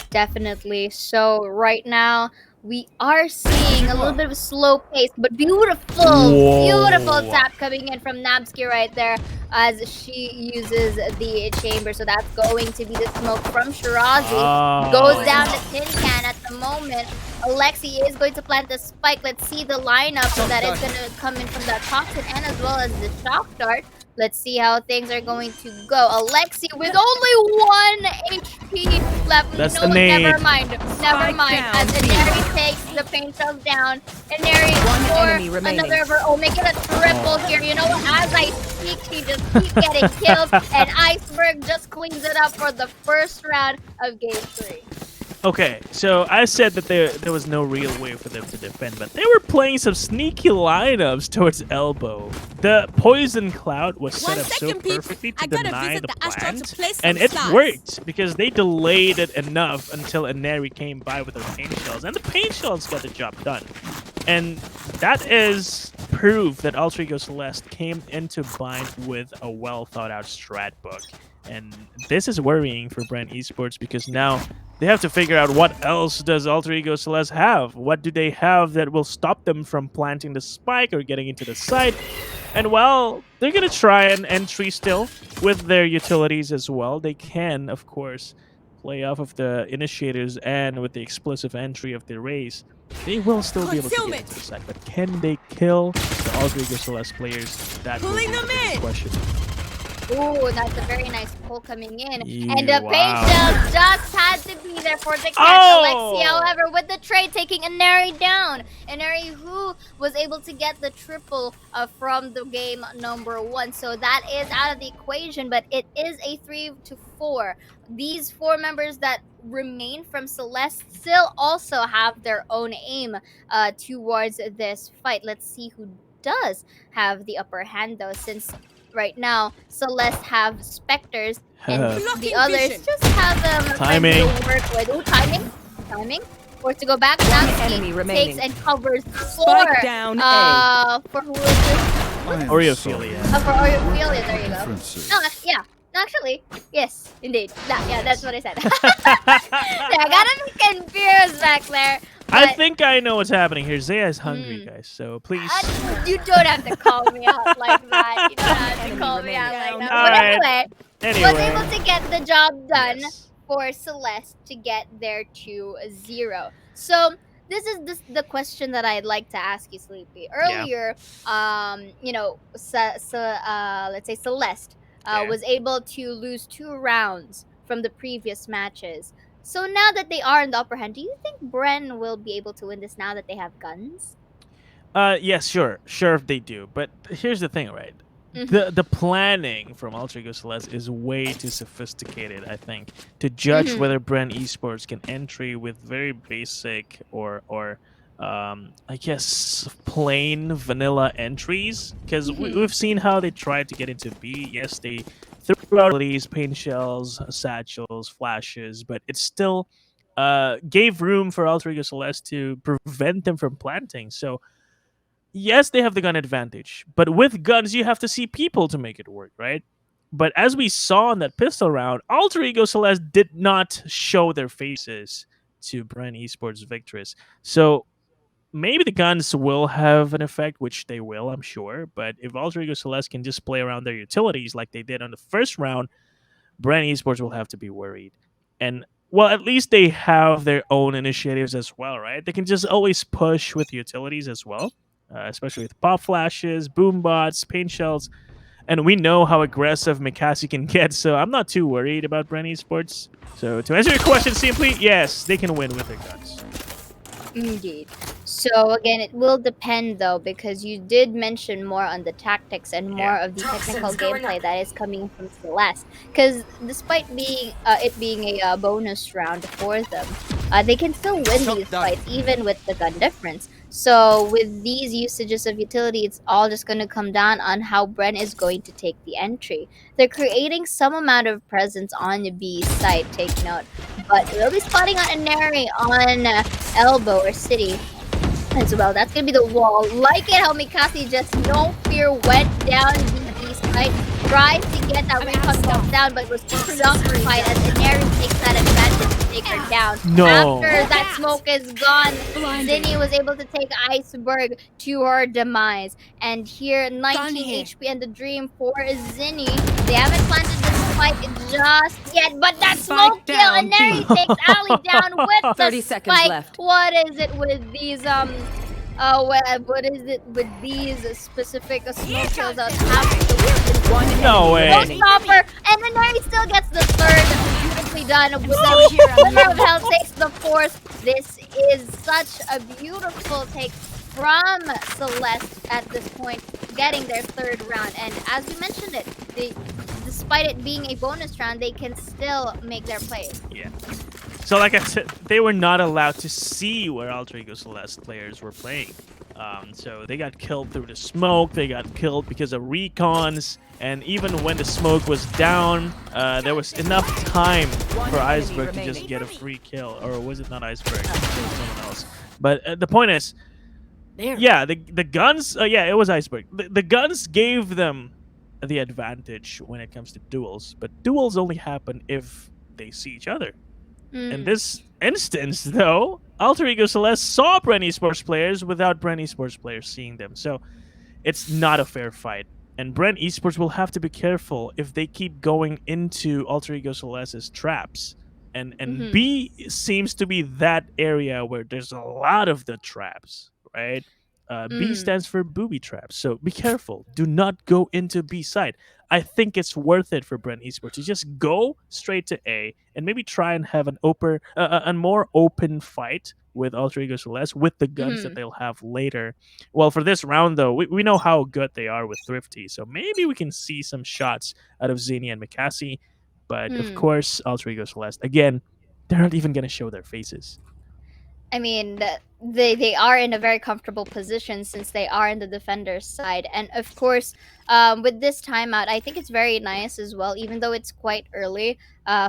Definitely. So right now, we are seeing a little bit of a slow pace, but beautiful tap coming in from Nabsky right there as she uses the chamber. So that's going to be the smoke from Shirazi. Goes down to Tin Can at the moment. Alexi is going to plant the spike. Let's see the lineup so that it's going to come in from that toxin and as well as the shock dart. Let's see how things are going to go. Alexi with only 1 HP left.
That's
never mind. As Inari takes the paint shells down. Inari for another of her. Oh, make it a triple here. You know what? As I speak, she just keeps getting killed. And Iceberg just cleans it up for the first round of Game 3.
Okay, so I said that there was no real way for them to defend, but they were playing some sneaky lineups towards Elbow. The Poison Cloud was set up so perfectly to deny the plant, and it worked because they delayed it enough until Inari came by with her paint shells, and the paint shells got the job done. And that is proof that Alter Ego Celeste came into Bind with a well-thought-out strat book. And this is worrying for Brand Esports because now they have to figure out what else does Alter Ego Celeste have. What do they have that will stop them from planting the spike or getting into the site? And well, they're going to try an entry still with their utilities as well. They can, of course, play off of the initiators, and with the explosive entry of the Raze, they will still be able to get into the site. But can they kill the Alter Ego Celeste players? That will be the biggest question.
Ooh, that's a very nice pull coming in. And the
Wow.
Painshell just had to be there for the catch.
Oh!
Alexi, however, with the trade, taking Inari down. Inari, who was able to get the triple from the game number 1. So that is out of the equation, but it is a 3-4. These 4 members that remain from Celeste still also have their own aim towards this fight. Let's see who does have the upper hand, though, since right now Celeste have Spectres and the others just have them
timing
to work with. Ooh, timing. Forced to go back. Now
enemy remaining.
takes and covers
Spike down
for who is this?
Oreophilia.
For Oreophilia, there you go. No, yeah. Actually, yes, indeed. Yeah, that's what I said. I got him confused back there.
I think I know what's happening here. Zaya is hungry, guys. So please.
You don't have to call me out like that. You don't have to call me out like that. But anyway, was able to get the job done for Celeste to get their 2-0. So this is the question that I'd like to ask you, Sleepy. Earlier, let's say Celeste was able to lose 2 rounds from the previous matches. So now that they are in the upper hand, do you think Bren will be able to win this now that they have guns?
Yes, sure if they do. But here's the thing, right? The planning from Ultra Ego Celeste is way too sophisticated, I think, to judge whether Bren Esports can entry with very basic or I guess plain vanilla entries. Because we've seen how they tried to get into B. Yes, they threw out these paint shells, satchels, flashes, but it still gave room for Ultra Ego Celeste to prevent them from planting. So yes, they have the gun advantage, but with guns, you have to see people to make it work, right? But as we saw in that pistol round, Alter Ego Celeste did not show their faces to Bren Esports victors. So maybe the guns will have an effect, which they will, I'm sure. But if Alter Ego Celeste can just play around their utilities like they did on the first round, Bren Esports will have to be worried. And well, at least they have their own initiatives as well, right? They can just always push with utilities as well. Especially with pop flashes, boom bots, paint shells, and we know how aggressive Mikasi can get, so I'm not too worried about Bren Esports. So to answer your question simply, yes, they can win with their guns.
Indeed. So again, it will depend though, because you did mention more on the tactics and more of the technical gameplay that is coming from Celeste. Because despite being it being a bonus round for them, they can still win these fights even with the gun difference. So with these usages of utility, it's all just going to come down on how Bren is going to take the entry. They're creating some amount of presence on the B side, take note. But we'll be spotting on Inari on Elbow or City as well. That's going to be the wall. Like it how Mikasi just no fear went down the B side. Tries to get that recon bomb down, but was too preoccupied as Inari takes that advantage to take her down.
No.
After that smoke is gone, Zinni was able to take Iceberg to her demise. And here, 19 HP and the dream for Zinni. They haven't planted this fight just yet, but that smoke kill, and there he takes Ali down with
30
the
seconds
spike.
left.
What is it with these what is it with these specific smoke kills that have
No way.
no stopper, and then there he still gets the third. Beautifully done with the winner of Hell takes the fourth. This is such a beautiful take from Celeste at this point, getting their third round. And as we mentioned it, despite it being a bonus round, they can still make their plays.
Yeah. So like I said, they were not allowed to see where Alter Ego Celeste players were playing. So they got killed through the smoke, they got killed because of recons, and even when the smoke was down, there was enough time for Iceberg to just get a free kill. Or was it not Iceberg? It was someone else. But the point is, yeah, the guns, yeah, it was Iceberg. The guns gave them the advantage when it comes to duels, but duels only happen if they see each other. In this instance, though, Alter Ego Celeste saw Bren Esports players without Bren Esports players seeing them. So it's not a fair fight. And Bren Esports will have to be careful if they keep going into Alter Ego Celeste's traps. And B seems to be that area where there's a lot of the traps, right? B stands for booby traps. So be careful. Do not go into B side. I think it's worth it for Brent Esports to just go straight to A and maybe try and have a more open fight with Alter Ego Celeste with the guns that they'll have later. Well, for this round, though, we know how good they are with Thrifty. So maybe we can see some shots out of Zinni and Mikasi. But of course, Alter Ego Celeste, again, they're not even going to show their faces.
I mean, they are in a very comfortable position since they are in the defender's side. And of course, with this timeout, I think it's very nice as well, even though it's quite early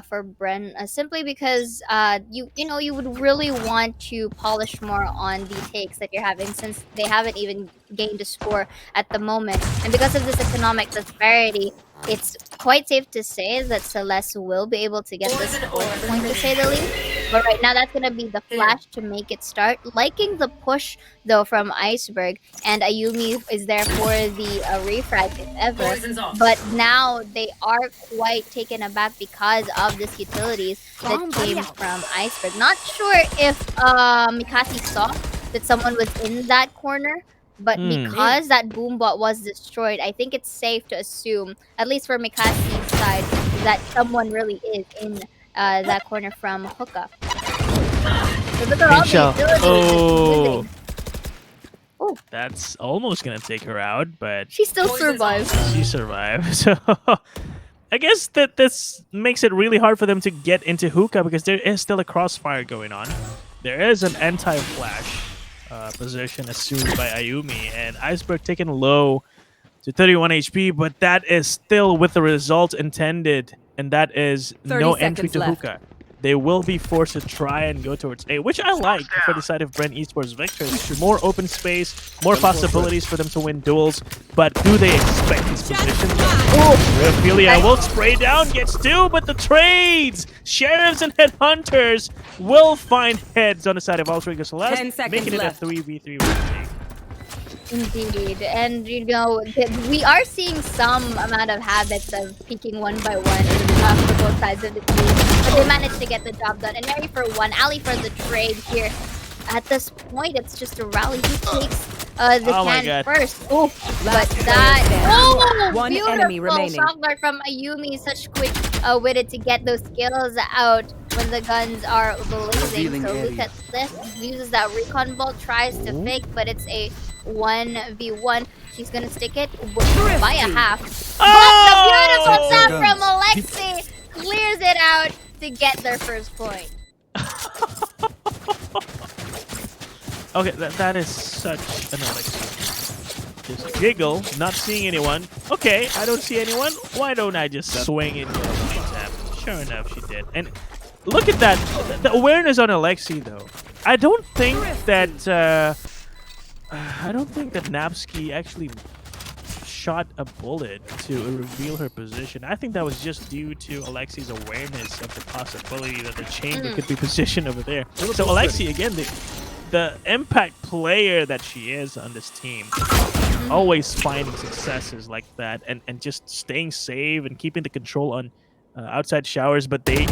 for Bren, simply because you would really want to polish more on the takes that you're having since they haven't even gained a score at the moment. And because of this economic disparity, it's quite safe to say that Celeste will be able to get this score point, to say the least. But right now, that's going to be the flash to make it start. Liking the push, though, from Iceberg. And Ayumi is there for the refrag, if ever. But now they are quite taken aback because of this utilities that came from Iceberg. Not sure if Mikasi saw that someone was in that corner. But because that boombot was destroyed, I think it's safe to assume, at least for Mikasi's side, that someone really is in that corner from Hookah. So look at all the utilities. Oh,
that's almost gonna take her out, but
she still survives.
She survived. So I guess that this makes it really hard for them to get into Hookah because there is still a crossfire going on. There is an anti-flash position assumed by Ayumi, and Iceberg taken low to 31 HP, but that is still with the result intended, and that is no entry to Hookah. They will be forced to try and go towards A, which I like for the side of Brent Esports Victors. More open space, more possibilities for them to win duels, but do they expect these positions? Ophelia will spray down, gets two, but the trades! Sheriffs and Headhunters will find heads on the side of Alter Ego Celeste, making it a 3v3 retake.
Indeed, and we are seeing some amount of habits of peeking one by one for both sides of the team, but they managed to get the job done. And Mary for one, Ali for the trade here. At this point, it's just a rally. Who takes the can first? Oh, but that
one
beautiful
enemy remaining.
Shock dart from Ayumi, such quick witted to get those skills out when the guns are blazing. So look at this, uses that recon bolt, tries to fake, but it's a 1v1. She's gonna stick it by a half. But the beautiful tap from Alexi clears it out to get their first point.
Okay, that is such an Alexi. Just giggle, not seeing anyone. Okay, I don't see anyone. Why don't I just swing into a line tap? Sure enough, she did. And look at that. The awareness on Alexi, though. I don't think that Napsky actually shot a bullet to reveal her position. I think that was just due to Alexi's awareness of the possibility that the chamber could be positioned over there. So Alexi, again, the impact player that she is on this team, always finding successes like that and just staying safe and keeping the control on outside showers. But this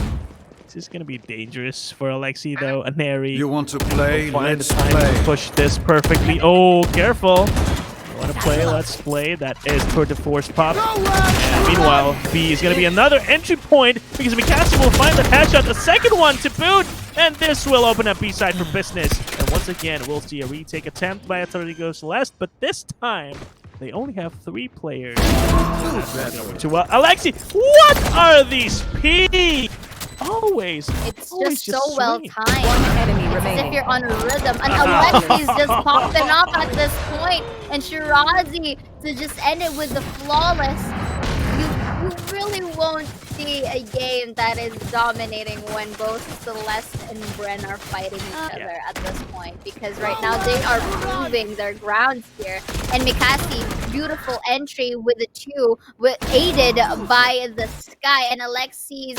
is going to be dangerous for Alexi, though. Aneri.
You want to play? Let's
play.
play.
Push this perfectly. Oh, careful. You want to play? Let's play. That is for the force pop. And meanwhile, B is going to be another entry point because Mikasa will find the headshot, the second one to boot. And this will open up B side for business. And once again, we'll see a retake attempt by Alter Ego Celeste, but this time they only have 3 players. To Alexi, what are these P? Always.
It's just so well timed. One enemy remaining. As if you're on a rhythm. And Alexi's just popping up at this point. And Shirazi to just end it with the flawless. You really won't see a game that is dominating when both Celeste and Bren are fighting each other at this point. Because right now they are proving their grounds here. And Mikasi, beautiful entry with the 2, aided by the Sky. And Alexi's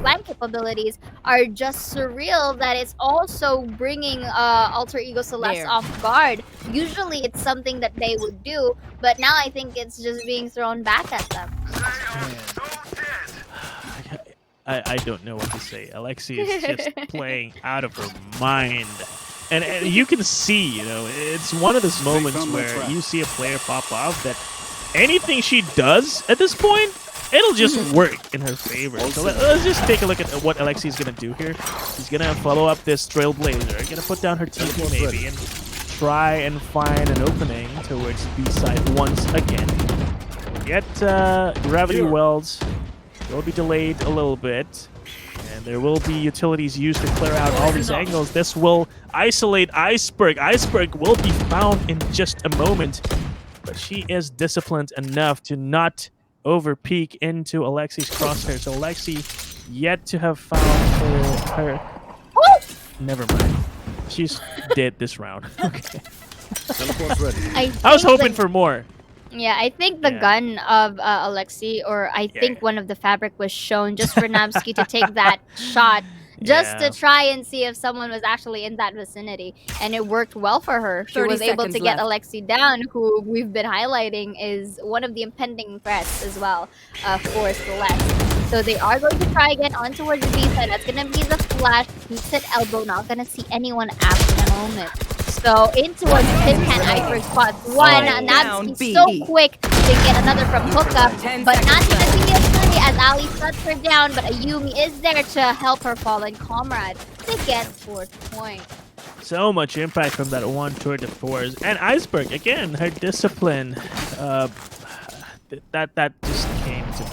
flank capabilities are just surreal that it's also bringing Alter Ego Celeste off guard. Usually it's something that they would do, but now I think it's just being thrown back at them.
I don't know what to say. Alexi is just playing out of her mind. And you can see, you know, it's one of those moments where you see a player pop off that anything she does at this point, it'll just work in her favor. So let's just take a look at what Alexi's gonna do here. She's gonna follow up this Trailblazer, gonna put down her TP maybe, and try and find an opening towards B side once again. Yet gravity welds will be delayed a little bit. And there will be utilities used to clear out all these angles. This will isolate Iceberg. Iceberg will be found in just a moment. But she is disciplined enough to not over-peek into Alexi's crosshair. So Alexi yet to have found her... Never mind. She's dead this round. Okay.
I
was hoping for more.
Yeah, I think the gun of Alexi, or I think one of the fabric was shown just for Namsky to take that shot, just to try and see if someone was actually in that vicinity. And it worked well for her. She was able to get Alexi down, who we've been highlighting is one of the impending threats as well for Celeste. So they are going to try again on towards the B side. That's going to be the flash. Peeks at elbow, not going to see anyone after the moment. So in towards Tin Can Iceberg spots one. Namsky so quick to get another from hookup, but not going to see it as Ali shuts her down. But Ayumi is there to help her fallen comrade to get 4th point.
So much impact from that one tour de force. And Iceberg, again, her discipline, that just came to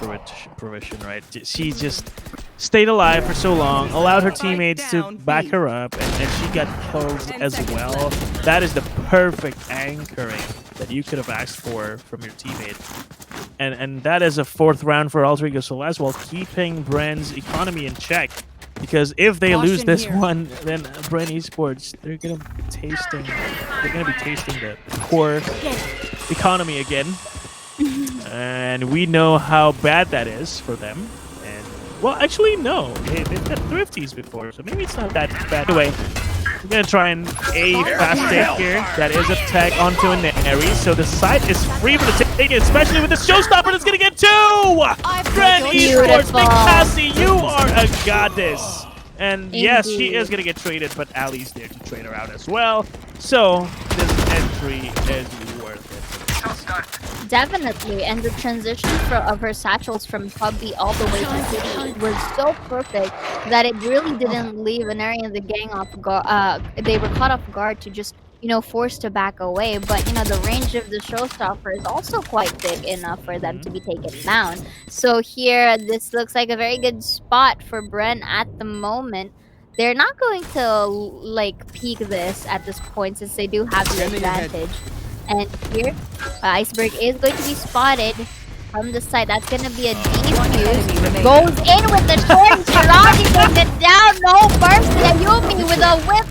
fruition, right? She just stayed alive for so long, allowed her teammates to back her up, and she got kills as well. That is the perfect anchoring that you could have asked for from your teammate. And that is a 4th round for Alter Ego Celeste while keeping Bren's economy in check. Because if they lose this one, then Bren Esports, they're gonna be tasting the core economy again. And we know how bad that is for them. And well, actually, no, they've got Thrifties before, so maybe it's not that bad. Anyway, we're gonna try and a fast take here. That is a tag onto an Aries, so the site is free for the take, especially with the showstopper that's gonna get 2! Bren Esports, Big Cassie, you are a goddess. And yes, she is gonna get traded, but Ali's there to trade her out as well. So this entry is worth it.
Definitely, and the transition of her satchels from Hubby all the way to City was so perfect that it really didn't leave an area of the gang off guard. They were caught off guard to just, you know, forced to back away. But, you know, the range of the showstopper is also quite big enough for them to be taken down. So here, this looks like a very good spot for Bren at the moment. They're not going to, like, peek this at this point since they do have the advantage. And here, Iceberg is going to be spotted from the side. That's going to be a defuse. Goes in with the short. Shirazi takes it down. No burst. Ayumi with a whip.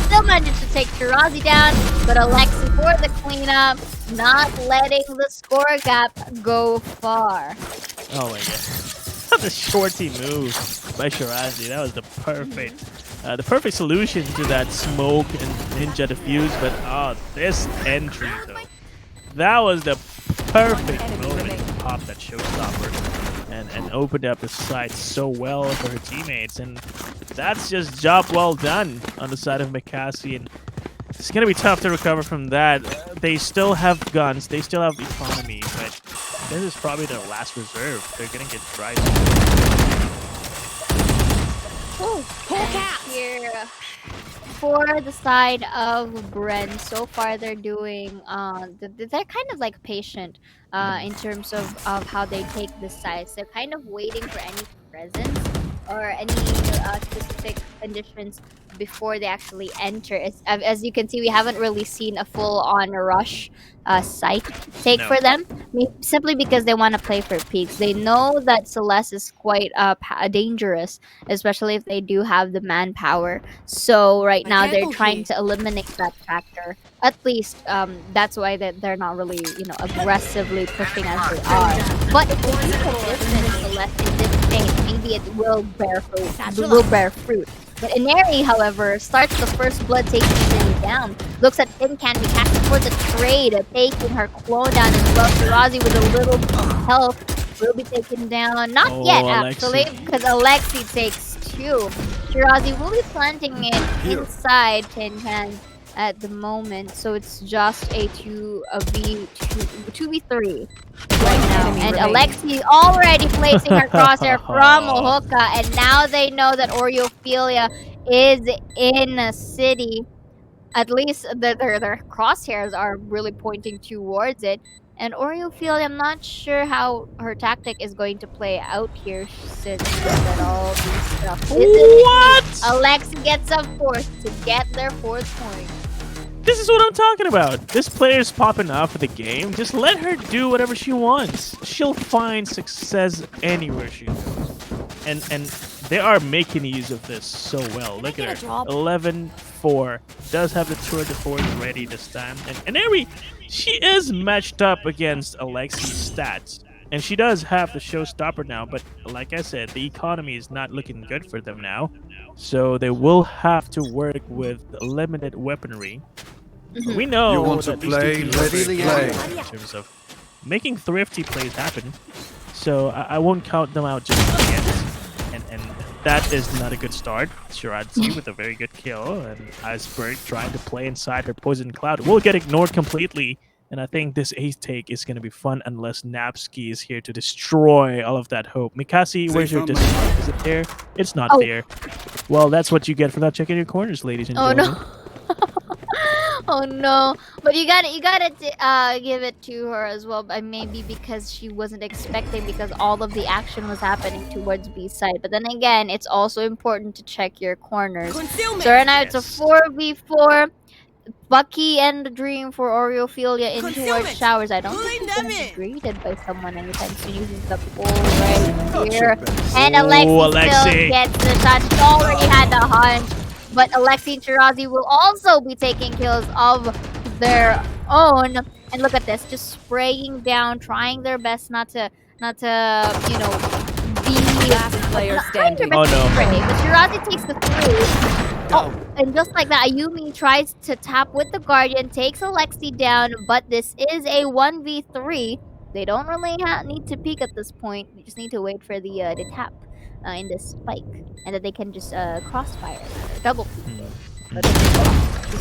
Still managed to take Shirazi down. But Alexi for the cleanup. Not letting the score gap go far.
Oh my god. The shorty move by Shirazi. That was the perfect solution to that smoke and ninja diffuse. But this entry though, that was the perfect moment to pop that showstopper and opened up the site so well for her teammates. And that's just job well done on the side of McCassie. And it's gonna be tough to recover from that. They still have guns, they still have economy, but this is probably their last reserve. They're gonna get dry.
Here for the side of Bren, so far they're doing they're kind of like patient in terms of how they take the sides. They're kind of waiting for any presence or any specific conditions before they actually enter. As you can see, we haven't really seen a full-on rush site take for them, simply because they want to play for peaks. They know that Celeste is quite dangerous, especially if they do have the manpower. So right now they're trying to eliminate that factor. At least that's why they're not really, you know, aggressively pushing as they are. But if they keep a distance Celeste in this game, maybe it will bear fruit. But Inari, however, starts the first blood taking Inari down. Looks at Tin Can, attacking for the trade, taking her clone down as well. Shirazi with a little health will be taken down. Not yet, actually, because Alexi takes 2. Shirazi will be planting it inside Tin Can at the moment, so it's just a 2v3 right now. And Alexi already placing her crosshair from Hookah, and now they know that Oreophilia is in a city. At least their crosshairs are really pointing towards it. And Oreophilia, I'm not sure how her tactic is going to play out here since that all this stuff isn't.
What?
Alexi gets a fourth to get their 4th point.
This is what I'm talking about. This player's popping off of the game. Just let her do whatever she wants. She'll find success anywhere she goes. And they are making use of this so well. Look at her. 11-4. Does have the tour de force ready this time. And Eri, she is matched up against Alexi's stats. And she does have the showstopper now. But like I said, the economy is not looking good for them now. So they will have to work with limited weaponry. We know
You want to
that
play?
these
Let's
two teams are
play.
very good in terms of making thrifty plays happen. So I won't count them out just yet. And that is not a good start. Shirazi with a very good kill, and Iceberg trying to play inside her poison cloud will get ignored completely. And I think this ace take is going to be fun unless Napski is here to destroy all of that hope. Mikasi, where's your discard? Is it there? It's not there. Well, that's what you get for not checking your corners, ladies and gentlemen.
No. Oh no! But you gotta give it to her as well. But maybe because she wasn't expecting, because all of the action was happening towards B side. But then again, it's also important to check your corners. So right now it's a 4v4. Bucky and the Dream for Oreophilia in towards showers. I don't think he's gonna be greeted by someone anytime soon. Uses the pull right here. And Alexi still gets the shot. She already had the hunch. But Alexi and Shirazi will also be taking kills of their own. And look at this, just spraying down, trying their best not to you know, be
Last player standing.
But Shirazi takes the 3. Oh, and just like that, Ayumi tries to tap with the Guardian, takes Alexi down, but this is a 1v3. They don't really need to peek at this point. We just need to wait for the tap in the spike, and that they can just crossfire, double peek it. But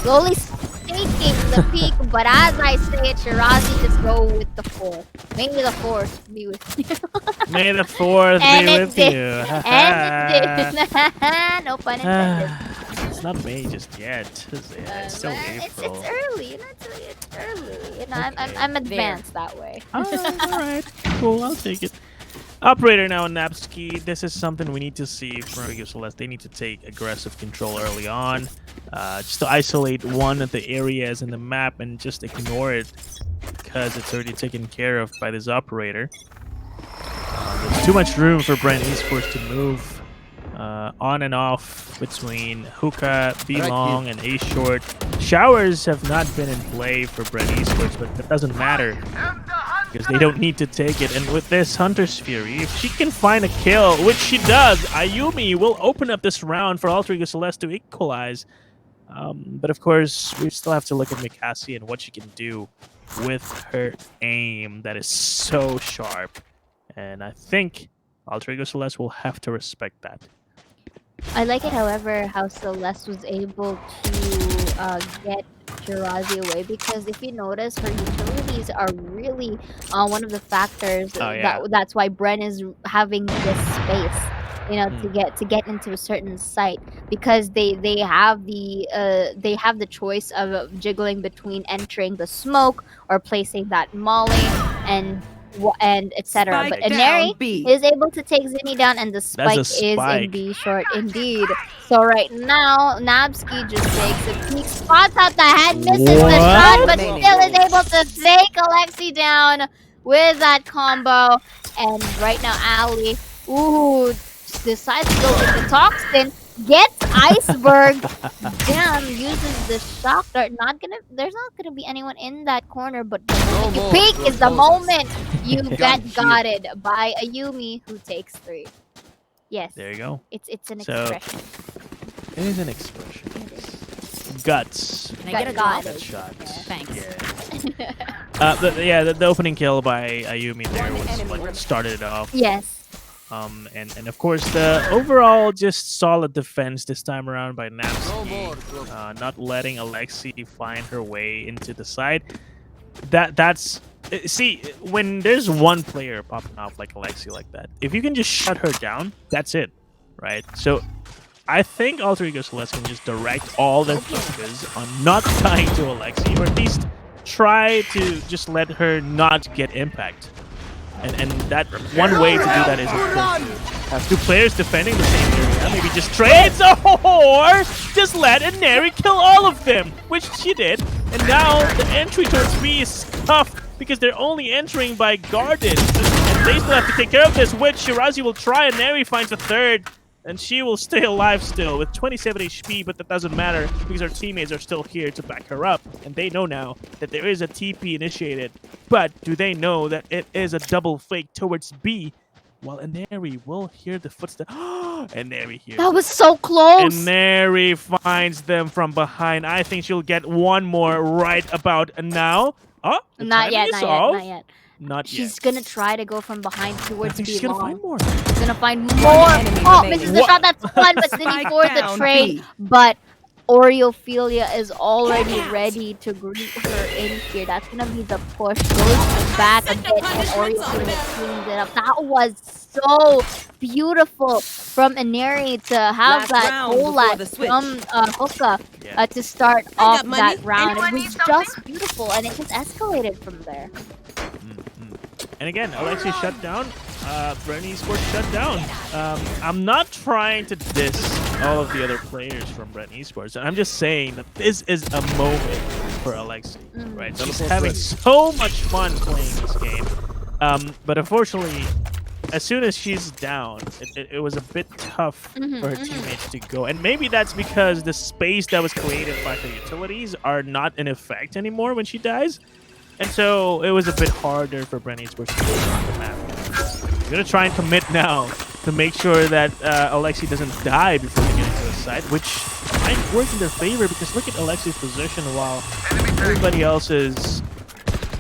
slowly taking the peek, but as I say it, Shirazi just go with the 4. May the 4th be with you.
May the 4th be with you.
And it did. No pun intended.
It's not May just yet, is it? It's still April.
It's early. You know, it's early. You know, I'm advanced that way.
Alright, cool, I'll take it. Operator now on Napski. This is something we need to see from Celeste. They need to take aggressive control early on. Just to isolate one of the areas in the map and just ignore it because it's already taken care of by this operator. There's too much room for Brand Esports to move on and off between Hookah, B-Long, and A-Short. Showers have not been in play for Brand Esports, but that doesn't matter because they don't need to take it. And with this Hunter's Fury, if she can find a kill, which she does, Ayumi will open up this round for Alter Ego Celeste to equalize. But of course, we still have to look at Mikasi and what she can do with her aim that is so sharp. And I think Alter Ego Celeste will have to respect that.
I like it, however, how Celeste was able to get Shirazi away, because if you notice, her utilities are really one of the factors that's why Bren is having this space, you know, to get into a certain site, because they have the choice of jiggling between entering the smoke or placing that molly and etc. But Inari is able to take Zinni down, and the spike is in B short indeed. So right now, Napski just takes a peek, spots out the head, misses the shot, but still is able to take Alexi down with that combo. And right now, Ali, decides to go with the Toxin, gets Iceberg down, uses the shock dart. There's not gonna be anyone in that corner, but the moment you peek is the moment you get gotted by Ayumi, who takes 3. Yes.
There you go.
It's an expression.
It is an expression. Guts.
Can I get a god?
Shots.
Thanks.
Yeah. The opening kill by Ayumi there was what started it off.
Yes.
And of course the overall just solid defense this time around by Napsky, not letting Alexi find her way into the side. That's see, when there's one player popping off like Alexi like that, if you can just shut her down, that's it, right? So I think Alter Ego Celeste can just direct all their focus on not dying to Alexi, or at least try to just let her not get impact. And that one way to do that is, of course, to have two players defending the same area. Maybe just trades, or just let Inari kill all of them, which she did. And now the entry towards B is scuffed because they're only entering by guarded. And they still have to take care of this, which Shirazi will try. Inari finds a third. And she will stay alive still with 27 HP, but that doesn't matter because her teammates are still here to back her up. And they know now that there is a TP initiated. But do they know that it is a double fake towards B? While Inari will hear the footsteps. Inari hears
That was so close!
Inari finds them from behind. I think she'll get one more right about now. Oh,
Not yet.
Not
She's
yet.
gonna try to go from behind towards B.
She's gonna find more.
She's gonna find more. Oh, misses the shot. That's fun, but then he forced the trade. But Oreophilia is already ready to greet her in here. That's gonna be the push. Goes back a bit, and Oreophilia cleans it up. That was so beautiful from Inari to have that Olat from Hookah to start off that round. It was just beautiful, and it just escalated from there.
And again, Alexi shut down. BRNV Esports shut down. I'm not trying to diss all of the other players from BRNV Esports. I'm just saying that this is a moment for Alexi, right? She's having so much fun playing this game. But unfortunately, as soon as she's down, it was a bit tough for her teammates to go. And maybe that's because the space that was created by her utilities are not in effect anymore when she dies. And so it was a bit harder for BRNV Esports to go on the map. I'm going to try and commit now to make sure that Alexi doesn't die before they get into the side, which might work in their favor because look at Alexi's position while everybody else is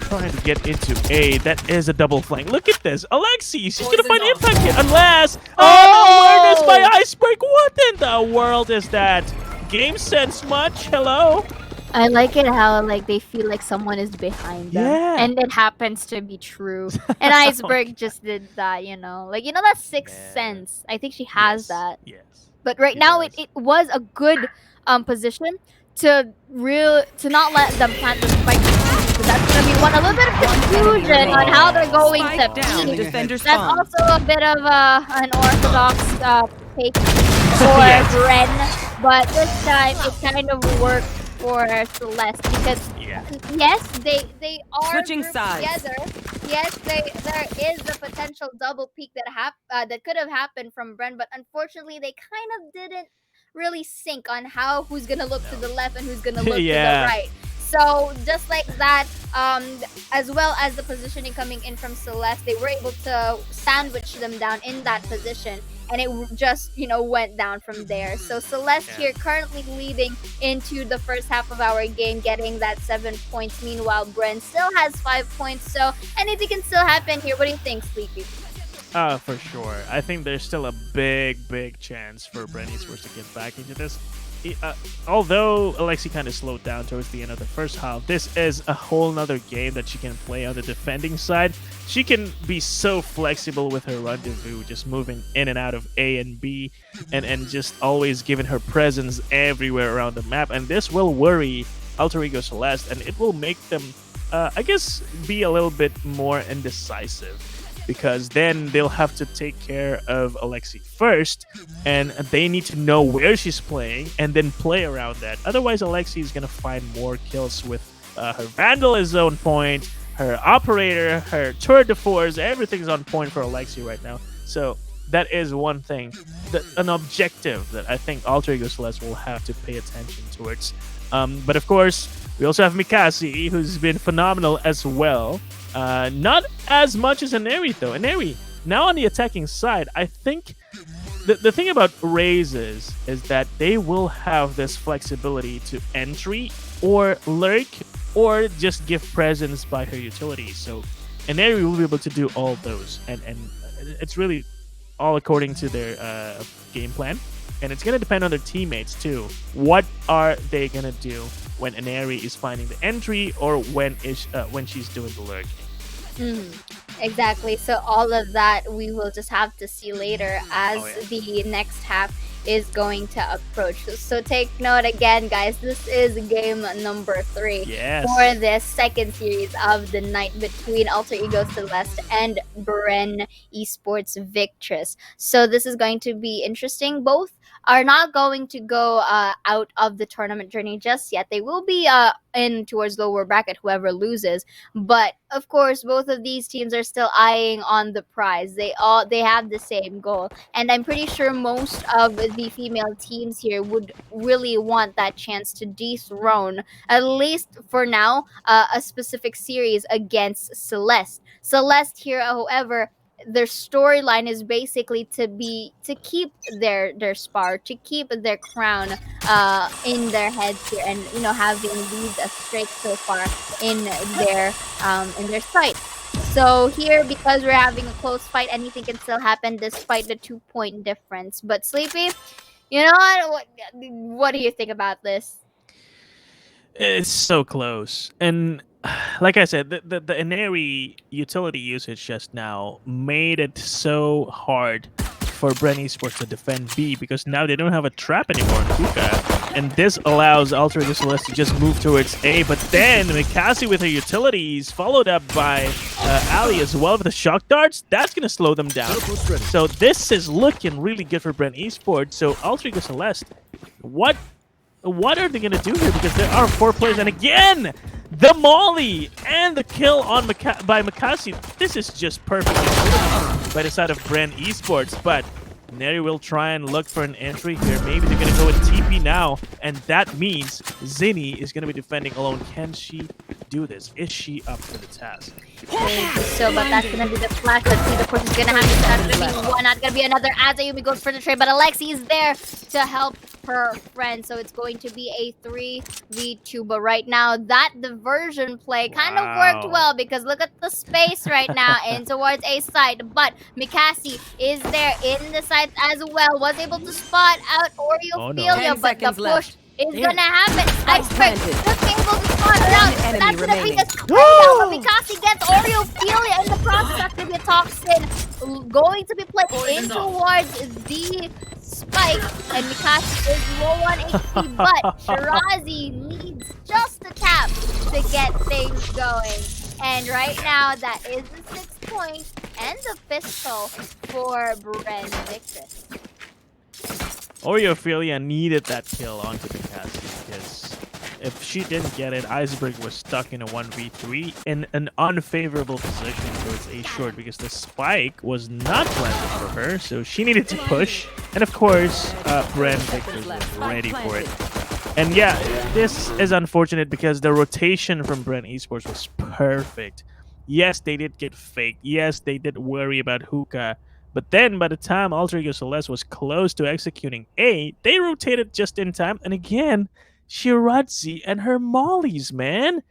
trying to get into A. That is a double flank. Look at this. Alexi, she's going to find impact hit unless... Oh, awareness by Iceberg. What in the world is that? Game sense much? Hello?
I like it how like they feel like someone is behind them, and it happens to be true. And Iceberg just did that, like that sixth sense. I think she has that.
Yes.
But right now it was a good position to not let them plant the spike. So that's gonna be a little bit of confusion on how they're going to be. That's also a bit of an orthodox take for Bren, but this time it kind of worked for Celeste because yes, they are
switching
grouped
sides
together. Yes, there is a potential double peak that could have happened from Bren, but unfortunately they kind of didn't really sync on who's gonna look to the left and who's gonna look to the right. So just like that, as well as the positioning coming in from Celeste, they were able to sandwich them down in that position. And it just, went down from there. So Celeste here currently leading into the first half of our game, getting that 7 points. Meanwhile, Bren still has 5 points. So anything can still happen here. What do you think, Sleepy?
For sure. I think there's still a big chance for BRNV Esports to get back into this. Although Alexi kind of slowed down towards the end of the first half, this is a whole nother game that she can play on the defending side. She can be so flexible with her rendezvous, just moving in and out of A and B, and just always giving her presence everywhere around the map. And this will worry Alter Ego Celeste, and it will make them, I guess, be a little bit more indecisive. Because then they'll have to take care of Alexi first, and they need to know where she's playing and then play around that. Otherwise, Alexi is going to find more kills with her Vandal is on point, her Operator, her Tour de Force, everything's on point for Alexi right now. So that is one thing, an objective that I think Alter Ego Celeste will have to pay attention towards. But of course, we also have Mikasi, who's been phenomenal as well. Not as much as Inari, though. Inari, now on the attacking side, I think the thing about Raze is that they will have this flexibility to entry or lurk or just give presence by her utilities. So Inari will be able to do all those. And it's really all according to their game plan. And it's going to depend on their teammates too. What are they going to do when Aneri is finding the entry, or when she's doing the lurk?
Exactly. So all of that we will just have to see later as the next half is going to approach. So take note again, guys. This is game number 3 for this second series of the night between Alter Ego Celeste and BRN Esports Victress. So this is going to be interesting. Both are not going to go out of the tournament journey just yet. They will be in towards lower bracket, whoever loses. But of course, both of these teams are still eyeing on the prize. They have the same goal, and I'm pretty sure most of the female teams here would really want that chance to dethrone, at least for now, a specific series against Celeste. Celeste here, however, their storyline is basically to keep their spar, to keep their crown in their heads here, and having these straight so far in their sight. So here, because we're having a close fight, anything can still happen despite the 2-point difference. But Sleepy, you know what do you think about this?
It's so close, and like I said, the Aneri utility usage just now made it so hard for BRN Esports to defend B, because now they don't have a trap anymore in Hookah, and this allows Alter Ego Celeste to just move towards A. But then Mikasi with her utilities, followed up by Ali as well with the shock darts, that's gonna slow them down. So this is looking really good for BRN Esports. So Alter Ego Celeste, what are they gonna do here? Because there are 4 players, and again, the molly and the kill on by Mikasi. This is just perfect by the side of BRN Esports, but Neri will try and look for an entry here. Maybe they're gonna go with TP now, and that means Zinni is gonna be defending alone. Can she do this? Is she up for the task?
So, but that's gonna be the flash. Let's see, the push is gonna happen. That's gonna be one, not gonna be another, as Ayumi goes for the trade, but Alexi is there to help her friend. So it's going to be a 3v2. But right now, that diversion play kind of worked well, because look at the space right now in towards A side. But Mikasi is there in the sides as well. Was able to spot out Oreophilia, but the push is gonna happen. Iceberg just be able to spot it out. That's gonna be the straight out, but Mikasi gets Oreophilia in the process. That's gonna be a toxin going to be played in towards the spike, and Mikasi is low on HP, but Shirazi needs just a tap to get things going. And right now, that is the 6 point and the pistol for BRN Victress.
Oreophilia needed that kill onto Mikasi, because if she didn't get it, Iceberg was stuck in a 1v3 in an unfavorable position towards A short, because the spike was not planted for her, so she needed to push. And of course, BRN Victress was ready for it. And yeah, this is unfortunate because the rotation from BRN Esports was perfect. Yes, they did get faked. Yes, they did worry about Hookah. But then, by the time Alter Ego Celeste was close to executing A, they rotated just in time. And again, Shirazi and her mollies, man.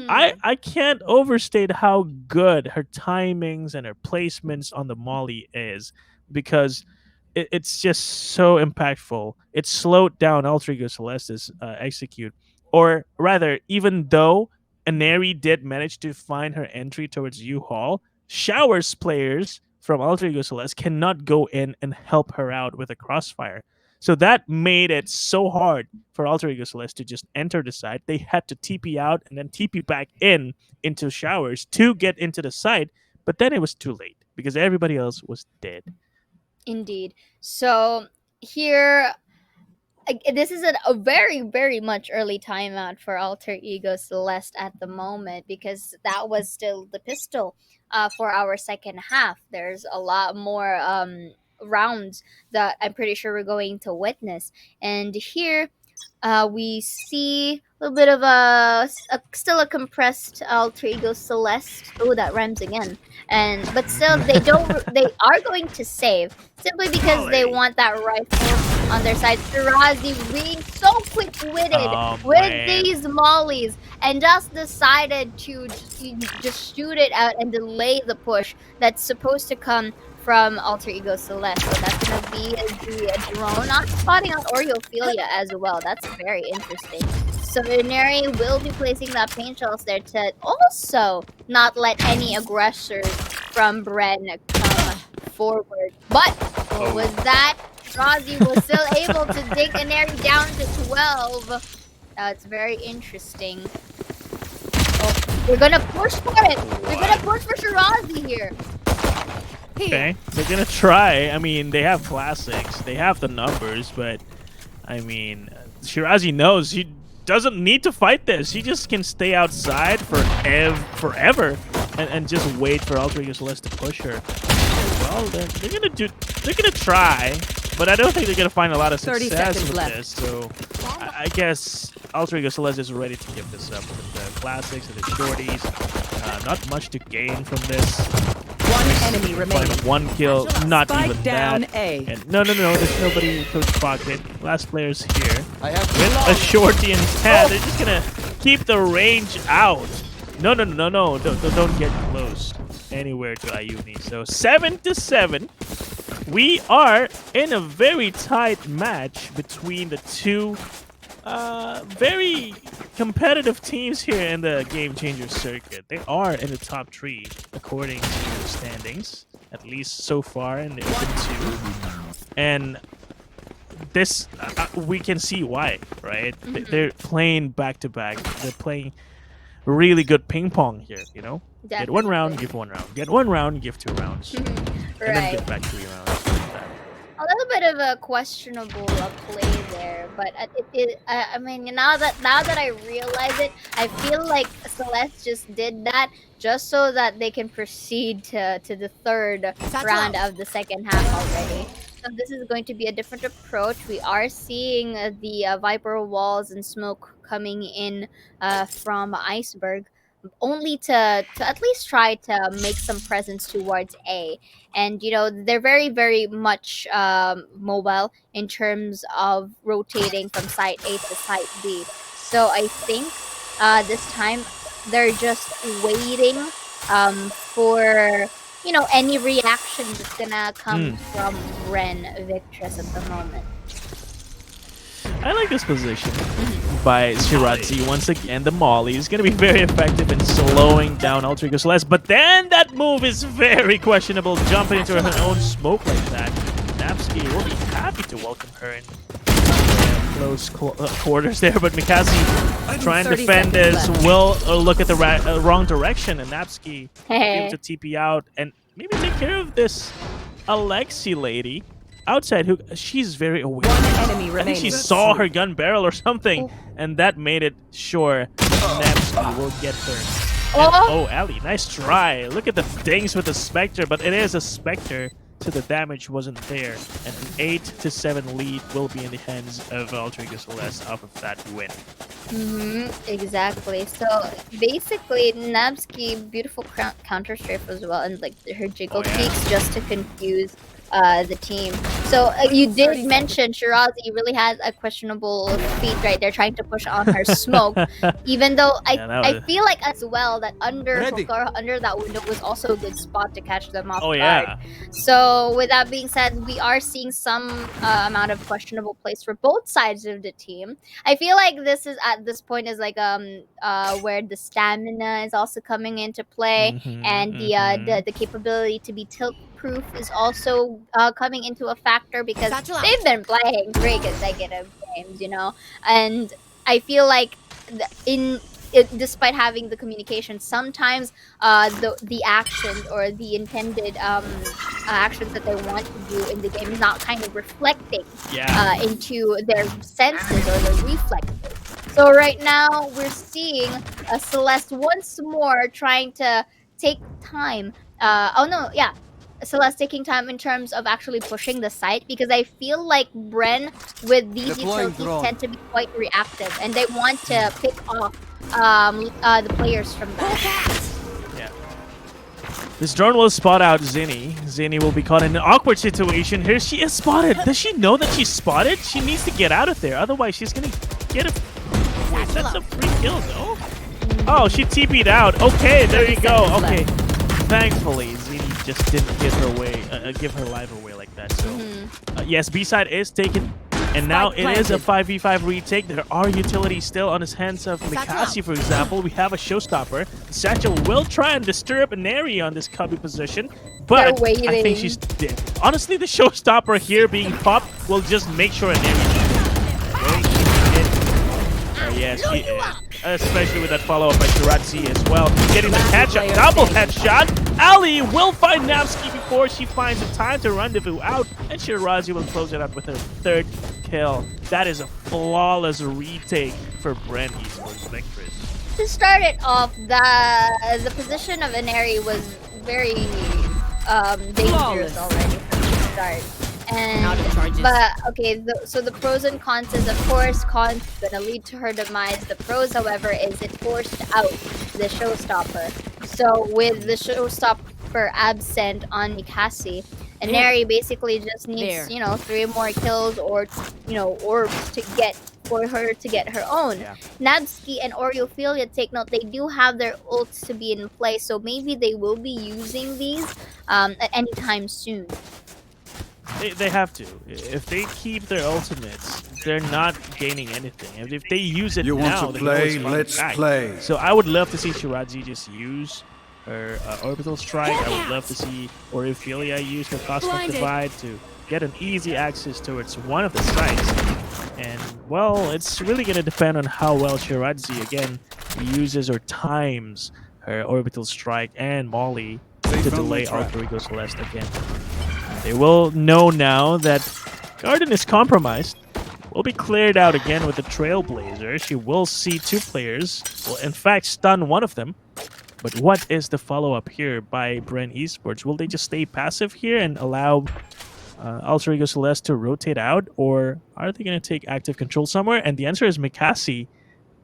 I can't overstate how good her timings and her placements on the molly is, because it's just so impactful. It slowed down Alter Ego Celeste's execute. Or rather, even though Aneri did manage to find her entry towards U-Haul, Showers players from Alter Ego Celeste cannot go in and help her out with a crossfire. So that made it so hard for Alter Ego Celeste to just enter the site. They had to TP out and then TP back in into Showers to get into the site, but then it was too late because everybody else was dead.
Indeed. So here, this is a very, very much early timeout for Alter Ego Celeste at the moment, because that was still the pistol for our second half. There's a lot more rounds that I'm pretty sure we're going to witness. And here we see a little bit of still a compressed Alter Ego Celeste. Oh, that rhymes again. But still, they are going to save simply because they want that rifle on their side. Shirazi being so quick-witted with these mollies and just decided to just shoot it out and delay the push that's supposed to come from Alter Ego Celeste. So that's going to be the drone, not spotting out Oreophilia as well. That's very interesting. So Neri will be placing that paint shells there to also not let any aggressors from Bren come forward. But what was that? Razi was still able to dig Neri down to 12. That's very interesting. Oh, we're gonna push for it. We're gonna push for Shirazi here.
Okay, they're gonna try. I mean, they have classics, they have the numbers, but I mean, Shirazi knows he doesn't need to fight this. He just can stay outside forever and just wait for Alter Ego Celeste to push her. Well, they're gonna try, but I don't think they're gonna find a lot of success with this. So I guess Alter Ego Celeste is ready to give this up with the classics and the shorties. Not much to gain from this.
One enemy remaining.
One kill, not
Spike
even
down
that.
A.
And no, there's nobody in Coach Pocket. Last player's here.
I have
With a shorty in his hand. They're just gonna keep the range out. No, don't get close anywhere to Ayuni. So 7-7. We are in a very tight match between the two very competitive teams here in the Game Changer circuit. They are in the top 3 according to the standings, at least so far in the Open 2. And this, we can see why, right? They're playing back-to-back. They're playing really good ping pong here, you know?
Definitely.
Get 1 round, give 1 round. Get 1 round, give 2 rounds.
Right.
And then get back 3 rounds.
A little bit of a questionable play there, but I mean, now that I realize it, I feel like Celeste just did that just so that they can proceed to the third round of the second half already. So this is going to be a different approach. We are seeing the Viper walls and smoke coming in from Iceberg, only to at least try to make some presence towards A. And you know, they're very, very much mobile in terms of rotating from site A to site B. So I think this time they're just waiting for, you know, any reaction that's gonna come from Ren Victress at the moment.
I like this position by Shirazi. Once again, the Molly is going to be very effective in slowing down Alter Ego Celeste, but then that move is very questionable, jumping into her own smoke like that. Napsky will be happy to welcome her in close quarters there, but Mikasi trying to defend this will look at the wrong direction, and Napsky able to TP out and maybe take care of this Alexi lady. Outside, who she's very aware.
One enemy
I
remaining.
think she saw her gun barrel or something, and that made it sure Napsky will get her. And, Ali, nice try. Look at the dings with the Spectre, but it is a Spectre, so the damage wasn't there. And an 8-7 lead will be in the hands of Alter Ego Celeste off of that win.
Exactly. So basically, Napsky, beautiful counter strafe as well, and like her jiggle peaks just to confuse the team. So you did mention Shirazi really has a questionable feat right there, trying to push on her smoke. Even though I feel like as well that under that window was also a good spot to catch them off guard. So with that being said, we are seeing some amount of questionable plays for both sides of the team. I feel like this is at this point is like where the stamina is also coming into play, and the capability to be tilt proof is also coming into a factor because they've been playing 3 consecutive games, you know, and I feel like despite having the communication, sometimes the actions or the intended actions that they want to do in the game is not kind of reflecting into their senses or their reflexes. So right now we're seeing Celeste once more trying to take time. Celeste taking time in terms of actually pushing the site, because I feel like Bren with these utilities tend to be quite reactive and they want to pick off the players from that.
This drone will spot out Zinni. Zinni will be caught in an awkward situation. Here she is spotted. Does she know that she's spotted? She needs to get out of there. Otherwise, she's going to get a... Wait, that's a free kill, no? Oh, she TP'd out. Okay, there you go. Okay. Thankfully, Zinni just didn't give her life away like that. So, yes, B-side is taken. And now it is a 5v5 retake. There are utilities still on his hands of Mikasi, for example. We have a showstopper. Satchel will try and disturb Neri on this cubby position, but I think she's dead. Honestly, the showstopper here being popped will just make sure Neri yes, especially with that follow-up by Shirazi as well. Getting the headshot, double headshot. Ali will find Navsky before she finds the time to rendezvous out, and Shirazi will close it up with her third kill. That is a flawless retake for BRNV Esports Victress.
To start it off, the position of Inari was very dangerous already from the start. But okay, so the pros and cons is, of course, cons gonna lead to her demise. The pros, however, is it forced out the showstopper. So with the showstopper absent on Mikasi, Inari basically just needs 3 more kills or orbs to get for her to get her own. Nabsky and Oreophilia, take note, they do have their ults to be in play, so maybe they will be using these at any time soon.
They have to. If they keep their ultimates, they're not gaining anything. And if they use it now, they play, let's play. So I would love to see Shirazi just use her orbital strike. I would love to see Oreophilia use her cosmic divide to get an easy access towards one of the sites. And well, it's really gonna depend on how well Shirazi again uses or times her orbital strike and Molly to delay Alter Ego Celeste again. They will know now that Garden is compromised. Will be cleared out again with the Trailblazer. She will see 2 players. Will in fact stun one of them. But what is the follow-up here by BRN Esports? Will they just stay passive here and allow Alter Ego Celeste to rotate out? Or are they going to take active control somewhere? And the answer is Mikasi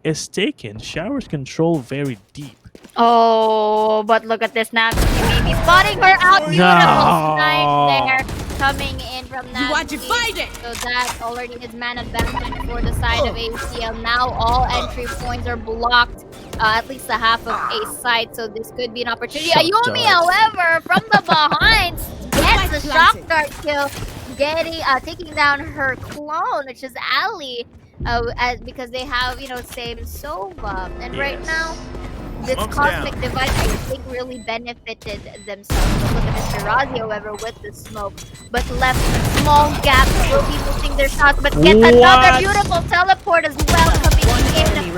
is taken. Showers control very deep.
Oh, but look at this now. Maybe spotting her out. Beautiful snipe there. Coming in from that. You want to fight it? So that already is man advantage for the side of AECL. Now all entry points are blocked. At least the half of A side. So this could be an opportunity. Ayumi, however, from the behind, gets the shock dart kill, taking down her clone, which is Ali. Because they have, same Sova. And right now, this cosmic device, I think, really benefited themselves. So look at Mr. Razi, however, with the smoke. But left small gaps, will be missing their shots. But gets another beautiful teleport as well coming in.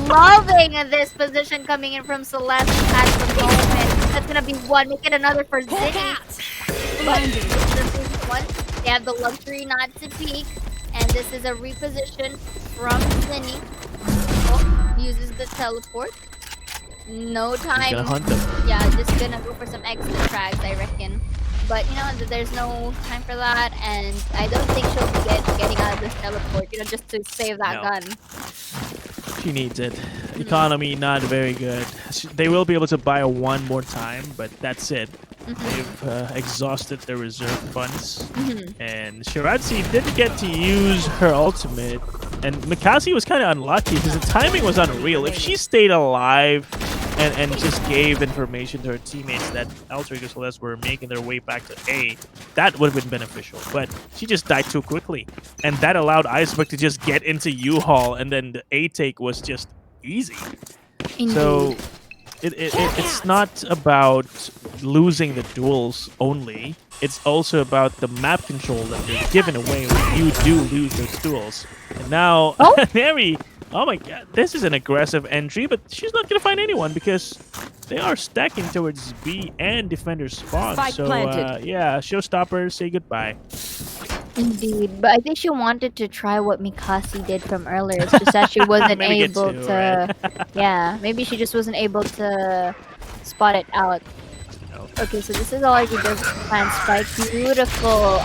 Loving this position coming in from Celeste at the moment. That's going to be one. Make it another for Zinni. But this is one. They have the luxury not to peek. And this is a reposition from Zinni. Uses the teleport. No time.
Gonna hunt them.
Yeah, just gonna go for some extra frags, I reckon. But there's no time for that, and I don't think she'll be getting out of this teleport. Just to save that gun.
She needs it. Economy not very good. They will be able to buy one more time, but that's it. They've exhausted their reserve funds. And Shirazi didn't get to use her ultimate. And Mikasi was kind of unlucky because the timing was unreal. If she stayed alive and just gave information to her teammates that Alter Ego Celeste were making their way back to A, that would have been beneficial. But she just died too quickly. And that allowed Iceberg to just get into U-Haul, and then the A take was just easy.
Indeed.
So it's not about losing the duels only. It's also about the map control that they're giving away when you do lose those duels. And now, Neri, oh my god, this is an aggressive entry, but she's not going to find anyone because they are stacking towards B and defender spawn. So, yeah, showstopper, say goodbye.
Indeed, but I think she wanted to try what Mikasi did from earlier. It's just that she wasn't able to. Yeah, maybe she just wasn't able to spot it out. Okay, so this is already the plan spike. Beautiful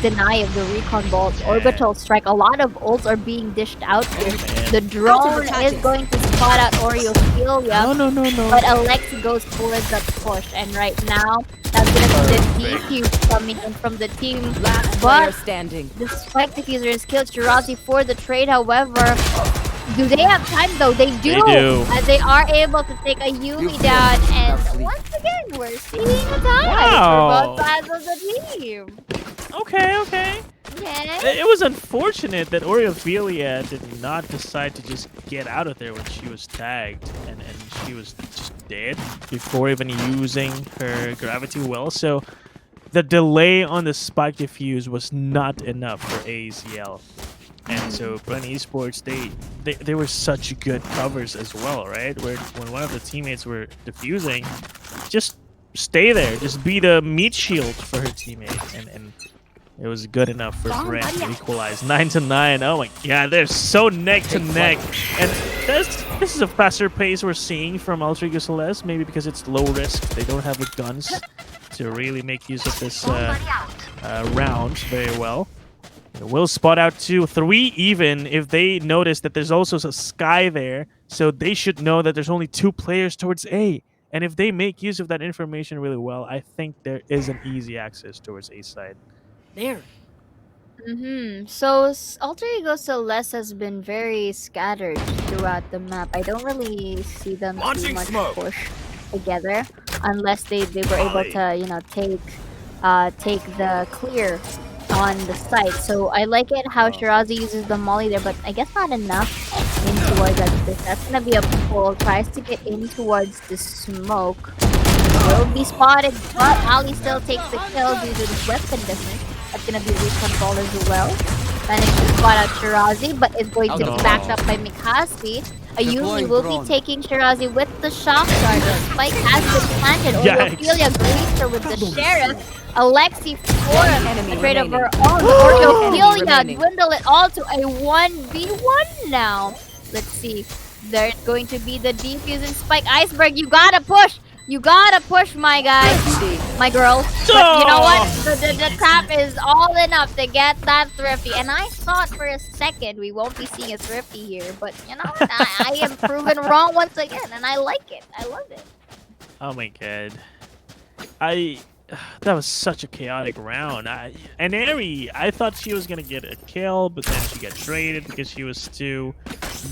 deny of the recon vault. Orbital strike. A lot of ults are being dished out here. The drone is going to spot out Oreophilia.
No.
But Alexi goes towards the push, and right now that's gonna be the defuse coming in from the team.
Last player
But
standing.
the spike diffuser is killed Shirazi for the trade. However, do they have time though? They do. As they are able to take a Yumi down, and once again we're seeing a tie for both sides of the team.
Okay.
Yeah.
It was unfortunate that Oreophilia did not decide to just get out of there when she was tagged, and she was just dead before even using her gravity well. So the delay on the spike diffuse was not enough for AECL. And so Brun Esports, they were such good covers as well, right? Where when one of the teammates were defusing, just stay there, just be the meat shield for her teammate, and it was good enough for Brent to equalize 9-9. Oh my god, they're so neck to neck, and this is a faster pace we're seeing from Ultra Celeste. Maybe because it's low risk, they don't have the guns to really make use of this round very well. Will spot out 2-3 even if they notice that there's also a sky there, so they should know that there's only 2 players towards A. And if they make use of that information really well, I think there is an easy access towards A side.
There.
So Alter Ego Celeste has been very scattered throughout the map. I don't really see them too much push together unless they were able to take the clear on the site. So I like it how Shirazi uses the molly there, but I guess not enough in towards that. That's gonna be a pull. Tries to get in towards the smoke. Will be spotted, but Ali still takes the kill due to the weapon difference. That's gonna be recon ball as well. Managed to spot out Shirazi, but is going to be backed up by Mikasi. Ayumi will be taking Shirazi with the shock dart. The spike has been planted. Oreophilia greets her with the sheriff. Alexi for a trade of her own. Oreophilia dwindle it all to a 1v1 now. Let's see. There's going to be the defusing spike. Iceberg, you gotta push. You gotta push, my guy. My girl. But you know what? The trap is all enough to get that thrifty. And I thought for a second we won't be seeing a thrifty here. But you know, I am proven wrong once again. And I like it. I love it.
Oh my god. That was such a chaotic round. And Eri, I thought she was going to get a kill, but then she got traded because she was too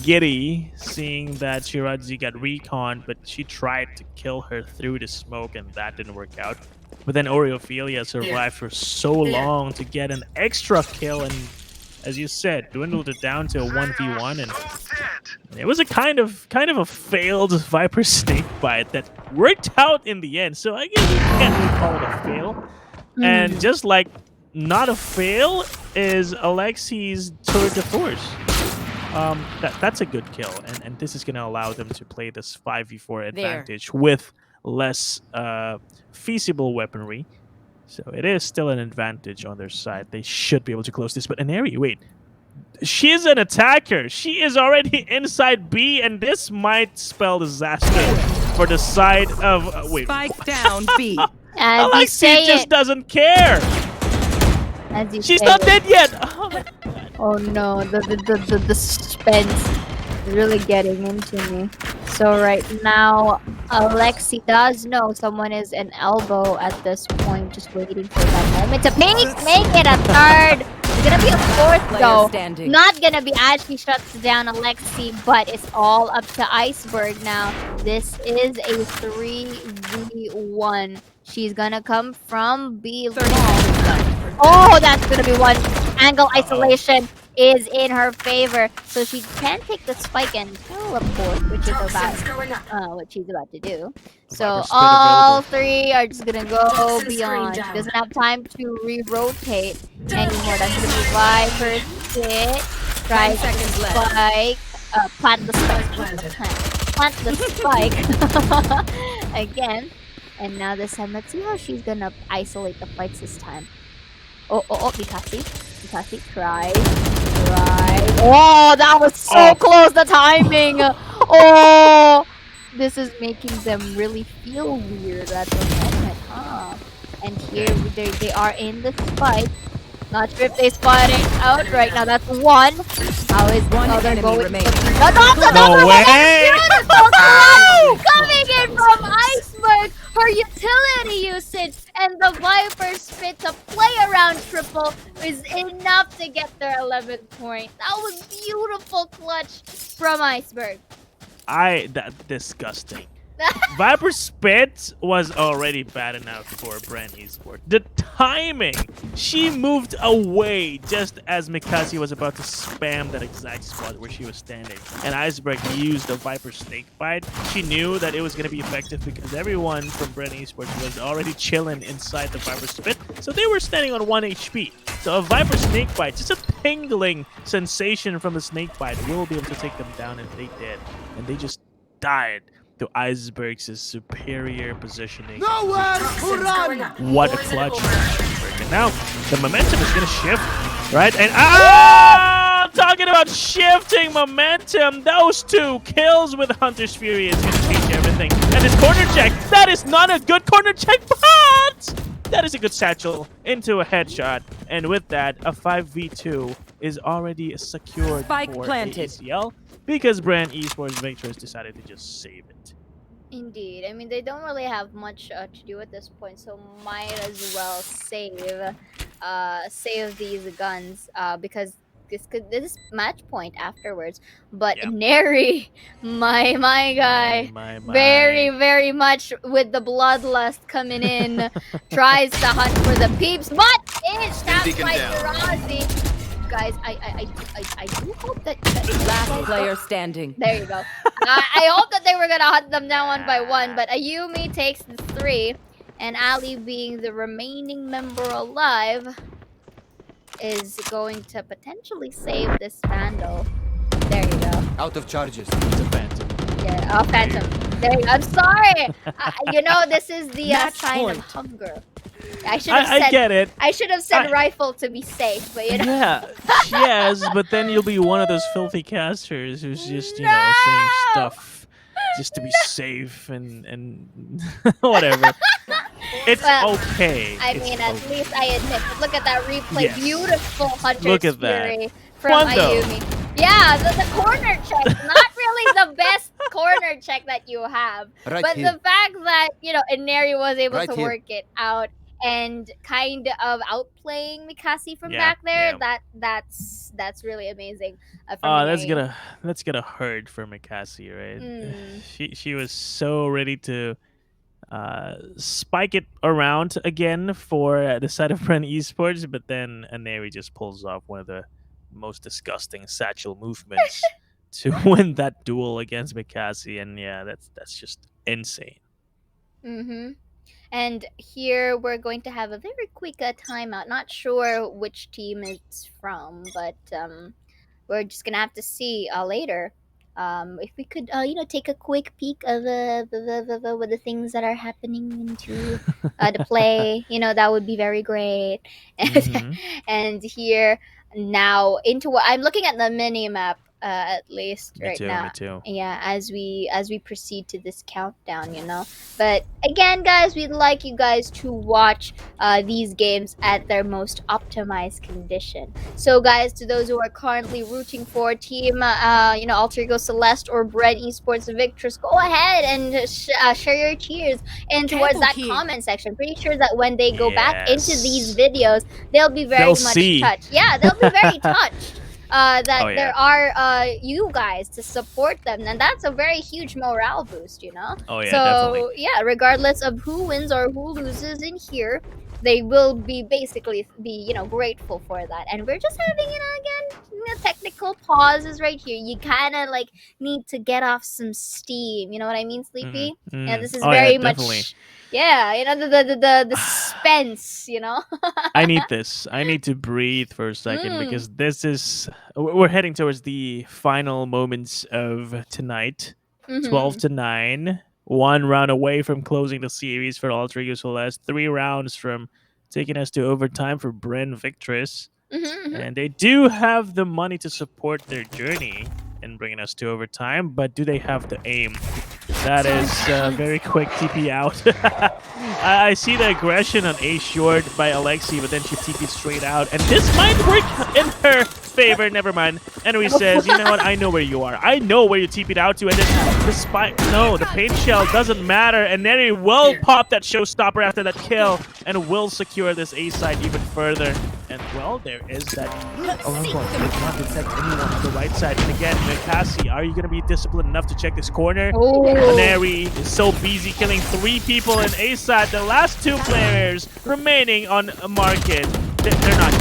giddy, seeing that Shirazi got recon, but she tried to kill her through the smoke, and that didn't work out. But then Oreophilia survived for so long to get an extra kill, and as you said, dwindled it down to a 1v1, and it was a kind of a failed Viper snake bite that worked out in the end. So I guess you can't really call it a fail. And just like not a fail is Alexi's tour de force. That's a good kill, and this is going to allow them to play this 5v4 advantage with less feasible weaponry. So it is still an advantage on their side. They should be able to close this. But Aneri, wait. She is an attacker. She is already inside B, and this might spell disaster for the side of... wait.
Spike down B.
Alexi just doesn't care. She's not dead yet. Oh, my God.
Oh no, the suspense is really getting into me. So right now, Alexi does know someone is an elbow at this point, just waiting for that moment to make it a third. It's gonna be a fourth though. Not gonna be as she shuts down Alexi, but it's all up to Iceberg now. This is a 3v1. She's gonna come from B long. Oh, that's gonna be one. Angle isolation is in her favor, so she can take the spike and teleport, which is about what she's about to do. So all three are just gonna go beyond. She doesn't have time to re-rotate anymore. That's gonna be Viper's hit. Tries to spike. Plant the spike. Plant the spike again. And now this time, let's see how she's gonna isolate the fights this time. Oh, Mikasi tries. Oh, that was so close, the timing! Oh! This is making them really feel weird at the moment, huh? And here they are in the spike. Not sure if they spotting out right now. That's one. How is
One
they're
enemy
going?
remaining.
That's another
No
one.
way!
Beautiful clutch coming in from Iceberg. Her utility usage and the Viper spit to play around triple is enough to get their 11th point. That was beautiful clutch from Iceberg.
Disgusting. Viper Spit was already bad enough for BRNV Esports. The timing! She moved away just as Mikasi was about to spam that exact spot where she was standing. And Iceberg used the Viper Snake Bite. She knew that it was going to be effective because everyone from BRNV Esports was already chilling inside the Viper Spit. So they were standing on 1 HP. So a Viper Snake Bite, just a tingling sensation from the Snake Bite, will be able to take them down, and they did. And they just died to Iceberg's superior positioning.
Nowhere to run!
What a clutch from Iceberg. And now the momentum is going to shift, right? And talking about shifting momentum, those 2 kills with Hunter's Fury is going to change everything. And this corner check, that is not a good corner check, but that is a good satchel into a headshot. And with that, a 5v2 is already secured
Spike
for
planted.
AECL because BRNV Esports Victors decided to just save it.
Indeed. I mean, they don't really have much to do at this point, so might as well save these guns because this is match point afterwards. But
Yep.
Neri, my guy,
My.
very much with the bloodlust coming in, tries to hunt for the peeps, but is tapped
Beacon
by
down.
Firazi. Guys, I do hope that
Last player standing.
there you go. I hope that they were gonna hunt them down one by one, but Ayumi takes the 3, and Ali, being the remaining member alive, is going to potentially save this Vandal. There you go.
Out of charges.
It's a phantom.
Yeah, Phantom. There you go. I'm sorry. You know, this is the
Match
sign
point.
of hunger. I should have said.
I get it.
I should have said rifle to be safe, but you know.
Yeah, yes, but then you'll be one of those filthy casters who's just, you know, saying stuff just to be safe and whatever. It's
Well,
okay.
I
It's
mean, at
okay.
least I admit. But look at that replay.
Yes.
Beautiful Hunter's
Look at that.
Fury from
Fun, though.
Ayumi. Yeah, the corner check. Not really the best corner check that you have.
Right
But
here.
the fact that, you know, Ineri was able
Right
to
here.
work it out and kind of outplaying Mikasi from
Yeah,
back there,
yeah.
that's really amazing. From
That's gonna hurt for Mikasi, right?
Mm.
She was so ready to spike it around again for the side of BRNV Esports, but then Aneri just pulls off one of the most disgusting satchel movements to win that duel against Mikasi, and yeah, that's just insane.
Mm-hmm. And here we're going to have a very quick timeout. Not sure which team it's from, but we're just gonna have to see later. If we could, take a quick peek of the things that are happening into the play, that would be very great.
Mhm.
And here now into what I'm looking at the mini map, at least
Me
right
too,
now.
me too.
Yeah, as we proceed to this countdown, But again, guys, we'd like you guys to watch these games at their most optimized condition. So, guys, to those who are currently rooting for Team, Alter Ego Celeste or BRNV Esports Victors, go ahead and share your cheers in towards
Careful
that
here.
comment section. Pretty sure that when they go back into
Yes.
these videos, they'll be very
They'll
much
see.
touched. Yeah, they'll be very touched. That
Oh, yeah.
there are you guys to support them, and that's a very huge morale boost,
Oh yeah,
so
definitely.
yeah, regardless of who wins or who loses in here, they will be basically be grateful for that. And we're just having again technical pauses right here. You kind of like need to get off some steam. You know what I mean, Sleepy? Yeah, this is
Oh, yeah,
very
definitely.
much. Yeah, the suspense.
I need this. I need to breathe for a second because this is we're heading towards the final moments of tonight.
Mhm.
12-9, 1 round away from closing the series for Alter Ego Celeste, 3 rounds from taking us to overtime for BRNV Victors.
Mhm, mhm.
And they do have the money to support their journey in bringing us to overtime, but do they have the aim? That is very quick TP out. I see the aggression on A short by Alexi, but then she TP'd straight out, and this might work in her favor. Never mind. Enry says, you know what? I know where you are. I know where you TP'd out to, and then the spike. No, the paint shell doesn't matter, and Enry will pop that showstopper after that kill, and will secure this A side even further. And well, there is that alarm clock. Does not detect anyone on the right side. And again, Mikasi, are you going to be disciplined enough to check this corner? Neri is so busy killing 3 people in A side. The last 2 players remaining on a market. They're not.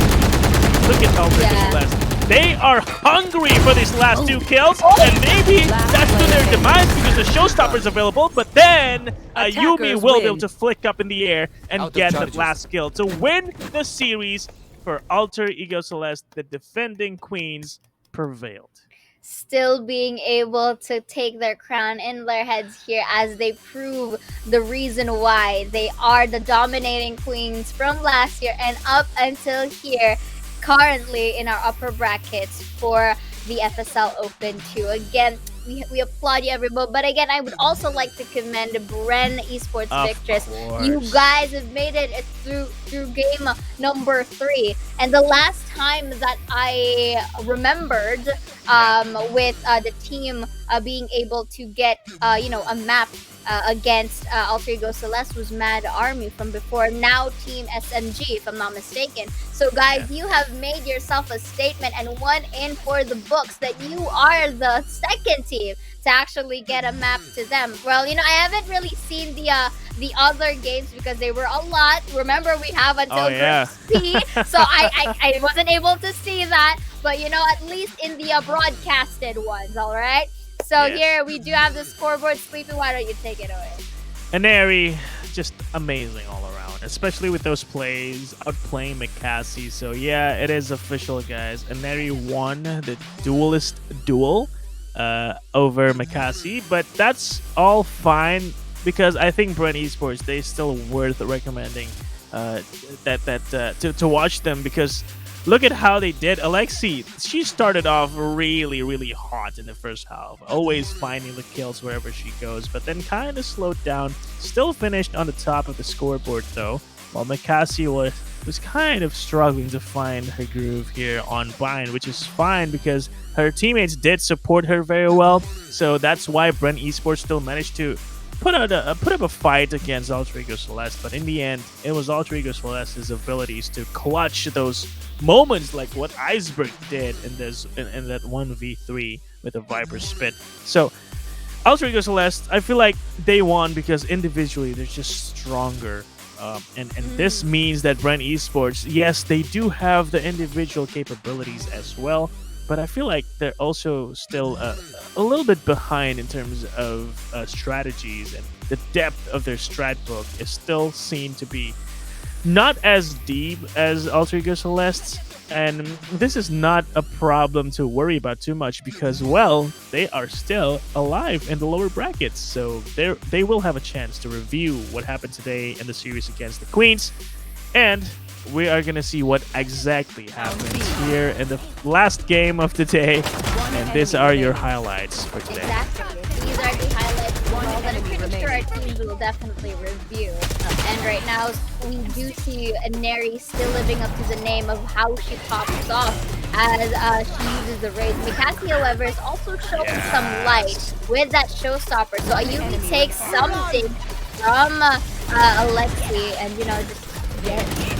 Look at Ultra Celeste. They are hungry for these last 2 kills, and maybe that's to their demise because the showstopper is available. But then Yumi will be able to flick up in the air and get the last kill to win the series. For Alter Ego Celeste, the defending queens prevailed.
Still being able to take their crown in their heads here as they prove the reason why they are the dominating queens from last year and up until here, currently in our upper brackets for the FSL Open 2. Again, we applaud you, everyone. But again, I would also like to commend Bren Esports Victress. You guys have made it through game number 3. And the last time that I remembered with the team being able to get a map against Alter Ego Celeste was Mad Army from before, now Team SMG, if I'm not mistaken. So guys, you have made yourself a statement and one in for the books that you are the second team to actually get a map to them. Well, I haven't really seen the other games because they were a lot. Remember, we have until Group C, so I wasn't able to see that. But at least in the broadcasted ones, all right? So here we do have the scoreboard. Sleepy, why don't you take it away?
Aneri, just amazing all around, especially with those plays, outplaying Mikasi. So yeah, it is official, guys. Aneri won the duelist duel over Mikasi, but that's all fine because I think Bren Esports, they still worth recommending to watch them because look at how they did. Alexi, she started off really, really hot in the first half, always finding the kills wherever she goes, but then kind of slowed down. Still finished on the top of the scoreboard though, while Mikasi was kind of struggling to find her groove here on Bind, which is fine because her teammates did support her very well. So that's why Bren Esports still managed to put up a fight against Alter Ego Celeste, but in the end, it was Alter Ego Celeste's abilities to clutch those moments like what Iceberg did in that 1v3 with a Viper Spit. So Alter Ego Celeste, I feel like they won because individually they're just stronger. And this means that Bren Esports, yes, they do have the individual capabilities as well, but I feel like they're also still a little bit behind in terms of strategies, and the depth of their strat book is still seen to be not as deep as Alter Ego Celeste's. And this is not a problem to worry about too much because, well, they are still alive in the lower brackets. So they will have a chance to review what happened today in the series against the Queens. And we are going to see what exactly happens here in the last game of the day. And these are your highlights for today.
Exactly. These are the highlights that I'm pretty sure our teams will definitely review. And right now, we do see Neri still living up to the name of how she pops off as she uses the raid. Mikasi, however, is also showing some light with that showstopper. So Ayumi takes something from Alexi and,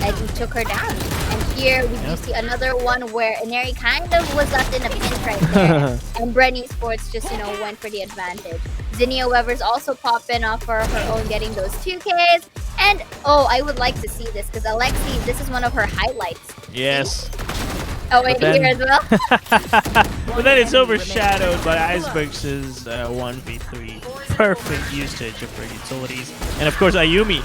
and he took her down. And here we do see another one where Neri kind of was left in a pinch right there. And Bren Esports just, went for the advantage. Zinnia Weber's also popping off for her own, getting those 2Ks. And, I would like to see this because Alexi, this is one of her highlights.
Yes.
Oh, wait, here as well?
But then it's overshadowed by Iceberg's 1v3. Perfect usage of her utilities. And of course, Ayumi.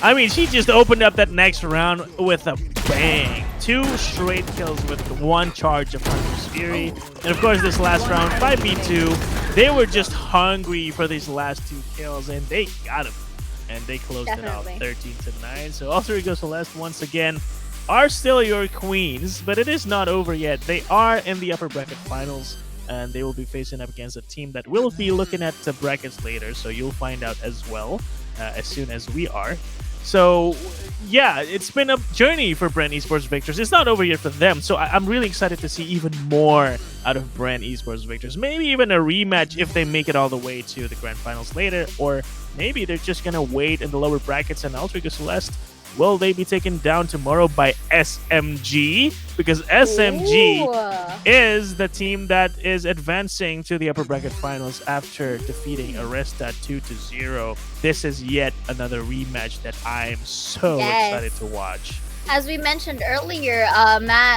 I mean, she just opened up that next round with a bang. 2 straight kills with 1 charge of Hunter's Fury. And of course, this last round, 5v2, they were just hungry for these last 2 kills, and they got them. And they closed it out 13-9. So Alter Ego Celeste, once again, are still your queens, but it is not over yet. They are in the upper bracket finals, and they will be facing up against a team that will be looking at the brackets later, so you'll find out as well as soon as we are. So yeah, it's been a journey for Brand Esports Victors. It's not over yet for them, so I'm really excited to see even more out of Brand Esports Victors. Maybe even a rematch if they make it all the way to the grand finals later, or maybe they're just gonna wait in the lower brackets and Ultra Celeste. Will they be taken down tomorrow by SMG? Because SMG is the team that is advancing to the upper bracket finals after defeating Aresta 2-0. This is yet another rematch that I'm so excited to watch.
As we mentioned earlier,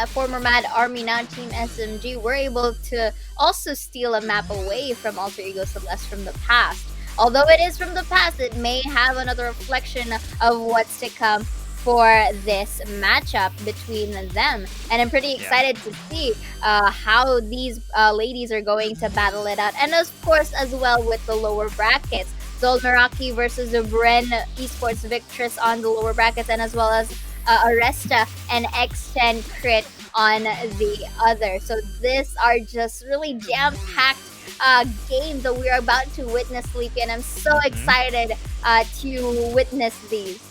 former Mad Army, now Team SMG, were able to also steal a map away from Alter Ego Celeste from the past. Although it is from the past, it may have another reflection of what's to come for this matchup between them. And I'm pretty excited to see how these ladies are going to battle it out. And of course, as well with the lower brackets. Zolmeraki versus Bren Esports Victress on the lower brackets, and as well as Aresta and X10 Crit on the other. So these are just really jam-packed games that we are about to witness, Sleepy, and I'm so excited to witness these.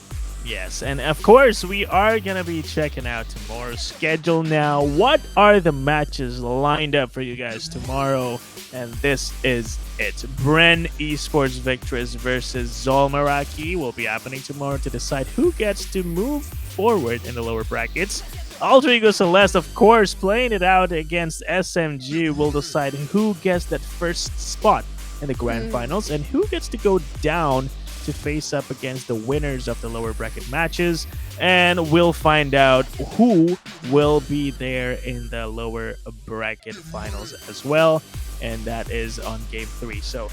Yes, and of course we are gonna be checking out tomorrow's schedule now. What are the matches lined up for you guys tomorrow? And this is it. Bren Esports Victress versus Zolmeraki will be happening tomorrow to decide who gets to move forward in the lower brackets. Alter Ego Celeste, of course, playing it out against SMG, will decide who gets that first spot in the grand finals and who gets to go down to face up against the winners of the lower bracket matches. And we'll find out who will be there in the lower bracket finals as well. And that is on Game 3. So,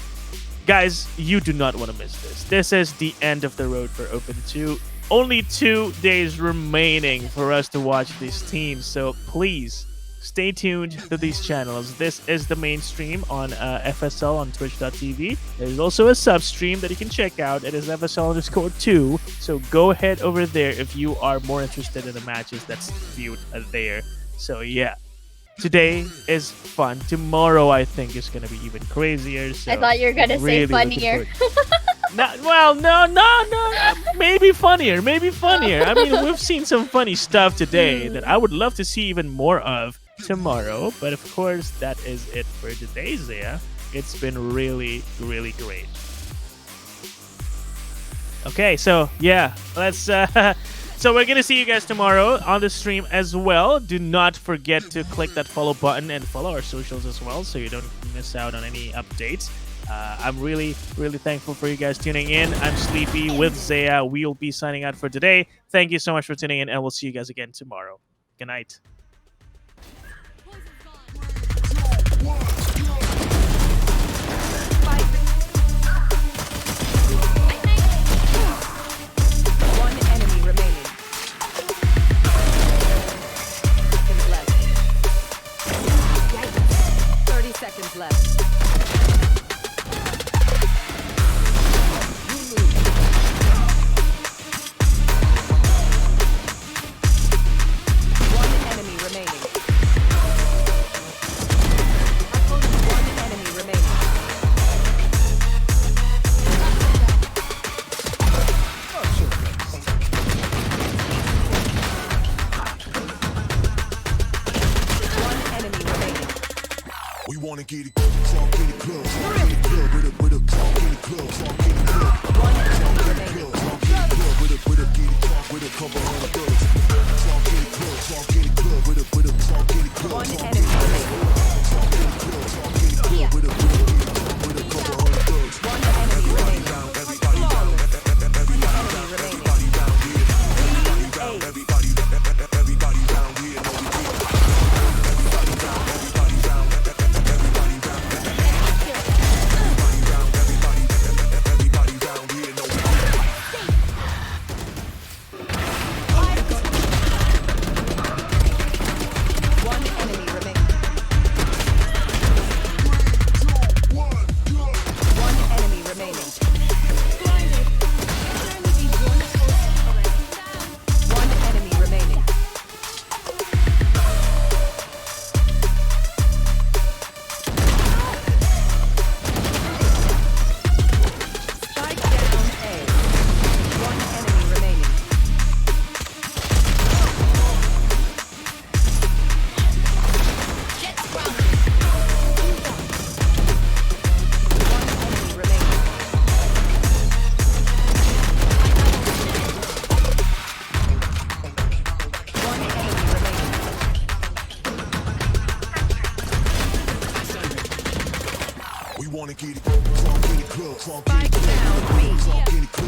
guys, you do not want to miss this. This is the end of the road for Open 2. Only 2 days remaining for us to watch these teams, so please stay tuned to these channels. This is the main stream on FSL on twitch.tv. There's also a sub-stream that you can check out. It is FSL_2, so go ahead over there if you are more interested in the matches that's viewed there. So yeah, today is fun. Tomorrow, I think, is going to be even crazier. So
I thought you were going to say funnier.
No, maybe funnier. I mean, we've seen some funny stuff today that I would love to see even more of tomorrow. But of course, that is it for today, Zaya. It's been really, really great. Okay, so yeah, let's. So we're gonna see you guys tomorrow on the stream as well. Do not forget to click that follow button and follow our socials as well, so you don't miss out on any updates. I'm really, really thankful for you guys tuning in. I'm Sleepy with Zaya. We'll be signing out for today. Thank you so much for tuning in, and we'll see you guys again tomorrow. Good night.
One enemy remaining. Seconds left. 30 seconds left.
Get it, talk in the club, talk in the club, with a talk in the club, talk in the club, talk in the club, with a get it, talk with a couple hundred thugs, talk in the club, talk in the club, with a talk in the club,
One
talk
enemy remaining.
in the club, talk in the club, with a couple hundred thugs.
One enemy remaining.
Everybody down, everybody down, everybody down here, everybody down, everybody down here, no we get everybody down, everybody down.
Spike down B.